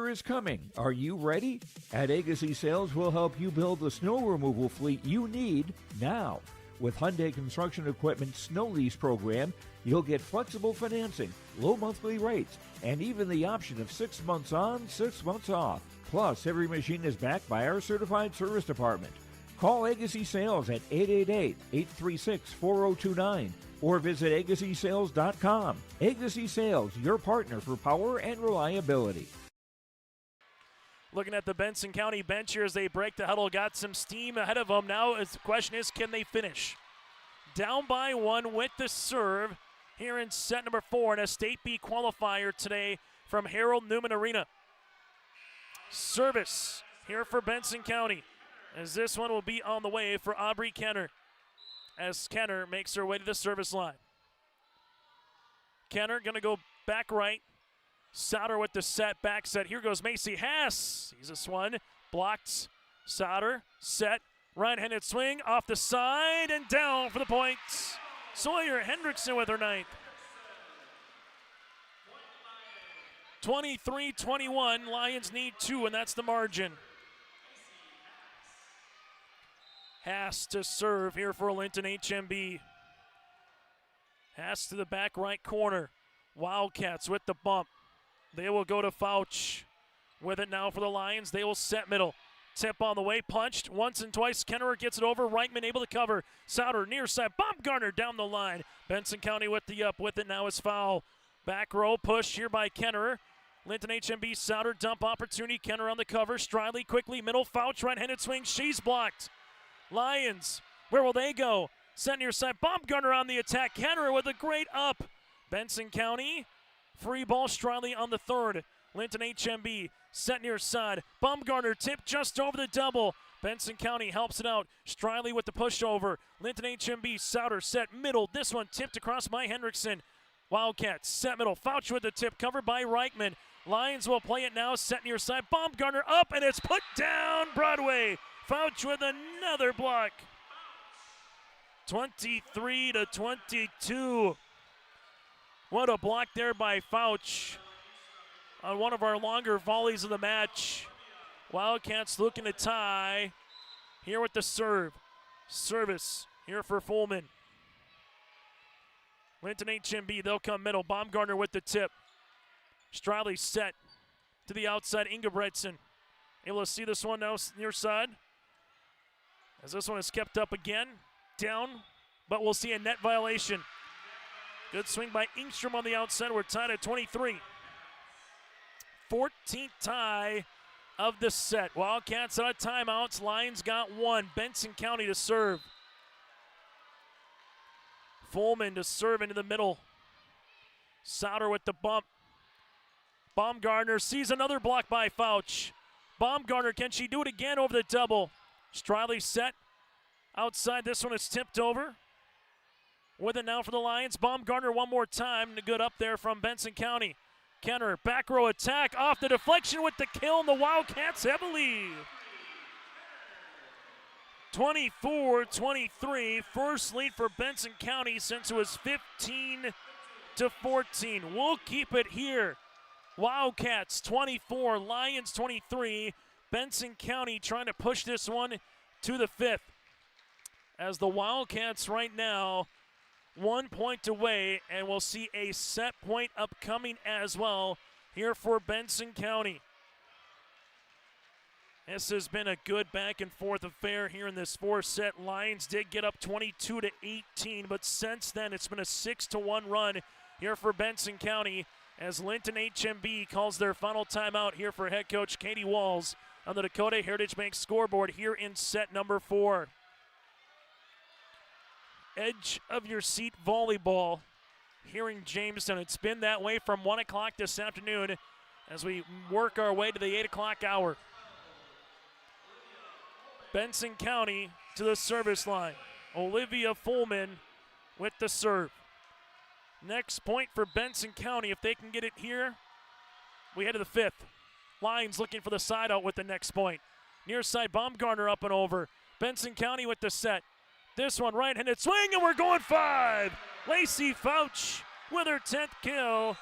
is coming. Are you ready? At Agassi Sales, we'll help you build the snow removal fleet you need now. With Hyundai Construction Equipment Snow Lease Program, you'll get flexible financing, low monthly rates, and even the option of 6 months on, 6 months off. Plus, every machine is backed by our certified service department. Call Agassi Sales at 888-836-4029 or visit agassisales.com. Agassi Sales, your partner for power and reliability. Looking at the Benson County bench here as they break the huddle, got some steam ahead of them. Now the question is, can they finish? Down by 1 with the serve here in set number 4 in a State B qualifier today from Harold Newman Arena. Service here for Benson County as this one will be on the way for Aubrey Kenner as Kenner makes her way to the service line. Kenner going to go back right. Sauter with the set, back set. Here goes Macy Haas. He's this one. Blocked. Sauter, set. Right-handed swing off the side and down for the points. Sawyer Hendrickson with her 9th. 23-21. Lions need 2, and that's the margin. Haas to serve here for Linton-HMB. Haas to the back right corner. Wildcats with the bump. They will go to Fouch. With it now for the Lions. They will set middle. Tip on the way. Punched once and twice. Kennerer gets it over. Reichman able to cover. Sauter near side. Baumgartner down the line. Benson County with the up. With it now is foul. Back row push here by Kennerer. Linton-HMB Sauter dump opportunity. Kennerer on the cover. Striley quickly. Middle. Fouch right-handed swing. She's blocked. Lions. Where will they go? Set near side. Baumgartner on the attack. Kennerer with a great up. Benson County. Free ball, Striley on the third. Linton-HMB set near side. Baumgartner tipped just over the double. Benson County helps it out. Striley with the pushover. Linton-HMB, Sauter set middle. This one tipped across by Hendrickson. Wildcats set middle. Fouch with the tip, covered by Reichman. Lions will play it now, set near side. Baumgartner up, and it's put down Broadway. Fouch with another block. 23-22. What a block there by Fouch on one of our longer volleys of the match. Wildcats looking to tie here with the serve. Service here for Fullman. Linton-HMB, they'll come middle. Baumgartner with the tip. Striley set to the outside. Ingebretson able to see this one now near side. As this one is kept up again. Down, but we'll see a net violation. Good swing by Ingstrom on the outside. We're tied at 23. 14th tie of the set. Wildcats out of timeouts. Lions got 1. Benson County to serve. Fullman to serve into the middle. Sauter with the bump. Baumgartner sees another block by Fouch. Baumgartner, can she do it again over the double? Striley set. Outside, this one is tipped over. With it now for the Lions. Baumgartner one more time. Good up there from Benson County. Kenner, back row attack. Off the deflection with the kill, and the Wildcats have a lead. 24-23. First lead for Benson County since it was 15-14. We'll keep it here. Wildcats 24, Lions 23. Benson County trying to push this one to the 5th. As the Wildcats right now 1 point away, and we'll see a set point upcoming as well here for Benson County. This has been a good back and forth affair here in this 4-set. Lions did get up 22-18, but since then it's been a 6-1 run here for Benson County as Linton-HMB calls their final timeout here for head coach Katie Walls on the Dakota Heritage Bank scoreboard here in set number 4. edge of your seat volleyball here in Jamestown. It's been that way from 1 o'clock this afternoon as we work our way to the 8 o'clock hour. Benson County to the service line. Olivia Fullman with the serve. Next point for Benson County. If they can get it here, we head to the 5th. Lions looking for the side out with the next point. Near side, Baumgartner up and over. Benson County with the set. This one right-handed swing, and we're going 5. Lacey Fouch with her 10th kill.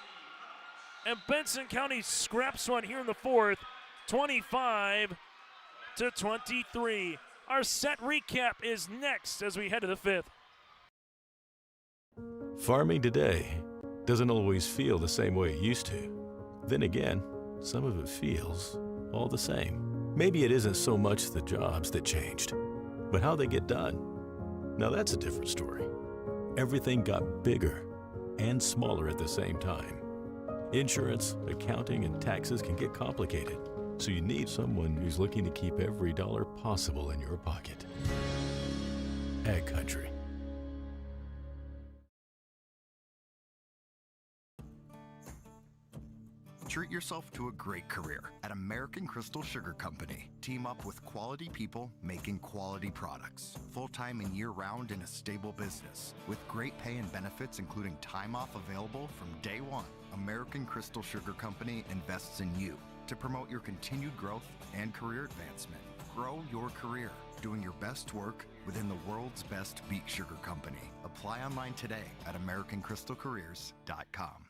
And Benson County scraps one here in the 4th, 25-23. Our set recap is next as we head to the 5th. Farming today doesn't always feel the same way it used to. Then again, some of it feels all the same. Maybe it isn't so much the jobs that changed, but how they get done. Now that's a different story. Everything got bigger and smaller at the same time. Insurance, accounting, and taxes can get complicated, so you need someone who's looking to keep every dollar possible in your pocket. Ag Country. Treat yourself to a great career at American Crystal Sugar Company. Team up with quality people making quality products. Full-time and year-round in a stable business. With great pay and benefits including time off available from day one. American Crystal Sugar Company invests in you to promote your continued growth and career advancement. Grow your career, doing your best work within the world's best beet sugar company. Apply online today at AmericanCrystalCareers.com.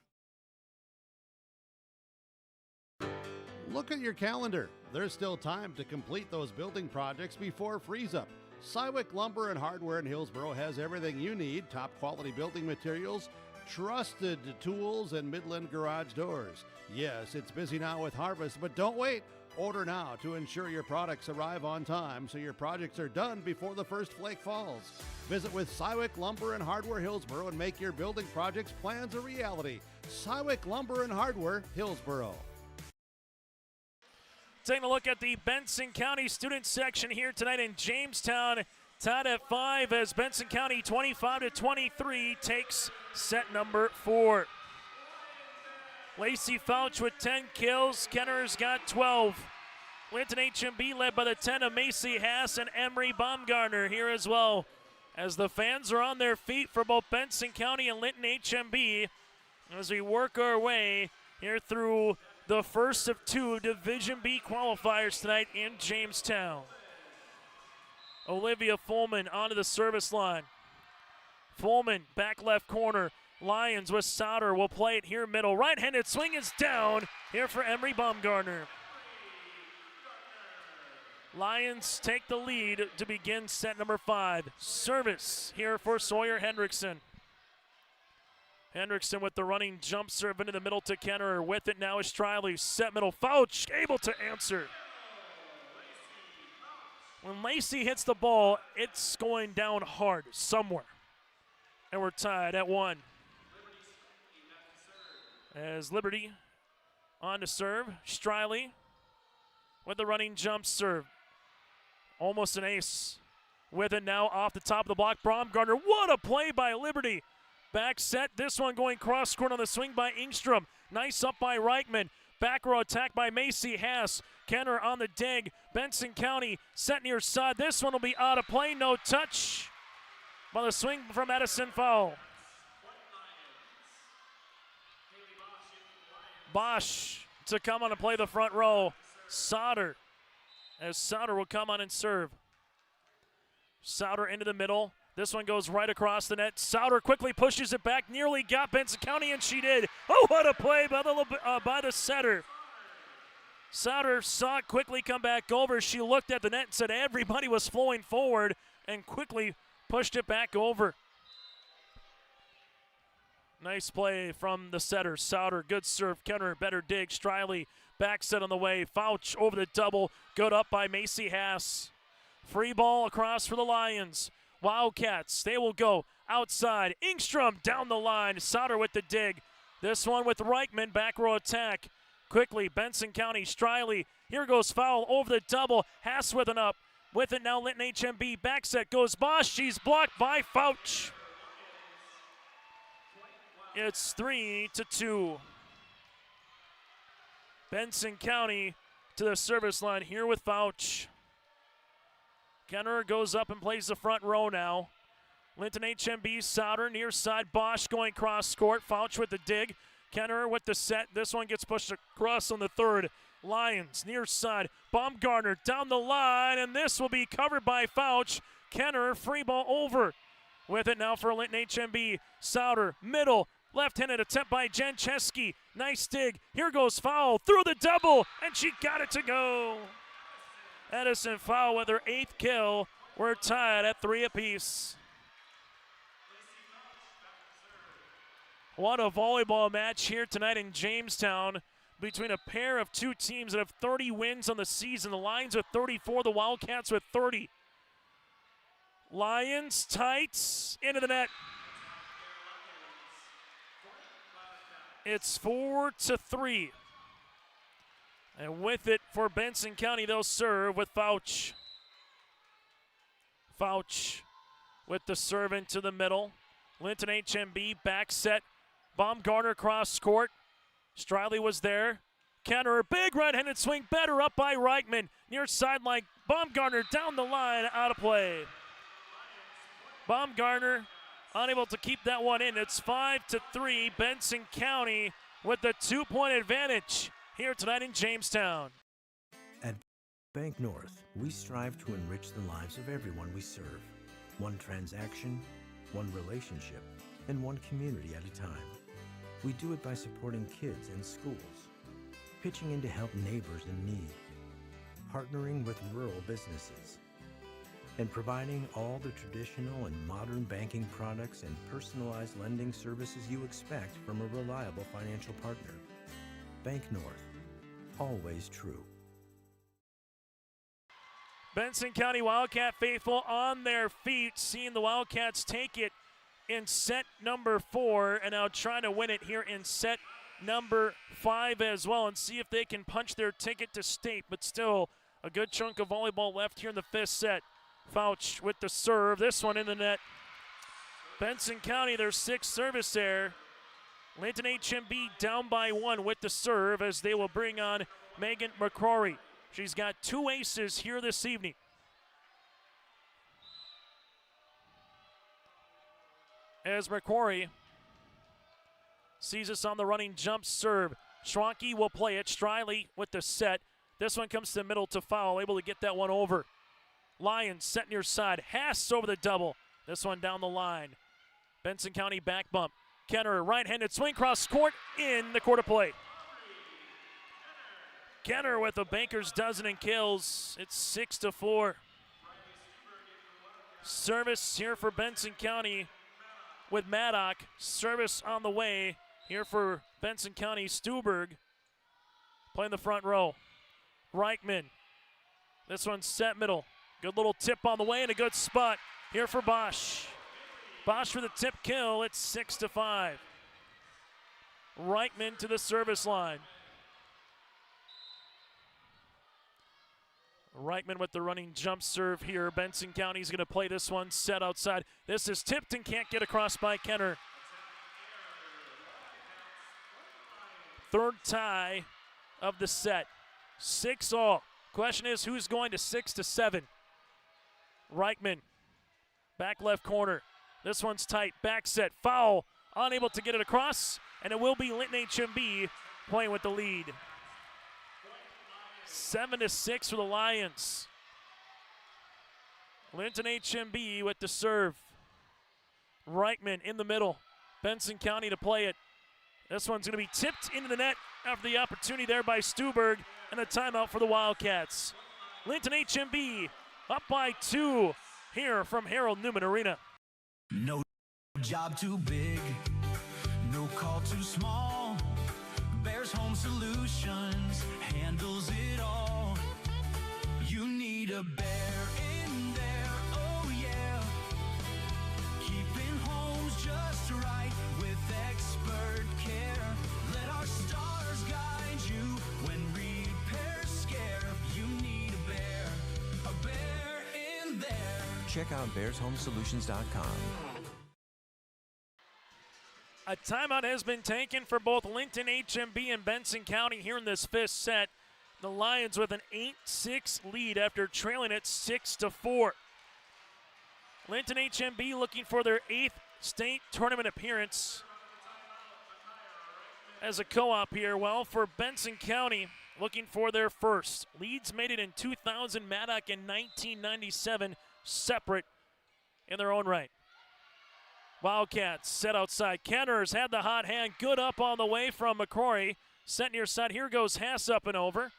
Look at your calendar. There's still time to complete those building projects before freeze-up. Cywick Lumber and Hardware in Hillsboro has everything you need, top quality building materials, trusted tools, and Midland garage doors. Yes, it's busy now with harvest, but don't wait. Order now to ensure your products arrive on time so your projects are done before the first flake falls. Visit with Cywick Lumber and Hardware Hillsboro and make your building projects plans a reality. Cywick Lumber and Hardware Hillsboro. Taking a look at the Benson County student section here tonight in Jamestown. Tied at 5 as Benson County 25-23 takes set number 4. Lacey Fouch with 10 kills. Kenner's got 12. Linton-HMB led by the 10 of Macy Hass and Emery Baumgartner here as well. As the fans are on their feet for both Benson County and Linton-HMB as we work our way here through the first of 2 Division B qualifiers tonight in Jamestown. Olivia Fullman onto the service line. Fullman, back left corner. Lions with Sauter will play it here middle. Right-handed swing is down here for Emery Baumgartner. Lions take the lead to begin set number 5. Service here for Sawyer Hendrickson. Hendrickson with the running jump serve into the middle to Kenner. With it now is Striley. Set middle. Fouch able to answer. When Lacey hits the ball, it's going down hard somewhere. And we're tied at 1. As Liberty on to serve. Striley with the running jump serve. Almost an ace. With it now off the top of the block. Baumgartner. What a play by Liberty. Back set, this one going cross court on the swing by Ingstrom. Nice up by Reichman. Back row attack by Macy Hass. Kenner on the dig. Benson County set near side. This one will be out of play. No touch by the swing from Edison foul. Bosch to come on and play the front row. Sauter, as Sauter will come on and serve. Sauter into the middle. This one goes right across the net. Sauter quickly pushes it back, nearly got Benson County, and she did. Oh, what a play by the setter. Sauter saw it quickly come back over. She looked at the net and said everybody was flowing forward and quickly pushed it back over. Nice play from the setter. Sauter, good serve. Kenner, better dig. Striley, back set on the way. Fouch over the double. Good up by Macy Hass. Free ball across for the Lions. Wildcats, they will go outside. Ingstrom down the line. Sauter with the dig. This one with Reichman, back row attack. Quickly, Benson County, Striley. Here goes foul over the double. Hass with an up. With it now, Linton-HMB. Back set goes Bosch. She's blocked by Fouch. It's 3-2. Benson County to the service line here with Fouch. Kenner goes up and plays the front row now. Linton-HMB, Souter, near side. Bosch going cross court. Fouch with the dig. Kenner with the set. This one gets pushed across on the third. Lions near side. Baumgartner down the line, and this will be covered by Fouch. Kenner, free ball over. With it now for Linton-HMB. Souter, middle. Left-handed attempt by Jancheski. Nice dig. Here goes Fowl through the double, and she got it to go. Edison Fowl with her 8th kill. We're tied at 3 apiece. What a volleyball match here tonight in Jamestown between a pair of two teams that have 30 wins on the season. The Lions with 34, the Wildcats with 30. Lions tight into the net. It's 4-3. And with it for Benson County, they'll serve with Fouch. Fouch with the serve into the middle. Linton-HMB back set. Baumgartner cross court. Striley was there. Kenner, big right-handed swing, better up by Reichman. Near sideline, Baumgartner down the line, out of play. Baumgartner unable to keep that one in. It's 5-3. Benson County with the 2-point advantage here tonight in Jamestown. At Bank North, we strive to enrich the lives of everyone we serve. One transaction, one relationship, and one community at a time. We do it by supporting kids and schools, pitching in to help neighbors in need, partnering with rural businesses, and providing all the traditional and modern banking products and personalized lending services you expect from a reliable financial partner. Bank North, always true. Benson County Wildcat faithful on their feet, seeing the Wildcats take it in set number 4, and now trying to win it here in set number 5 as well, and see if they can punch their ticket to state, but still a good chunk of volleyball left here in the 5th set. Fouch with the serve, this one in the net. Benson County, their 6th service error. Linton-HMB down by 1 with the serve as they will bring on Megan McCrory. She's got 2 aces here this evening. As McCrory sees us on the running jump serve. Schwanke will play it. Striley with the set. This one comes to the middle to Foul, able to get that one over. Lions set near side. Haas over the double. This one down the line. Benson County back bump. Kenner, right-handed swing cross court in the quarter play. Kenner with a banker's dozen and kills. It's 6-4. Service here for Benson County with Maddock. Service on the way here for Benson County. Stuberg playing the front row. Reichman. This one's set middle. Good little tip on the way and a good spot here for Bosch. Bosch for the tip kill. It's 6-5. Reichman to the service line. Reichman with the running jump serve here. Benson County's going to play this one set outside. This is tipped and can't get across by Kenner. Third tie of the set. 6-all. Question is who's going to 6-7? Reichman, back left corner. This one's tight. Back set. Foul. Unable to get it across. And it will be Linton-HMB playing with the lead. 7-6 for the Lions. Linton-HMB with the serve. Reichman in the middle. Benson County to play it. This one's going to be tipped into the net after the opportunity there by Stuberg, and a timeout for the Wildcats. Linton-HMB up by 2 here from Harold Newman Arena. No job too big, no call too small. Bears Home Solutions handles it all. You need a bear in there, oh yeah. Keeping homes just right with expert care. Let our stars guide you when repairs scare. You need a bear in there. Check out bearshomesolutions.com. A timeout has been taken for both Linton-HMB and Benson County here in this fifth set. The Lions with an 8-6 lead after trailing it 6-4. Linton-HMB looking for their 8th state tournament appearance as a co-op here. Well, for Benson County, looking for their first. Leeds made it in 2000, Maddock in 1997, separate in their own right. Wildcats set outside. Kenner's had the hot hand. Good up on the way from McCrory. Set near side. Here goes Haas up and over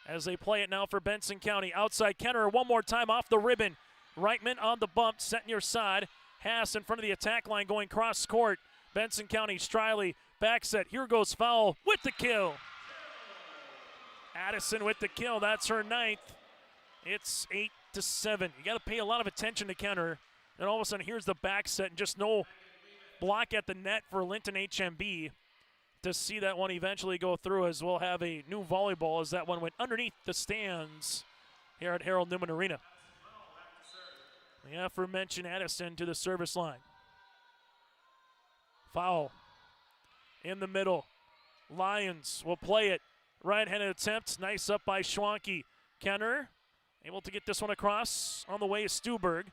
as they play it now for Benson County. Outside Kenner one more time off the ribbon. Reitman on the bump. Set near side. Haas in front of the attack line going cross court. Benson County, Striley, back set. Here goes Fowl with the kill. Addison with the kill. That's her 9th. It's 8-7. You got to pay a lot of attention to Kenner. And all of a sudden, here's the back set, and just no block at the net for Linton-HMB to see that one eventually go through, as we'll have a new volleyball as that one went underneath the stands here at Harold Newman Arena. The aforementioned Addison to the service line. Foul in the middle. Lions will play it. Right-handed attempt, nice up by Schwanke. Kenner able to get this one across. On the way is Stuberg.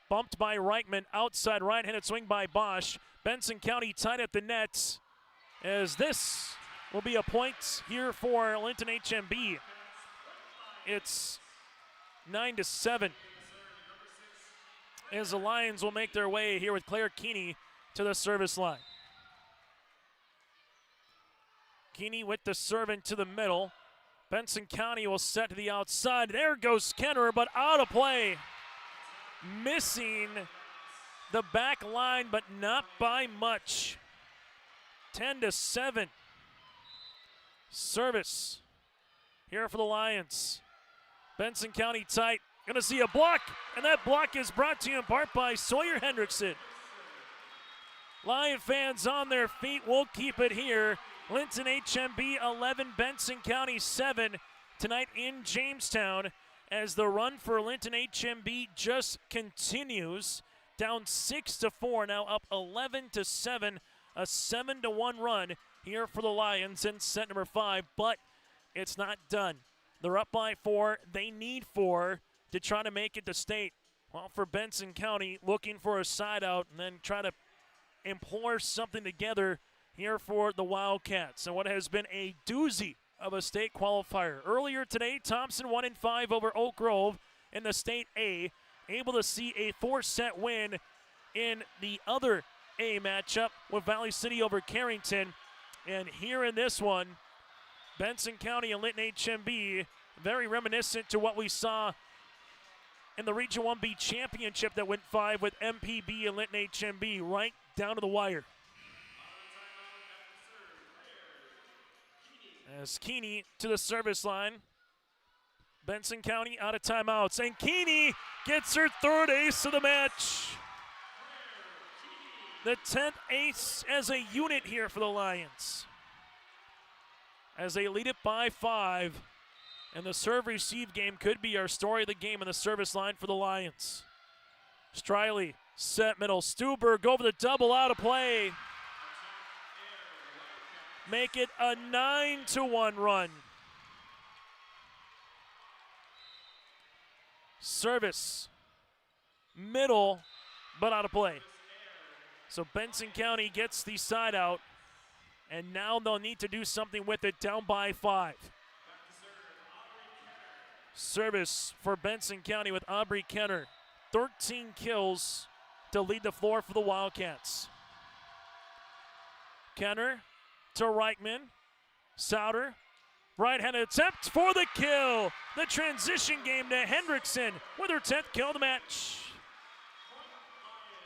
Bumped by Reichman, outside right-handed swing by Bosch. Benson County tied at the net, as this will be a point here for Linton-HMB. It's 9-7. As the Lions will make their way here with Claire Keeney to the service line. Keeney with the serve into the middle. Benson County will set to the outside. There goes Kenner, but out of play. Missing the back line, but not by much. 10-7. Service here for the Lions. Benson County tight. Going to see a block, and that block is brought to you in part by Sawyer Hendrickson. Lion fans on their feet. We'll keep it here. Linton-HMB 11, Benson County 7 tonight in Jamestown, as the run for Linton-HMB just continues. Down 6-4, now up 11-7, a 7-1 run here for the Lions in set number 5, but it's not done. They're up by 4. They need 4 to try to make it to state. Well, for Benson County, looking for a side out and then try to implore something together here for the Wildcats. And what has been a doozy of a state qualifier. Earlier today, Thompson 1-5 over Oak Grove in the State A. Able to see a 4-set win in the other A matchup with Valley City over Carrington. And here in this one, Benson County and Linton-HMB, very reminiscent to what we saw in the Region 1B championship that went 5 with MPB and Linton-HMB, right down to the wire. As Keeney to the service line. Benson County out of timeouts. And Keeney gets her 3rd ace of the match. The 10th ace as a unit here for the Lions, as they lead it by 5. And the serve-receive game could be our story of the game in the service line for the Lions. Striley, set middle. Stuberg over the double, out of play. Make it a 9-1 run. Service, middle, but out of play. So Benson County gets the side out, and now they'll need to do something with it, down by 5. Service for Benson County with Aubrey Kenner. 13 kills to lead the floor for the Wildcats. Kenner to Reichman. Souter, right-handed attempt for the kill. The transition game to Hendrickson with her 10th kill of the match.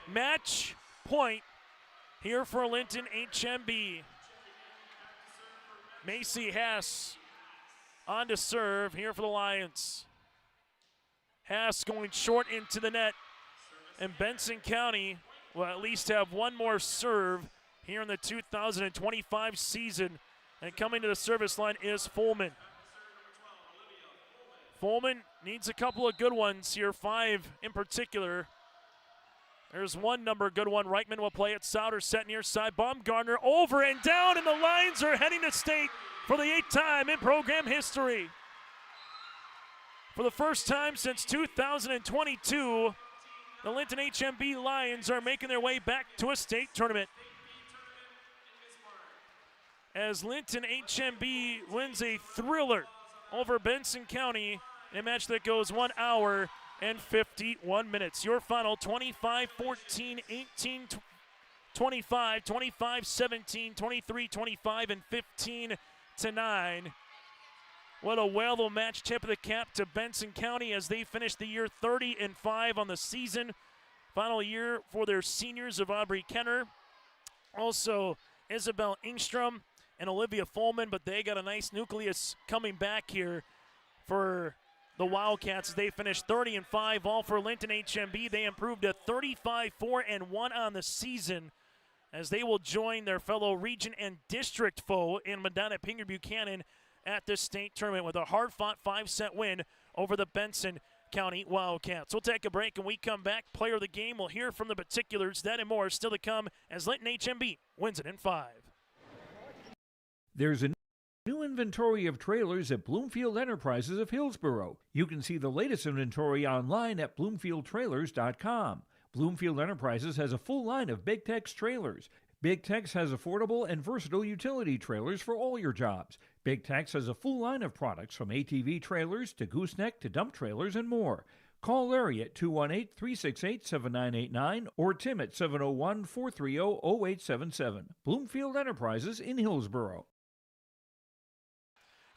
Match point here for Linton-HMB. Macy Haas on to serve here for the Lions. Haas going short into the net. And Benson County will at least have one more serve here in the 2025 season. And coming to the service line is Fullman. Fullman needs a couple of good ones here, 5 in particular. There's one number, good one. Reichman will play it. Sauter set near side. Baumgartner over and down, and the Lions are heading to state for the 8th time in program history. For the first time since 2022, the Linton-HMB Lions are making their way back to a state tournament. As Linton-HMB wins a thriller over Benson County, a match that goes 1 hour and 51 minutes. Your final 25-14, 18-25, 25-17, 23-25, and 15-9. What a whale match. Tip of the cap to Benson County as they finish the year 30-5 on the season. Final year for their seniors of Aubrey Kenner. Also Isabel Ingstrom and Olivia Folman, but they got a nice nucleus coming back here for the Wildcats. They finished 30-5, all for Linton-HMB. They improved to 35-4-1 on the season as they will join their fellow region and district foe in Medina Pinger Buchanan at this state tournament with a hard-fought 5-set win over the Benson County Wildcats. We'll take a break, and we come back. Player of the game, we'll hear from the particulars. That and more still to come as Linton-HMB wins it in 5. There's a new inventory of trailers at Bloomfield Enterprises of Hillsborough. You can see the latest inventory online at bloomfieldtrailers.com. Bloomfield Enterprises has a full line of Big Tex trailers. Big Tex has affordable and versatile utility trailers for all your jobs. Big Tex has a full line of products from ATV trailers to gooseneck to dump trailers and more. Call Larry at 218-368-7989 or Tim at 701-430-0877. Bloomfield Enterprises in Hillsborough.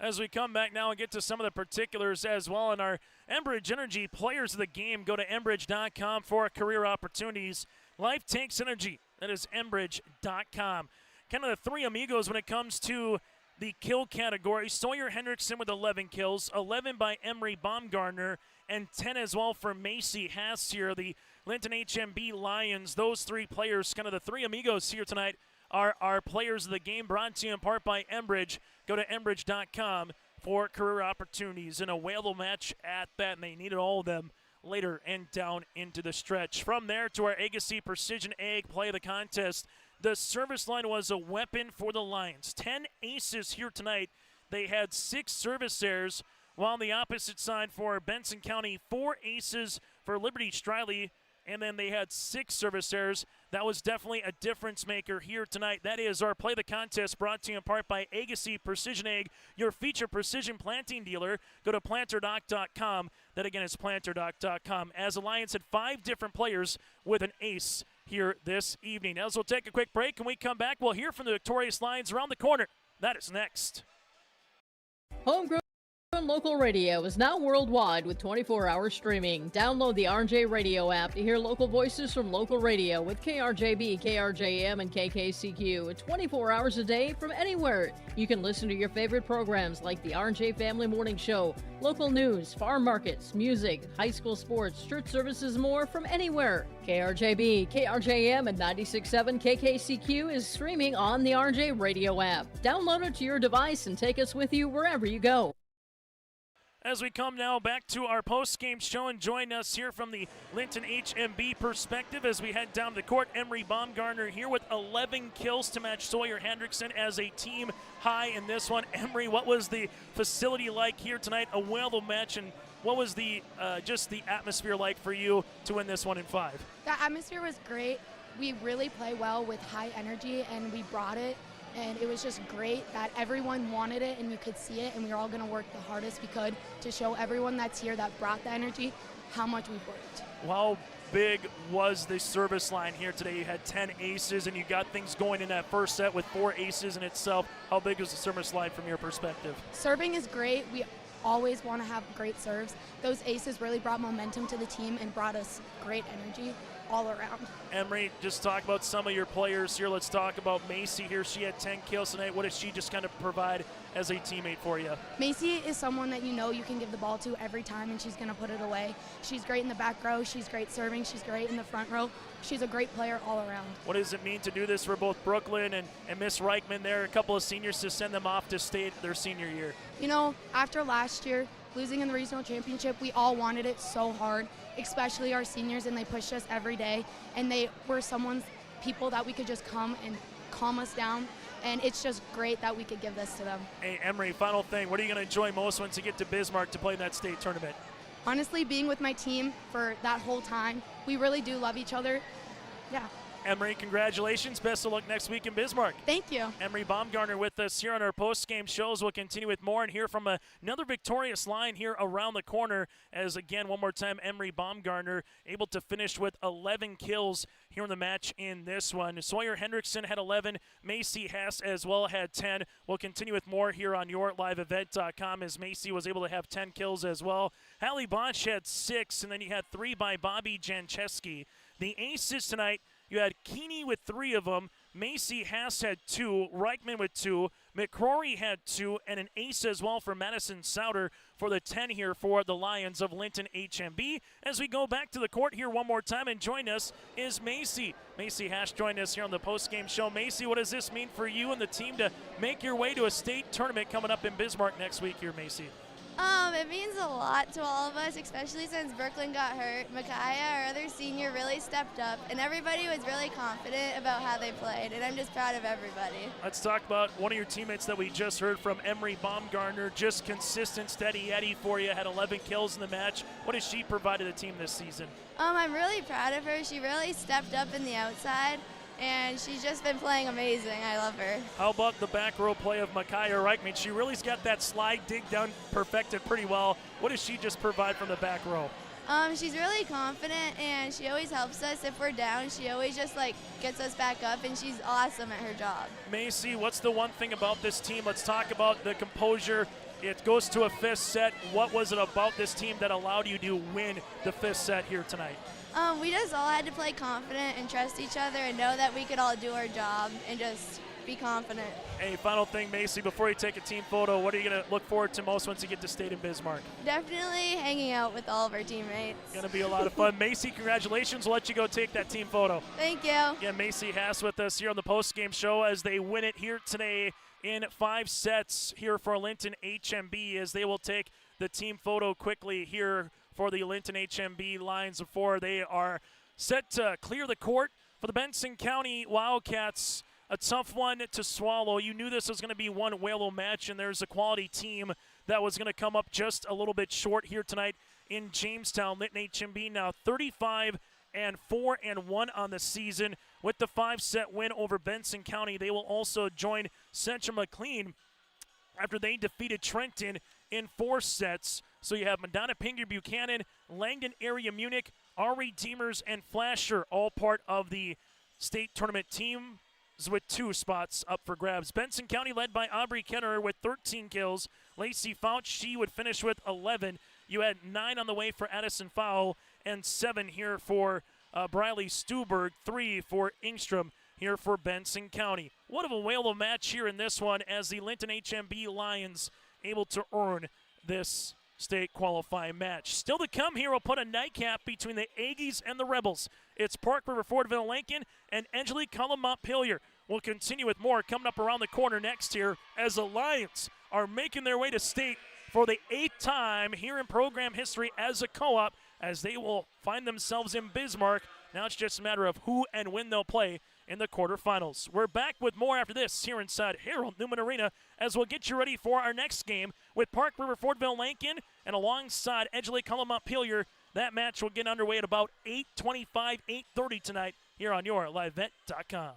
As we come back now and get to some of the particulars as well in our Enbridge Energy Players of the Game, go to Enbridge.com for career opportunities. Life takes energy. That is Enbridge.com. Kind of the three amigos when it comes to the kill category. Sawyer Hendrickson with 11 kills, 11 by Emery Baumgartner, and 10 as well for Macy Hass here. The Linton-HMB Lions, those three players, kind of the three amigos here tonight, are our players of the game, brought to you in part by Enbridge. Go to Enbridge.com for career opportunities in a whale match at that, and they needed all of them later and down into the stretch. From there to our Agassi Precision Egg play of the contest, the service line was a weapon for the Lions. 10 aces here tonight. They had 6 service errors, while on the opposite side for Benson County, 4 aces for Liberty Striley, and then they had 6 service errors. That was definitely a difference maker here tonight. That is our play of the contest, brought to you in part by Agassi Precision Egg, your feature precision planting dealer. Go to planterdoc.com. That again is planterdoc.com. As the Lions had 5 different players with an ace here this evening. As we'll take a quick break, and we come back, we'll hear from the victorious Lions around the corner. That is next. Homegrown local radio is now worldwide with 24-hour streaming. Download the RJ Radio app to hear local voices from local radio with KRJB, KRJM, and KKCQ 24 hours a day from anywhere. You can listen to your favorite programs like the RJ Family Morning Show, local news, farm markets, music, high school sports, church services, more from anywhere. KRJB, KRJM, and 96.7 KKCQ is streaming on the RJ Radio app. Download it to your device and take us with you wherever you go. As we come now back to our post-game show, and join us here from the Linton-HMB perspective as we head down to the court. Emery Baumgartner here with 11 kills to match Sawyer Hendrickson as a team high in this one. Emery, what was the facility like here tonight? A whale match, and what was the just the atmosphere like for you to win this one in 5? The atmosphere was great. We really play well with high energy, and we brought it. And it was just great that everyone wanted it and you could see it, and we were all going to work the hardest we could to show everyone that's here that brought the energy how much we've worked. How big was the service line here today? You had 10 aces and you got things going in that first set with 4 aces in itself. How big was the service line from your perspective? Serving is great. We always want to have great serves. Those aces really brought momentum to the team and brought us great energy all around. Emery, just talk about some of your players here. Let's talk about Macy here. She had 10 kills tonight. What did she just kind of provide as a teammate for you? Macy is someone that you know you can give the ball to every time, and she's going to put it away. She's great in the back row. She's great serving. She's great in the front row. She's a great player all around. What does it mean to do this for both Brooklyn and Miss Reichman there, a couple of seniors to send them off to state their senior year? You know, after last year, losing in the regional championship, we all wanted it so hard, especially our seniors, and they pushed us every day. And they were people that we could just come and calm us down. And it's just great that we could give this to them. Hey, Emery, final thing. What are you going to enjoy most once you get to Bismarck to play in that state tournament? Honestly, being with my team for that whole time, we really do love each other. Yeah. Emery, congratulations. Best of luck next week in Bismarck. Thank you. Emery Baumgartner with us here on our post-game shows. We'll continue with more and hear from another victorious line here around the corner as, again, one more time, Emery Baumgartner able to finish with 11 kills here in the match in this one. Sawyer Hendrickson had 11. Macy Hess as well had 10. We'll continue with more here on yourliveevent.com as Macy was able to have 10 kills as well. Hallie Bosch had 6, and then you had 3 by Bobby Jancheski. The aces tonight, you had Keeney with 3 of them. Macy Hass had 2. Reichman with 2. McCrory had 2. And an ace as well for Madison Souter for the 10 here for the Lions of Linton-HMB. As we go back to the court here one more time, and join us is Macy. Macy Hass joined us here on the post-game show. Macy, what does this mean for you and the team to make your way to a state tournament coming up in Bismarck next week here, Macy? It means a lot to all of us, especially since Brooklyn got hurt. Micaiah, our other senior, really stepped up, and everybody was really confident about how they played, and I'm just proud of everybody. Let's talk about one of your teammates that we just heard from, Emery Baumgartner. Just consistent, steady Eddie for you, had 11 kills in the match. What has she provided the team this season? I'm really proud of her. She really stepped up in the outside, and she's just been playing amazing. I love her. How about the back row play of Micaiah Reichman? She really's got that slide dig down perfected pretty well. What does she just provide from the back row? She's really confident, and she always helps us if we're down. She always just gets us back up, and she's awesome at her job. Macy, what's the one thing about this team? Let's talk about the composure. It goes to a 5th set. What was it about this team that allowed you to win the 5th set here tonight? We just all had to play confident and trust each other and know that we could all do our job and just be confident. Hey, final thing, Macy, before you take a team photo, what are you going to look forward to most once you get to state in Bismarck? Definitely hanging out with all of our teammates. Going to be a lot of fun. Macy, congratulations. We'll let you go take that team photo. Thank you. Yeah, Macy Hass with us here on the post-game show as they win it here today in 5 sets here for Linton-HMB as they will take the team photo quickly here for the Linton-HMB Lions of 4. They are set to clear the court for the Benson County Wildcats. A tough one to swallow. You knew this was going to be one whale match, and there's a quality team that was going to come up just a little bit short here tonight in Jamestown. Linton-HMB now 35-4-1 on the season with the 5-set win over Benson County. They will also join Central McLean after they defeated Trenton in 4 sets. So you have Madonna Pinger Buchanan, Langdon Area Munich, Ari Deemers, and Flasher, all part of the state tournament team with 2 spots up for grabs. Benson County led by Aubrey Kennerer with 13 kills. Lacey Fouch, she would finish with 11. You had 9 on the way for Addison Fowle and 7 here for Briley Stuberg, 3 for Ingstrom here for Benson County. What of a whale of a match here in this one as the Linton-HMB Lions able to earn this state qualifying match. Still to come here, we'll put a nightcap between the Aggies and the Rebels. It's Park River Fordville Lincoln and Angelique Cullum Montpelier. We'll continue with more coming up around the corner next here as the Lions are making their way to state for the 8th time here in program history as a co-op as they will find themselves in Bismarck. Now it's just a matter of who and when they'll play in the quarterfinals. We're back with more after this here inside Harold Newman Arena as we'll get you ready for our next game with Park River Fordville Lincoln and alongside Angelique Cullum Montpelier. That match will get underway at about 8:25, 8:30 tonight here on yourlivevet.com.